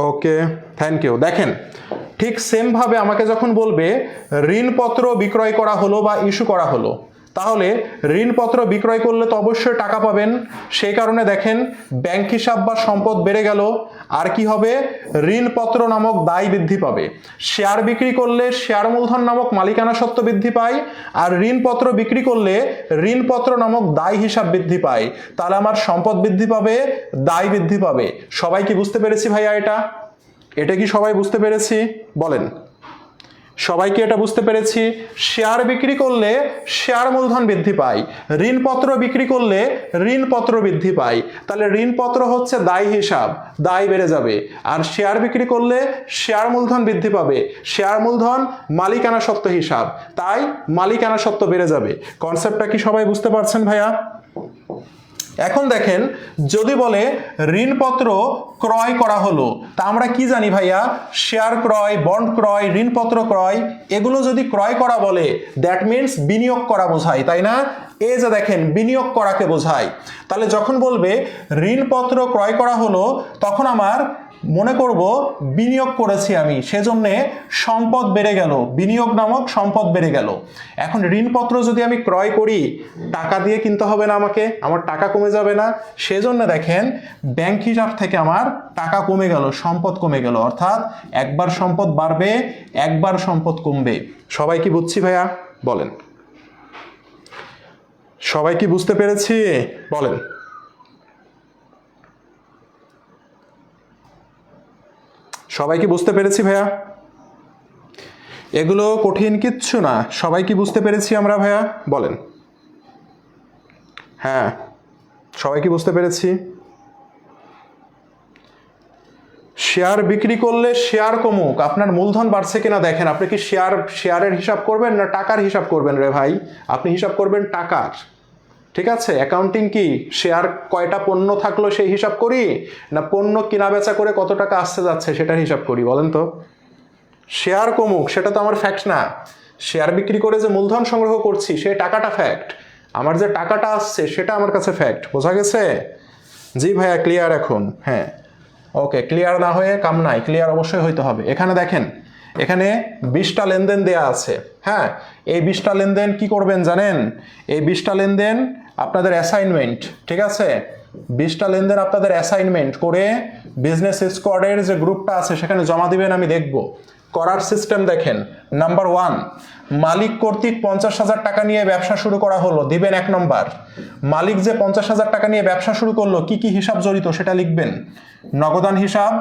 ওকে, থ্যাংক ইউ। দেখেন, ঠিক সেম ভাবে আমাকে যখন বলবে ঋণপত্র বিক্রয় করা হলো বা ইস্যু করা হলো, তাহলে ঋণপত্র বিক্রয় করলে তো অবশ্যই টাকা পাবেন। সেই কারণে দেখেন ব্যাংক হিসাব বা সম্পদ বেড়ে গেল। আর কি হবে? ঋণপত্র নামক দায় বৃদ্ধি পাবে। শেয়ার বিক্রি করলে শেয়ার মূলধন নামক মালিকানা সত্ত্ব বৃদ্ধি পায়, আর ঋণপত্র বিক্রি করলে ঋণপত্র নামক দায় হিসাব বৃদ্ধি পায়। তাহলে আমার সম্পদ বৃদ্ধি পাবে, দায় বৃদ্ধি পাবে। সবাই কি বুঝতে পেরেছি ভাইয়া? এটা কি সবাই বুঝতে পেরেছি? বলেন, সবাই কি এটা বুঝতে পেরেছি? শেয়ার বিক্রি করলে শেয়ার মূলধন বৃদ্ধি পায়, ঋণপত্র বিক্রি করলে ঋণপত্র বৃদ্ধি পায়। তাহলে ঋণপত্র হচ্ছে দায় হিসাব, দায় বেড়ে যাবে। আর শেয়ার বিক্রি করলে শেয়ার মূলধন বৃদ্ধি পাবে, শেয়ার মূলধন মালিকানা সত্ত্ব হিসাব, তাই মালিকানা সত্ত্ব বেড়ে যাবে। কনসেপ্টটা কি সবাই বুঝতে পারছেন ভাইয়া? এখন দেখেন, যদি বলে ঋণপত্র ক্রয় করা হলো, তা আমরা কি জানি ভাইয়া? শেয়ার ক্রয়, বন্ড ক্রয়, ঋণপত্র ক্রয়, এগুলো যদি ক্রয় করা বলে দ্যাট মিনস বিনিয়োগ করা বোঝায়, তাই না? এই যে দেখেন বিনিয়োগ করাকে বোঝায়। তাহলে যখন বলবে ঋণপত্র ক্রয় করা হলো, তখন আমার মনে করব বিনিয়োগ করেছি আমি, সেজন্যে সম্পদ বেড়ে গেল, বিনিয়োগ নামক সম্পদ বেড়ে গেল। এখন ঋণপত্র যদি আমি ক্রয় করি, টাকা দিয়ে কিনতে হবে না আমাকে, আমার টাকা কমে যাবে না? সেজন্য দেখেন ব্যাংক হিসাব থেকে আমার টাকা কমে গেল, সম্পদ কমে গেল। অর্থাৎ একবার সম্পদ বাড়বে, একবার সম্পদ কমবে। সবাই কি বুঝছি ভাইয়া? বলেন, সবাই কি বুঝতে পেরেছি? বলেন, সবাই কি বুঝতে পেরেছি ভাইয়া? এগুলো কঠিন কিচ্ছু না, সবাই কি বুঝতে পেরেছি আমরা ভাইয়া? বলেন, হ্যাঁ সবাই কি বুঝতে পেরেছি? শেয়ার বিক্রি করলে শেয়ার কমুক, আপনার মূলধন বাড়ছে কিনা দেখেন। আপনি কি শেয়ারের হিসাব করবেন না টাকার হিসাব করবেন রে ভাই? আপনি হিসাব করবেন টাকার, ঠিক আছে? অ্যাকাউন্টিং কি শেয়ার কয়টা পণ্য থাকলো সেই হিসাব করি, না পণ্য কিনা বেচা করে কত টাকা আসতে যাচ্ছে সেটার হিসাব করি? বলেন তো। শেয়ার কমুক সেটা তো আমার ফ্যাক্ট না, শেয়ার বিক্রি করে যে মূলধন সংগ্রহ করছি সেই টাকাটা ফ্যাক্ট। আমার যে টাকাটা আসছে সেটা আমার কাছে ফ্যাক্ট। বোঝা গেছে? জি ভাইয়া ক্লিয়ার এখন? হ্যাঁ ওকে, ক্লিয়ার না হয়ে কাম নাই, ক্লিয়ার অবশ্যই হইতে হবে। এখানে দেখেন, এখানে 20টা লেনদেন দেয়া আছে। হ্যাঁ, এই 20টা লেনদেন কি করবেন জানেন? এই 20টা লেনদেন আপনাদের অ্যাসাইনমেন্ট, ঠিক আছে? 20টা লেনদেন আপনাদের অ্যাসাইনমেন্ট করে বিজনেস স্কোয়াডের যে গ্রুপটা আছে সেখানে জমা দিবেন, আমি দেখব। করার সিস্টেম দেখেন। নাম্বার 1, মালিক কর্তৃক 50,000 টাকা নিয়ে ব্যবসা শুরু করা হলো, দিবেন 1 নম্বর। মালিক যে 50,000 টাকা নিয়ে ব্যবসা শুরু করলো, কি কি হিসাব জড়িত সেটা লিখবেন। নগদান হিসাব,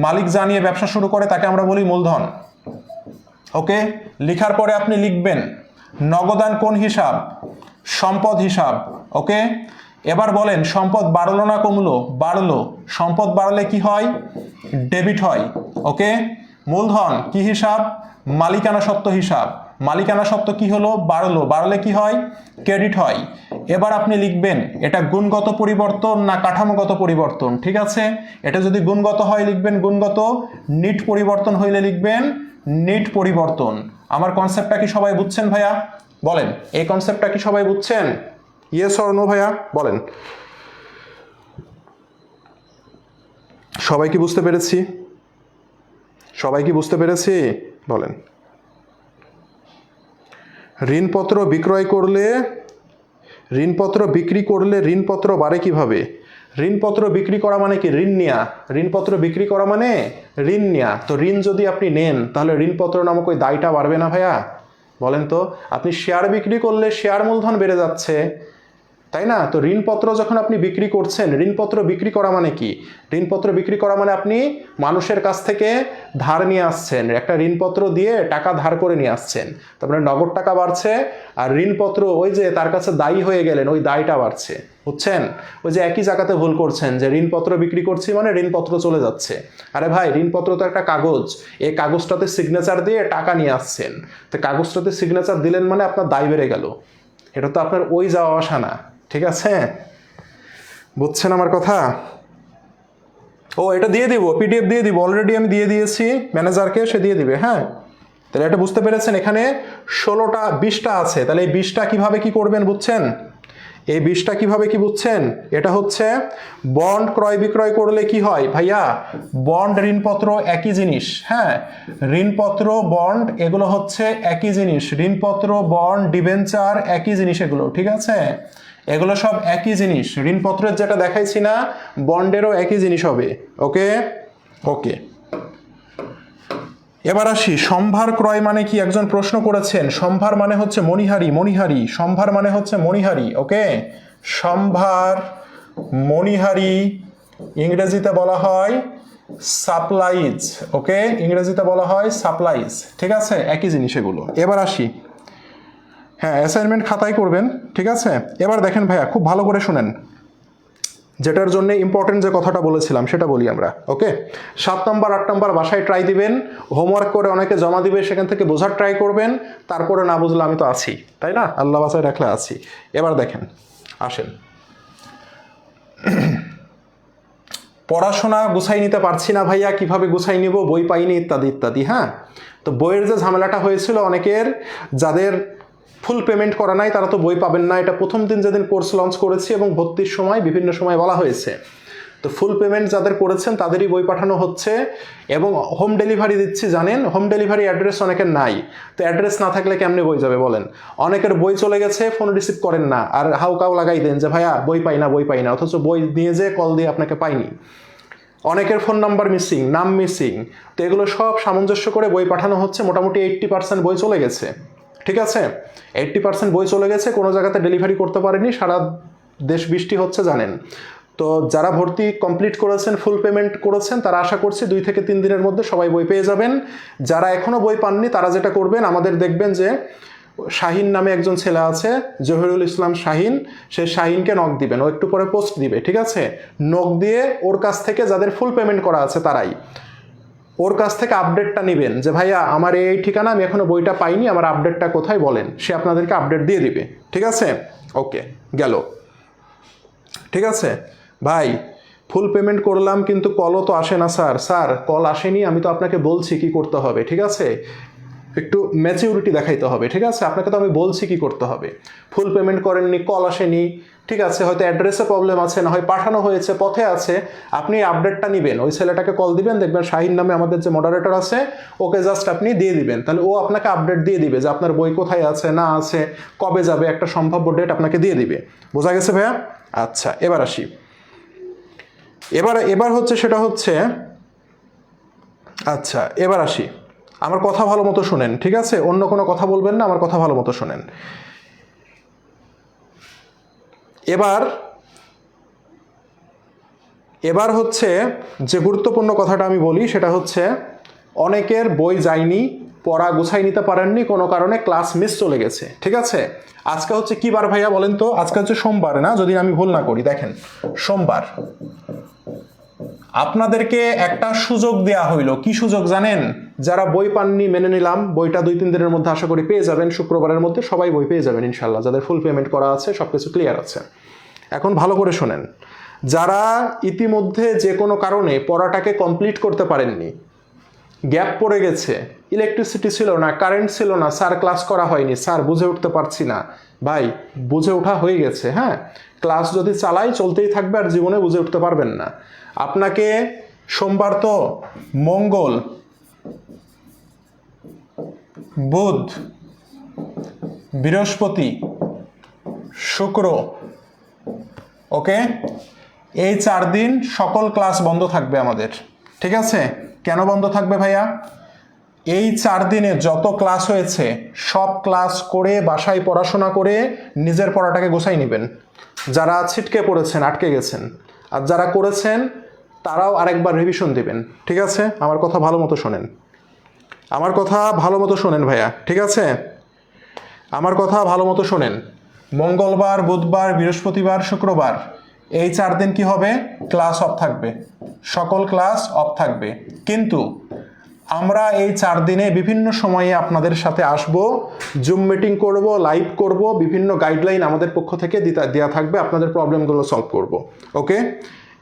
মালিক যা নিয়ে ব্যবসা শুরু করে তাকে আমরা বলি মূলধন। ওকে, লিখার পরে আপনি লিখবেন নগদান কোন হিসাব? সম্পদ হিসাব। ওকে, এবার বলেন সম্পদ বাড়লো না কমলো? বাড়লো। সম্পদ বাড়লে কি হয়? ডেবিট হয়। ওকে, মূলধন কি হিসাব? মালিকানা সত্ত্ব হিসাব। মালিকানা সত্ত্ব কি হলো? বাড়লো। বাড়লে কি হয়? ক্রেডিট হয়। এবার আপনি লিখবেন এটা গুণগত পরিবর্তন না কাঠামোগত পরিবর্তন। ঠিক আছে, এটা যদি গুণগত হয় লিখবেন গুণগত, নিট পরিবর্তন হইলে লিখবেন নিট পরিবর্তন। আমার কনসেপ্টটা কি সবাই বুঝছেন ভাইয়া? বলেন এই কনসেপ্টটা কি সবাই বুঝছেন? ইয়েস অর নো ভাইয়া বলেন। সবাই কি বুঝতে পেরেছি? সবাই কি বুঝতে পেরেছি? বলেন। ঋণপত্র বিক্রয় করলে, ঋণপত্র বিক্রি করলে ঋণপত্র বাড়ে কিভাবে? ঋণপত্র বিক্রি করা মানে কি? ঋণ নেয়া। ঋণপত্র বিক্রি করা মানে ঋণ নেয়া। তো ঋণ যদি আপনি নেন তাহলে ঋণপত্র নামক ওই দায়টা বাড়বে না ভাইয়া? বলেন তো। আপনি শেয়ার বিক্রি করলে শেয়ার মূলধন বেড়ে যাচ্ছে, তাই না? তো ঋণপত্র যখন আপনি বিক্রি করছেন, ঋণপত্র বিক্রি করা মানে কি? ঋণপত্র বিক্রি করা মানে আপনি মানুষের কাছ থেকে ধার নিয়ে আসছেন, একটা ঋণপত্র দিয়ে টাকা ধার করে নিয়ে আসছেন, তারপরে নগদ টাকা বাড়ছে, আর ঋণপত্র ওই যে তার কাছে দায়ী হয়ে গেলেন ওই দায়টা বাড়ছে। বুঝছেন? ওই যে একই জায়গাতে ভুল করছেন যে ঋণপত্র বিক্রি করছি মানে ঋণপত্র চলে যাচ্ছে। আরে ভাই, ঋণপত্র তো একটা কাগজ, এই কাগজটাতে সিগনেচার দিয়ে টাকা নিয়ে আসছেন, তো কাগজটাতে সিগনেচার দিলেন মানে আপনার দায় বেড়ে গেল। এটা তো আপনার ওই যাওয়া আসা না। ঠিক আছে, বুঝছেন আমার কথা? ও এটা দিয়ে দিব, পিডিএফ দিয়ে দিব, অলরেডি আমি দিয়ে দিয়েছি ম্যানেজারকে, সে দিয়ে দিবে। হ্যাঁ, তাহলে এটা বুঝতে পেরেছেন? এখানে 16টা 20টা আছে, তাহলে এই 20টা কিভাবে কি করবেন বুঝছেন? এই 20টা কিভাবে কি বুঝছেন? এটা হচ্ছে বন্ড ক্রয় বিক্রয় করলে কি হয় ভাইয়া? বন্ড ঋণপত্র একই জিনিস। হ্যাঁ, ঋণপত্র বন্ড এগুলো হচ্ছে একই জিনিস। ঋণপত্র বন্ড ডিবেঞ্চার একই জিনিস এগুলো, ঠিক আছে? এগুলো সব একই জিনিস। ঋণপত্রের যেটা দেখাইছি না, বন্ডেরও একই জিনিস হবে। ওকে ওকে, এবার আসি সম্ভার ক্রয় মানে কি? একজন প্রশ্ন করেছেন। সম্ভার মানে হচ্ছে মণিহারি, মণিহারি। সম্ভার মানে হচ্ছে মণিহারি। ওকে, সম্ভার মণিহারি, ইংরেজিতে বলা হয় সাপ্লাইজ। ওকে, ইংরেজিতে বলা হয় সাপ্লাইজ। ঠিক আছে, একই জিনিস এগুলো। এবার আসি, হ্যাঁ অ্যাসাইনমেন্ট খাতায় করবেন, ঠিক আছে? এবার দেখেন ভাইয়া, খুব ভালো করে শুনেন, যেটার জন্য ইম্পর্টেন্ট যে কথাটা বলেছিলাম সেটা বলি আমরা। ওকে, 7 নম্বর 8 নম্বর বাসায় ট্রাই দিবেন, হোমওয়ার্ক করে অনেকে জমা দিবে, সেখান থেকে বোঝার ট্রাই করবেন, তারপরে না বুঝলে আমি তো আছি, তাই না? আল্লাহ বাসায় রাখলে আছি। এবার দেখেন, আসেন, পড়াশোনা গুছাই নিতে পারছি না ভাইয়া, কিভাবে গুছাই নিব, বই পাইনি, ইত্যাদি ইত্যাদি। হ্যাঁ, তো বইয়ের যে ঝামেলাটা হয়েছিল অনেকের, যাদের ফুল পেমেন্ট করা নাই তারা তো বই পাবেন না। এটা প্রথম দিন যেদিন কোর্স লঞ্চ করেছি এবং ভর্তির সময় বিভিন্ন সময় বলা হয়েছে। তো ফুল পেমেন্ট যাদের করেছেন তাদেরই বই পাঠানো হচ্ছে এবং হোম ডেলিভারি দিচ্ছি। জানেন, হোম ডেলিভারি অ্যাড্রেস অনেকের নাই, তো অ্যাড্রেস না থাকলে কেমনে বই যাবে বলেন? অনেকের বই চলে গেছে, ফোন রিসিভ করেন না, আর হাউকাও লাগাই দেন যে ভাইয়া বই পাই না, বই পাই না, অথচ বই নিয়ে যে কল দিয়ে আপনাকে পাইনি। অনেকের ফোন নাম্বার মিসিং, নাম মিসিং। তো এগুলো সব সামঞ্জস্য করে বই পাঠানো হচ্ছে। মোটামুটি 80% বই চলে গেছে, ঠিক আছে? 80% বই চলে গেছে, কোনো জায়গাতে ডেলিভারি করতে পারেনি, সারা দেশ বৃষ্টি হচ্ছে জানেন। তো যারা ভর্তি কমপ্লিট করেছেন, ফুল পেমেন্ট করেছেন, তারা আশা করছি 2 থেকে 3 দিনের মধ্যে সবাই বই পেয়ে যাবেন। যারা এখনও বই পাননি তারা যেটা করবেন, আমাদের দেখবেন যে শাহিন নামে একজন ছেলে আছে, জহিরুল ইসলাম শাহিন, সে শাহিনকে নক দিবেন, ও একটু পরে পোস্ট দিবে, ঠিক আছে? নক দিয়ে ওর কাছ থেকে যাদের ফুল পেমেন্ট করা আছে তারাই ওর কাছ থেকে আপডেটটা নেবেন যে ভাইয়া আমার এই ঠিকানা, আমি এখনো বইটা পাইনি, আমার আপডেটটা কোথায় বলেন। সে আপনাদেরকে আপডেট দিয়ে দিবে, ঠিক আছে? ওকে, গেল, ঠিক আছে ভাই? ফুল পেমেন্ট করলাম কিন্তু কলও তো আসে না স্যার। স্যার কল আসেনি, আমি তো আপনাকে বলছি কি করতে হবে, ঠিক আছে? একটু ম্যাচিউরিটি দেখাইতে হবে, ঠিক আছে? আপনাকে তো আমি বলছি কি করতে হবে। ফুল পেমেন্ট করেননি, কল আসেনি, ঠিক আছে, হয়তো অ্যাড্রেসে প্রবলেম আছে, না হয় পাঠানো হয়েছে, পথে আছে, আপনি আপডেটটা নেবেন, ওই ছেলেটাকে কল দিবেন, দেখবেন শাহিন নামে আমাদের যে মডারেটর আছে, ওকে জাস্ট আপনি দিয়ে দিবেন, তাহলে ও আপনাকে আপডেট দিয়ে দিবে যে আপনার বই কোথায় আছে না আছে, কবে যাবে, একটা সম্ভাব্য ডেট আপনাকে দিয়ে দিবে। বোঝা গেছে ভাইয়া? আচ্ছা, এবার আসি। এবার হচ্ছে সেটা হচ্ছে, আচ্ছা এবার আসি, আমার কথা ভালো মতো শোনেন, ঠিক আছে? অন্য কোনো কথা বলবেন না, আমার কথা ভালো মতো শোনেন। এবার হচ্ছে যে গুরুত্বপূর্ণ কথাটা আমি বলি সেটা হচ্ছে, অনেকের বই যায়নি, পড়া গুছাই নিতে পারেননি, কোনো কারণে ক্লাস মিস চলে গেছে, ঠিক আছে? আজকে হচ্ছে কি বার ভাইয়া বলেন তো? আজকে হচ্ছে সোমবার না, যদি আমি ভুল না করি, দেখেন সোমবার। আপনাদেরকে একটা সুযোগ দেয়া হইলো, কি সুযোগ জানেন? যারা বই পাননি মেনে নিলাম, বইটা 2-3 দিনের মধ্যে আশা করি পেয়ে যাবেন, শুক্রবারের মধ্যে সবাই বই পেয়ে যাবেন ইনশাল্লাহ, যাদের ফুল পেমেন্ট করা আছে, সবকিছু ক্লিয়ার আছে। এখন ভালো করে শোনেন, যারা ইতিমধ্যে যে কোনো কারণে পড়াটাকে কমপ্লিট করতে পারেননি, গ্যাপ পড়ে গেছে, ইলেকট্রিসিটি ছিল না, কারেন্ট ছিল না, স্যার ক্লাস করা হয়নি, স্যার বুঝে উঠতে পারছি না, ভাই বুঝে ওঠা হয়ে গেছে, হ্যাঁ, ক্লাস যদি চালাই চলতেই থাকবে, আর জীবনে বুঝে উঠতে পারবেন না। আপনাকে সোমবার তো মঙ্গল, বুধ, বৃহস্পতি, শুক্র, ওকে, এই 4 দিন সকল ক্লাস বন্ধ থাকবে আমাদের, ঠিক আছে? কেন বন্ধ থাকবে ভাইয়া? এই 4 দিনে যত ক্লাস হয়েছে সব ক্লাস করে বাসায় পড়াশোনা করে নিজের পড়াটাকে গোছাই নেবেন। যারা ছিটকে পড়েছেন, আটকে গেছেন, আর যারা করেছেন তারাও আরেকবার রিভিশন দিবেন, ঠিক আছে? আমার কথা ভালো মতো শোনেন, আমার কথা ভালো মতো শোনেন ভাইয়া, ঠিক আছে? আমার কথা ভালো মতো শোনেন। মঙ্গলবার, বুধবার, বৃহস্পতিবার, শুক্রবার, এই 4 দিন কি হবে? ক্লাস অফ থাকবে, সকল ক্লাস অফ থাকবে। কিন্তু আমরা এই 4 দিনে বিভিন্ন সময়ে আপনাদের সাথে আসব, জুম মিটিং করব, লাইভ করব, বিভিন্ন গাইডলাইন আমাদের পক্ষ থেকে দেওয়া থাকবে, আপনাদের প্রবলেমগুলো সলভ করব, ওকে?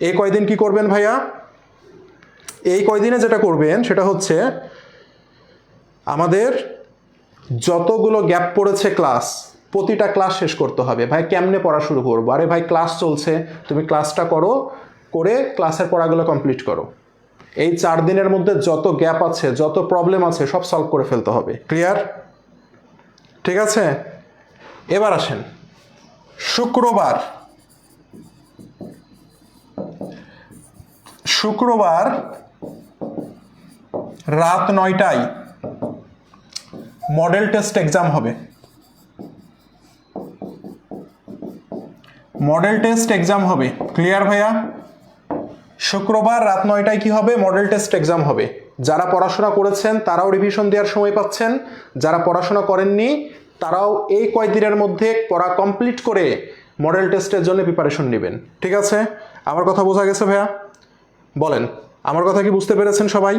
এই কয়দিন কি করবেন ভাইয়া? এই কয়দিনে যেটা করবেন সেটা হচ্ছে, আমাদের যতগুলো গ্যাপ পড়েছে ক্লাস, প্রতিটা ক্লাস শেষ করতে হবে। ভাই কেমনে পড়া শুরু করবো? আরে ভাই ক্লাস চলছে, তুমি ক্লাসটা করো, করে ক্লাসের পড়াগুলো কমপ্লিট করো। এই 4 দিনের মধ্যে যত গ্যাপ আছে, যত প্রবলেম আছে, সব সলভ করে ফেলতে হবে। ক্লিয়ার? ঠিক আছে, এবার আসেন শুক্রবার। শুক্রবার রাত 9টায় মডেল টেস্ট এক্সাম হবে। মডেল টেস্ট এক্সাম হবে। ক্লিয়ার ভাইয়া? শুক্রবার রাত 9টায় কি হবে? মডেল টেস্ট এক্সাম হবে। যারা পড়াশোনা করেছেন তারাও রিভিশন দেওয়ার সময় পাচ্ছেন, যারা পড়াশোনা করেননি তারাও এই কয়েকদিনের মধ্যে পড়া কমপ্লিট করে মডেল টেস্টের জন্য প্রিপারেশন নেবেন। ঠিক আছে? আমার কথা বোঝা গেছে ভাইয়া? বলেন, আমার কথা কি বুঝতে পেরেছেন সবাই?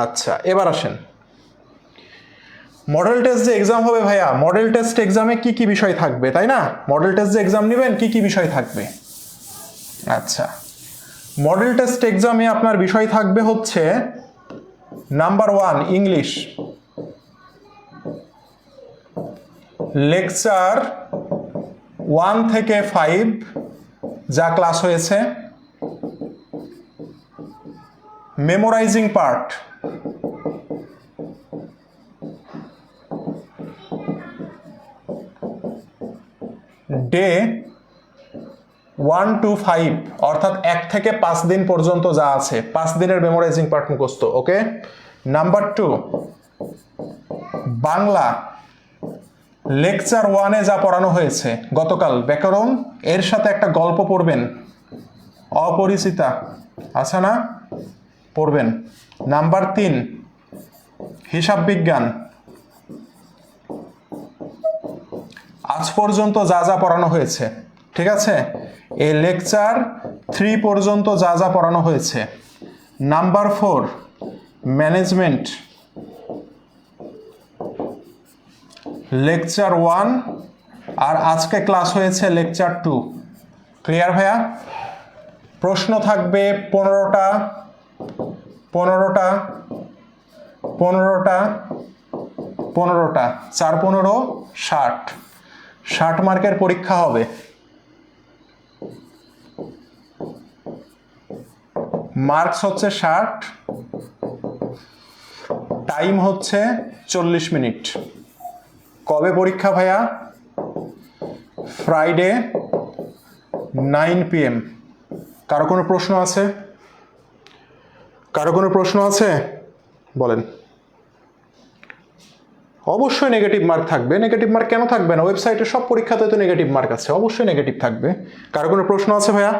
আচ্ছা, এবার আসেন মডেল টেস্ট যে এক্সাম হবে ভাইয়া, মডেল টেস্ট এক্সামে কি কি বিষয় থাকবে, তাই না? মডেল টেস্ট যে এক্সাম নেবেন কি কি বিষয় থাকবে? আচ্ছা, মডেল টেস্ট এক্সামে আপনার বিষয় থাকবে হচ্ছে নাম্বার 1 ইংলিশ, লেকচার 1 থেকে 5 যা ক্লাস হয়েছে, মেমোরাইজিং পার্ট, ডে 1 to 5 অর্থাৎ 1 থেকে 5 দিন পর্যন্ত যা আছে, 5 দিনের মেমোরাইজিং পার্ট মুখস্থ। ওকে। নাম্বার 2 বাংলা, লেকচার 1-এ যা পড়ানো হয়েছে গতকাল ব্যাকরণ, এর সাথে একটা গল্প পড়বেন, অপরিচিতা, আছে না? পড়বেন। নাম্বার 3 হিসাব বিজ্ঞান, আজ পর্যন্ত যা যা পড়ানো হয়েছে, ঠিক আছে? এই লেকচার 3 পর্যন্ত যা যা পড়ানো হয়েছে। নাম্বার 4 ম্যানেজমেন্ট, লেকচার 1 আর আজকে ক্লাস হয়েছে লেকচার 2। ক্লিয়ার ভাইয়া? প্রশ্ন থাকবে 15টা 15টা 15টা 15টা, 4 15 60, 60 মার্কের পরীক্ষা হবে। মার্কস হচ্ছে 60, টাইম হচ্ছে 40 মিনিট। কবে পরীক্ষা ভাইয়া? Friday 9 PM। কারো কোনো প্রশ্ন আছে? কারো কোনো প্রশ্ন আছে? বলেন। অবশ্যই নেগেটিভ মার্ক থাকবে। নেগেটিভ মার্ক কেন থাকবে না? ওয়েবসাইটে সব পরীক্ষাতে তো নেগেটিভ মার্ক আছে, অবশ্যই নেগেটিভ থাকবে। কারো কোনো প্রশ্ন আছে ভাইয়া?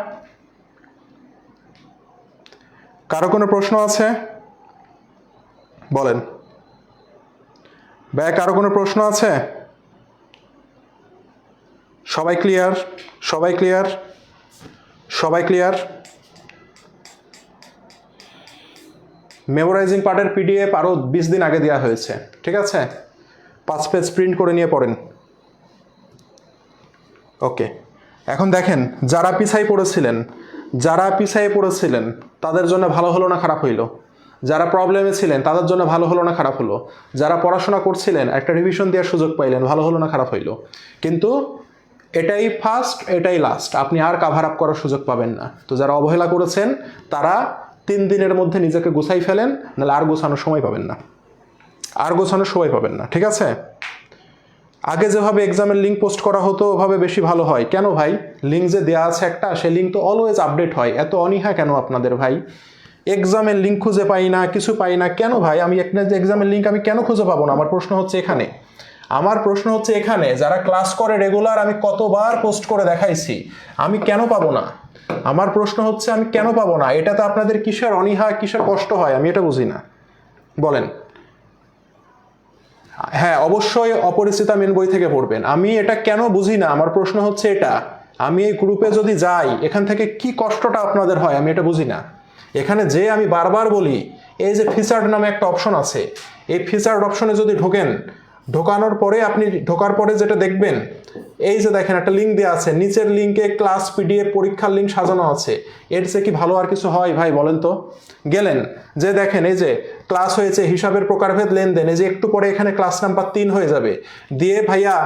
কারো কোনো প্রশ্ন আছে? বলেন ভাইয়া, কারো কোনো প্রশ্ন আছে? সবাই ক্লিয়ার? সবাই ক্লিয়ার? সবাই ক্লিয়ার? মেমোরাইজিং পার্টের পিডিএফ আরও 20 দিন আগে দেওয়া হয়েছে, ঠিক আছে? 5 পেজ প্রিন্ট করে নিয়ে পড়েন। ওকে, এখন দেখেন, যারা পিছাই পড়েছিলেন তাদের জন্য ভালো হলো না খারাপ হইলো? যারা প্রবলেমে ছিলেন তাদের জন্য ভালো হলো না খারাপ হলো? যারা পড়াশোনা করছিলেন একটা রিভিশন দেওয়ার সুযোগ পাইলেন, ভালো হলো না খারাপ হইলো? কিন্তু এটাই ফার্স্ট, এটাই লাস্ট, আপনি আর কাভার আপ করার সুযোগ পাবেন না। তো যারা অবহেলা করেছেন তারা 3 দিনের মধ্যে নিজেকে গুছাই ফেলেন, নাহলে আর গোছানোর সময় পাবেন না, ঠিক আছে? আগে যেভাবে এক্সামের লিঙ্ক পোস্ট করা হতো ওভাবে বেশি ভালো হয়। কেন ভাই? লিঙ্ক যে দেওয়া আছে একটা, সেই লিঙ্ক তো অলওয়েজ আপডেট হয়। এত অনীহা কেন আপনাদের ভাই? এক্সামের লিঙ্ক খুঁজে পাই না, কিছু পাই না কেন ভাই? আমি একটা যে এক্সামের লিঙ্ক আমি কেন খুঁজে পাবো না? আমার প্রশ্ন হচ্ছে এখানে যারা ক্লাস করে রেগুলার, আমি কতবার পোস্ট করে দেখাইছি, আমি কেন পাবো না? আমার প্রশ্ন হচ্ছে আমি কেন পাবো না? এটা তো আপনাদের কিসের অনীহা, কিসের কষ্ট হয়, আমি এটা বুঝি না। বলেন। হ্যাঁ, অবশ্যই অপরিচিতা মেন বই থেকে পড়বেন। আমি এটা কেন বুঝি না, আমার প্রশ্ন হচ্ছে এটা। আমি এই গ্রুপে যদি যাই, এখান থেকে কি কষ্টটা আপনাদের হয় আমি এটা বুঝি না। এখানে যে আমি বারবার বলি, এই যে ফিচার্ড নামে একটা অপশন আছে, এই ফিচার্ড অপশনে যদি ঢোকার পরে যেটা দেখবেন, এই যে দেখেন একটা লিঙ্ক দেওয়া আছে, নিচের লিঙ্কে ক্লাস পিডিএফ পরীক্ষার লিঙ্ক সাজানো আছে। এর চেয়ে কি ভালো আর কিছু হয় ভাই বলেন তো? গেলেন যে দেখেন, এই যে ক্লাস হয়েছে হিসাবের প্রকারভেদ লেনদেন, এই যে একটু পরে এখানে ক্লাস নাম্বার 3 হয়ে যাবে। দিয়ে ভাইয়া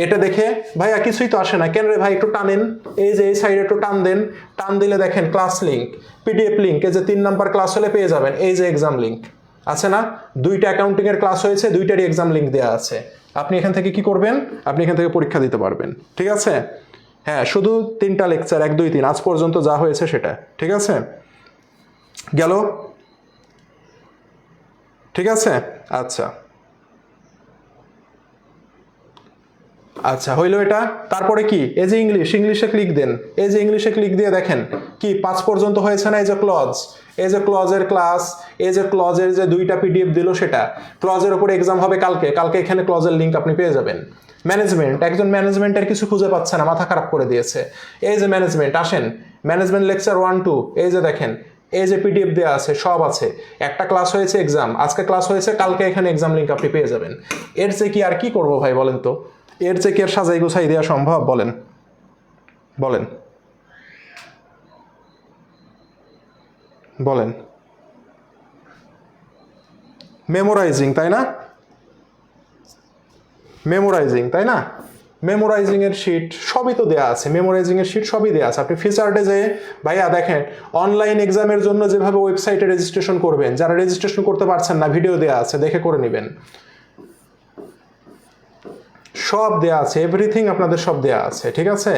এটা দেখে, ভাইয়া কিছুই তো আসে না কেন রে ভাই, একটু টানেন, এই যে এই সাইডে একটু টান দেন, টান দিলে দেখেন ক্লাস লিঙ্ক, পিডিএফ লিঙ্ক, এই যে 3 নাম্বার ক্লাস হলে পেয়ে যাবেন। এই যে এক্সাম লিঙ্ক আছে না, 2টা অ্যাকাউন্টিং এর ক্লাস হয়েছে, 2টারই এক্সাম লিঙ্ক দেওয়া আছে। আপনি এখান থেকে কি করবেন? আপনি এখান থেকে পরীক্ষা দিতে পারবেন, ঠিক আছে? হ্যাঁ, শুধু 3টা লেকচার, 1 2 3 আজ পর্যন্ত যা হয়েছে সেটা, ঠিক আছে? গেল? ঠিক আছে, আচ্ছা আচ্ছা, হইলো এটা। তারপরে কি? এই যে ইংলিশে ক্লিক দেন। এই যে ইংলিশে ক্লিক দিয়ে দেখেন কি 5 পর্যন্ত হয়েছে না? এই যে ক্লজ, এই যে ক্লজের ক্লাস, এই যে ক্লজের যে 2টা পিডিএফ দিল সেটা। ক্লজের উপরে এক্সাম হবে কালকে এখানে ক্লজের লিঙ্ক আপনি পেয়ে যাবেন। ম্যানেজমেন্ট, একজন ম্যানেজমেন্টের কিছু খুঁজে পাচ্ছে না, মাথা খারাপ করে দিয়েছে। এই যে ম্যানেজমেন্ট, আসেন ম্যানেজমেন্ট লেকচার 1 2, এই যে দেখেন, এই যে পিডিএফ দেওয়া আছে, সব আছে। একটা ক্লাস হয়েছে এক্সাম, আজকে ক্লাস হয়েছে, কালকে এখানে এক্সাম লিঙ্ক আপনি পেয়ে যাবেন। এর চেয়ে কি আর কি করবো ভাই বলেন তো? এর চেয়ে কি আর সাজাই গুছাই দেওয়া সম্ভব? বলেন বলেন বলেন। মেমোরাইজিং, তাই না? মেমোরাইজিং এর শিট সবই তো দেয়া আছে, মেমোরাইজিং এর শিট সবই দেয়া আছে। আপনি ফিচার্ডে যে ভাইয়া দেখেন, অনলাইন এক্সামের জন্য যেভাবে ওয়েবসাইটে রেজিস্ট্রেশন করবেন, যারা রেজিস্ট্রেশন করতে পারছেন না, ভিডিও দেয়া আছে, দেখে করে নেবেন। সব দেয়া আছে, এভরিথিং আপনাদের সব দেয়া আছে, ঠিক আছে?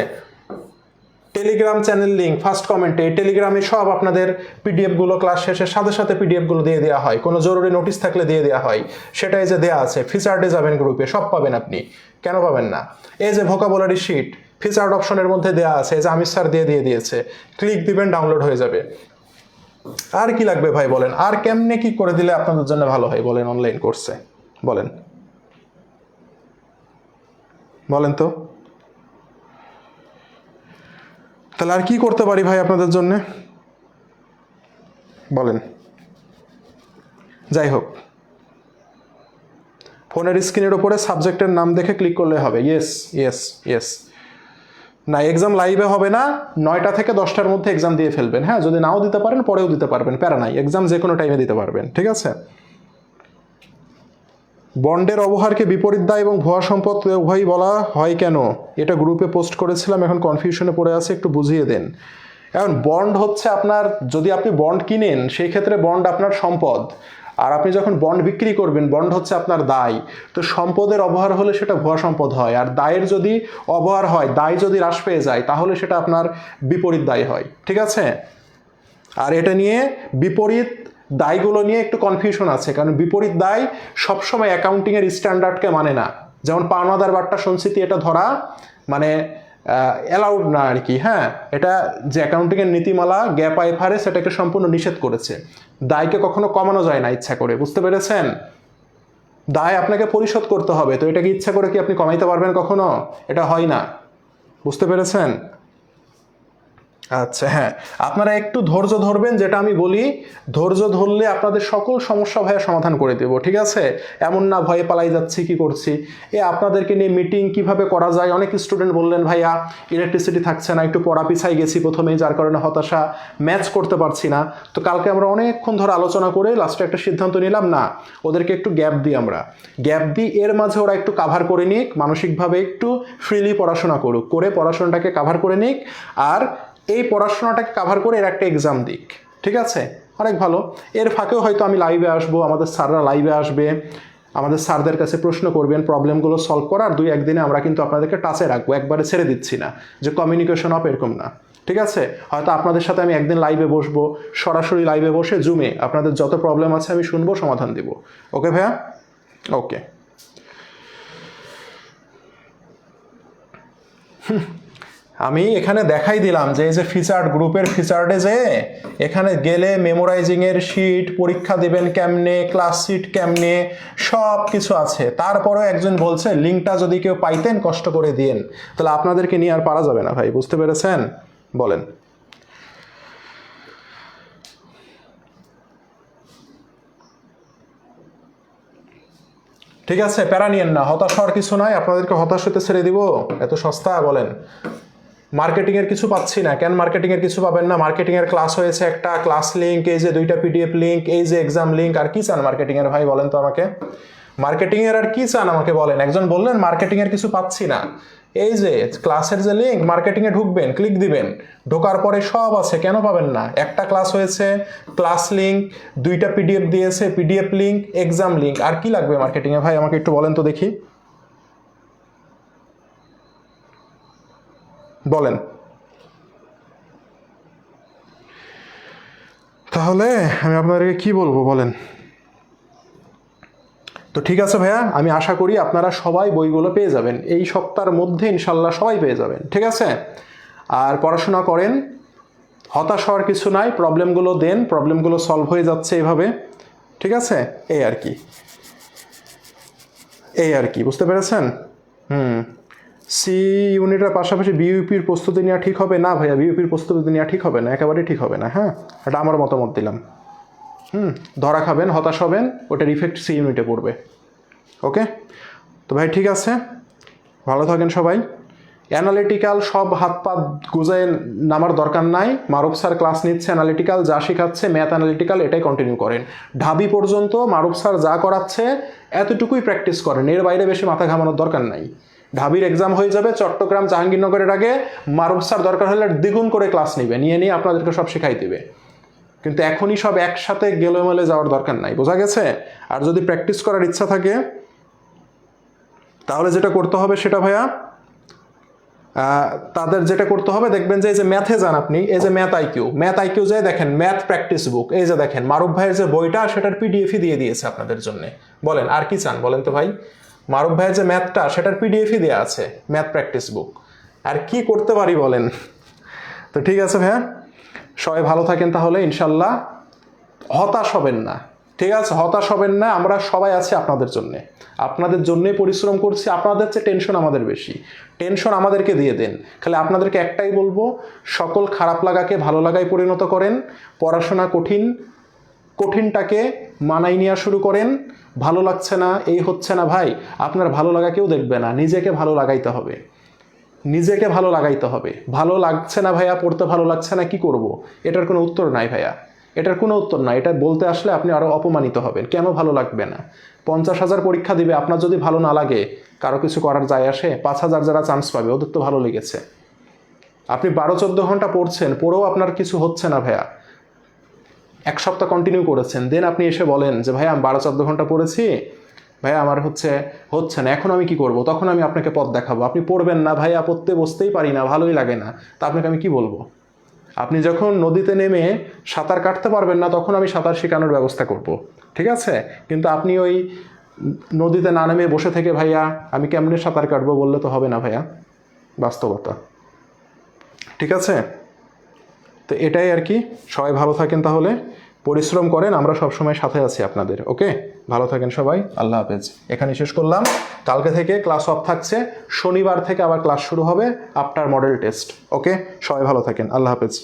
টেলিগ্রাম চ্যানেল লিঙ্ক ফার্স্ট কমেন্টে, টেলিগ্রামে সব আপনাদের পিডিএফ গুলো ক্লাস শেষের সাথে সাথে পিডিএফ গুলো দিয়ে দেওয়া হয়, কোনো জরুরি নোটিশ থাকলে দিয়ে দেওয়া হয়, সেটাই যে দেয়া আছে। ফিচার্ডে যাবেন গ্রুপে, সব পাবেন আপনি, কেন পাবেন না? এই যে ভোকাবুলারি শিট ফিচার্ড অপশনের মধ্যে দেয়া আছে, এই যে আমির স্যার দিয়ে দিয়েছে, ক্লিক দিবেন, ডাউনলোড হয়ে যাবে। আর কি লাগবে ভাই বলেন? আর কেমনে কি করে দিলে আপনাদের জন্য ভালো হয় বলেন অনলাইন কোর্সে? বলেন তো। তাহলে আর কি করতে পারি ভাই আপনাদের জন্য বলেন? যাই হোক, ফোনের স্ক্রিনের উপরে সাবজেক্টের নাম দেখে ক্লিক করলে হবে। ইয়েস। না, এক্সাম লাইভে হবে না, 9টা থেকে 10টার মধ্যে এক্সাম দিয়ে ফেলবেন। হ্যাঁ, যদি নাও দিতে পারেন পরেও দিতে পারবেন, প্যারা নাই, এক্সাম যে কোনো টাইমে দিতে পারবেন, ঠিক আছে? বন্ডের অবহারকে বিপরীত দায় এবং ভুয়া সম্পদ উভয়ই বলা হয় কেন? এটা গ্রুপে পোস্ট করেছিলাম, এখন কনফিউশনে পড়ে আছে, একটু বুঝিয়ে দেন। এখন বন্ড হচ্ছে আপনার, যদি আপনি বন্ড কিনেন সেই ক্ষেত্রে বন্ড আপনার সম্পদ, আর আপনি যখন বন্ড বিক্রি করবেন বন্ড হচ্ছে আপনার দায়। তো সম্পদের অবহার হলে সেটা ভুয়া সম্পদ হয়, আর দায়ের যদি অবহার হয়, দায় যদি হ্রাস পেয়ে যায় তাহলে সেটা আপনার বিপরীত দায় হয়। ঠিক আছে? আর এটা নিয়ে বিপরীত দায়গুলো নিয়ে একটু কনফিউশন আছে, কারণ বিপরীত দায় সবসময় অ্যাকাউন্টিংয়ের স্ট্যান্ডার্ডকে মানে না। যেমন পাওনাদার বাট্টা সঞ্চিতি এটা ধরা মানে অ্যালাউড না আর কি। হ্যাঁ, এটা যে অ্যাকাউন্টিংয়ের নীতিমালা গ্যাপ আইএফআরএস সেটাকে সম্পূর্ণ নিষেধ করেছে। দায়কে কখনো কমানো যায় না ইচ্ছা করে, বুঝতে পেরেছেন? দায় আপনাকে পরিশোধ করতে হবে, তো এটাকে ইচ্ছা করে কি আপনি কমাইতে পারবেন কখনো? এটা হয় না, বুঝতে পেরেছেন? আচ্ছা, হ্যাঁ, আপনারা একটু ধৈর্য ধরবেন, যেটা আমি বলি ধৈর্য ধরলে আপনাদের সকল সমস্যা ভাইয়া সমাধান করে দেব। ঠিক আছে? এমন না ভয়ে পালাই যাচ্ছি কি করছি। আপনাদেরকে নিয়ে মিটিং কিভাবে করা যায়, অনেক স্টুডেন্ট বললেন ভাইয়া ইলেকট্রিসিটি থাকছে না, একটু পড়া পিছাই গেছি প্রথমেই, যার কারণে হতাশা, ম্যাচ করতে পারছি না। তো কালকে আমরা অনেকক্ষণ ধরে আলোচনা করে লাস্টে একটা সিদ্ধান্ত নিলাম, না ওদেরকে একটু গ্যাপ দিই, আমরা গ্যাপ দিই, এর মাঝে ওরা একটু কাভার করে নিক, মানসিকভাবে একটু ফ্রিলি পড়াশোনা করুক, করে পড়াশোনাটাকে কাভার করে নিক, আর এই পড়াশোনাটাকে কাভার করে এর একটা এক্সাম দিক। ঠিক আছে? অনেক ভালো। এর ফাঁকেও হয়তো আমি লাইভে আসবো, আমাদের স্যাররা লাইভে আসবে, আমাদের স্যারদের কাছে প্রশ্ন করবেন, প্রবলেমগুলো সলভ করার 2-1 দিনে আমরা কিন্তু আপনাদেরকে টাচে রাখবো, একবারে ছেড়ে দিচ্ছি না যে কমিউনিকেশন অফ এরকম না। ঠিক আছে? হয়তো আপনাদের সাথে আমি একদিন লাইভে বসবো, সরাসরি লাইভে বসে জুমে আপনাদের যত প্রবলেম আছে আমি শুনবো, সমাধান দিব। ওকে ভাইয়া? ওকে। আমি এখানে দেখাই দিলাম যে এই যে ফিচার্ড, গ্রুপের ফিচার্ডে যে এখানে গেলে মেমোরাইজিংয়ের শিট, পরীক্ষা দেবেন কেমনে, ক্লাস শিট কেমনে, সব কিছু আছে। তারপরেও একজন বলছে লিঙ্কটা যদি কেউ পাইতেন কষ্ট করে দিন, তাহলে আপনাদেরকে নিয়ে আর পারা যাবে না ভাই, বুঝতে পেরেছেন? বলেন। ঠিক আছে, প্যারা নিয়েন না, হতাশ হওয়ার কিছু নাই, আপনাদেরকে হতাশ হতে ছেড়ে দিব? এত সস্তা? বলেন। মার্কেটিংয়ের কিছু পাচ্ছি না কেন? মার্কেটিংয়ের কিছু পাবেন না, মার্কেটিংয়ের ক্লাস হয়েছে একটা, ক্লাস লিঙ্ক, এই যে 2টা পিডিএফ লিঙ্ক, এই যে এক্সাম লিঙ্ক, আর কি চান মার্কেটিংয়ের ভাই বলেন তো আমাকে? মার্কেটিংয়ের আর কি চান আমাকে বলেন? একজন বললেন মার্কেটিংয়ের কিছু পাচ্ছি না, এই যে ক্লাসের যে লিঙ্ক, মার্কেটিংয়ে ঢুকবেন, ক্লিক দিবেন, ঢোকার পরে সব আছে, কেন পাবেন না? একটা ক্লাস হয়েছে, ক্লাস লিঙ্ক, 2টা পিডিএফ দিয়েছে, পিডিএফ লিঙ্ক, এক্সাম লিঙ্ক, আর কি লাগবে মার্কেটিংয়ে ভাই আমাকে একটু বলেন তো দেখি, বলেন। তাহলে আমি আপনাদেরকে কি বলবো বলেন? তো ঠিক আছে ভাইয়া, আমি আশা করি আপনারা সবাই বইগুলো পেয়ে যাবেন এই সপ্তাহের মধ্যে, ইনশাল্লাহ সবাই পেয়ে যাবেন। ঠিক আছে? আর পড়াশোনা করেন, হতাশ হওয়ার কিছু নাই, প্রবলেমগুলো দেন, প্রবলেমগুলো সলভ হয়ে যাচ্ছে এভাবে। ঠিক আছে? এই আর কি, এই আর কি, বুঝতে পেরেছেন? সি ইউনিটের পাশাপাশি বিইউপির প্রস্তুতি নেওয়া ঠিক হবে না ভাইয়া? বিইউপির প্রস্তুতি নেওয়া ঠিক হবে না, একেবারেই ঠিক হবে না। হ্যাঁ, এটা আমার মতামত দিলাম। ধরা খাবেন, হতাশ হবেন, ওটার ইফেক্ট সি ইউনিটে পড়বে। ওকে? তো ভাই ঠিক আছে, ভালো থাকেন সবাই। অ্যানালিটিক্যাল সব হাত পা গুজায় নামার দরকার নাই, মারুফ স্যার ক্লাস নিচ্ছে অ্যানালিটিক্যাল, যা শেখাচ্ছে ম্যাথ অ্যানালিটিক্যাল এটাই কন্টিনিউ করেন। ঢাবি পর্যন্ত মারুফ স্যার যা করাচ্ছে এতটুকুই প্র্যাকটিস করেন, এর বাইরে বেশি মাথা ঘামানোর দরকার নাই। ঢাবির এক্সাম হয়ে যাবে চট্টগ্রাম জাহাঙ্গীরনগরের আগে, মারুফ স্যার দরকার হলে দ্বিগুণ করে ক্লাস নিবে, নিয়ে আপনাদেরকে সব শেখাই দিবে। কিন্তু এখনই সব একসাথে গেলেমেলে যাওয়ার দরকার নাই, বোঝা গেছে? আর যদি প্র্যাকটিস করার ইচ্ছা থাকে তাহলে যেটা করতে হবে সেটা ভাইয়া, তাদের যেটা করতে হবে, দেখবেন যে এই যে ম্যাথে যান আপনি, এই যে ম্যাথ আইকিউ যায়, দেখেন ম্যাথ প্র্যাকটিস বুক, এই যে দেখেন মারুফ ভাইয়ের যে বইটা সেটার পিডিএফই দিয়ে দিয়েছে আপনাদের জন্য। বলেন আর কি চান বলেন তো ভাই? মারুফ ভাইয়ের যে ম্যাথটা সেটার পিডিএফই দেওয়া আছে, ম্যাথ প্র্যাকটিস বুক, আর কি করতে পারি বলেন? তো ঠিক আছে ভাইয়া, সবাই ভালো থাকেন তাহলে, ইনশাল্লাহ হতাশ হবেন না। ঠিক আছে? হতাশ হবেন না, আমরা সবাই আছি আপনাদের জন্যে, আপনাদের জন্যই পরিশ্রম করছি, আপনাদের চেয়ে টেনশন আমাদের বেশি, টেনশন আমাদেরকে দিয়ে দেন। খালি আপনাদেরকে একটাই বলবো, সকল খারাপ লাগাকে ভালো লাগায় পরিণত করেন, পড়াশোনা কঠিনটাকে মানাই নেওয়া শুরু করেন। ভালো লাগছে না, এই হচ্ছে না ভাই, আপনার ভালো লাগা কেউ দেখবে না, নিজেকে ভালো লাগাইতে হবে, নিজেকে ভালো লাগাইতে হবে। ভালো লাগছে না ভাইয়া, পড়তে ভালো লাগছে না, কি করব? এটার কোনো উত্তর নাই ভাইয়া। এটার কোনো উত্তর না। এটা বলতে আসলে আপনি আরও অপমানিত হবেন। কেন ভালো লাগবে না? 50,000 পরীক্ষা দিবে, আপনার যদি ভালো না লাগে কারো কিছু করার যায় আসে? 5,000 যারা চান্স পাবে ওদের তো ভালো লেগেছে। আপনি 12-14 ঘন্টা পড়ছেন, পড়েও আপনার কিছু হচ্ছে না ভাইয়া, 1 সপ্তাহ কন্টিনিউ করেছেন, দেন আপনি এসে বলেন যে ভাইয়া আমি 12-14 ঘন্টা পড়েছি, ভাইয়া আমার হচ্ছে না, এখন আমি কি করব? তখন আমি আপনাকে পথ দেখাবো। আপনি পড়বেন না, ভাইয়া পড়তে বসতেই পারি না, ভালোই লাগে না, তা আপনাকে আমি কি বলবো? আপনি যখন নদীতে নেমে সাঁতার কাটতে পারবেন না তখন আমি সাঁতার শেখানোর ব্যবস্থা করব, ঠিক আছে? কিন্তু আপনি ওই নদীতে না নেমে বসে থেকে ভাইয়া আমি কেমনে সাঁতার কাটবো বললে তো হবে না ভাইয়া, বাস্তবতা। ঠিক আছে, তো এটাই আর কি। সবাই ভালো থাকেন, তাহলে পরিশ্রম করেন, আমরা সবসময় সাথে আছি আপনাদের। ওকে, ভালো থাকেন সবাই, আল্লাহ হাফেজ। এখানে শেষ করলাম। কালকে থেকে ক্লাস অফ থাকছে, শনিবার থেকে আবার ক্লাস শুরু হবে আফটার মডেল টেস্ট। ওকে, সবাই ভালো থাকেন, আল্লাহ হাফেজ।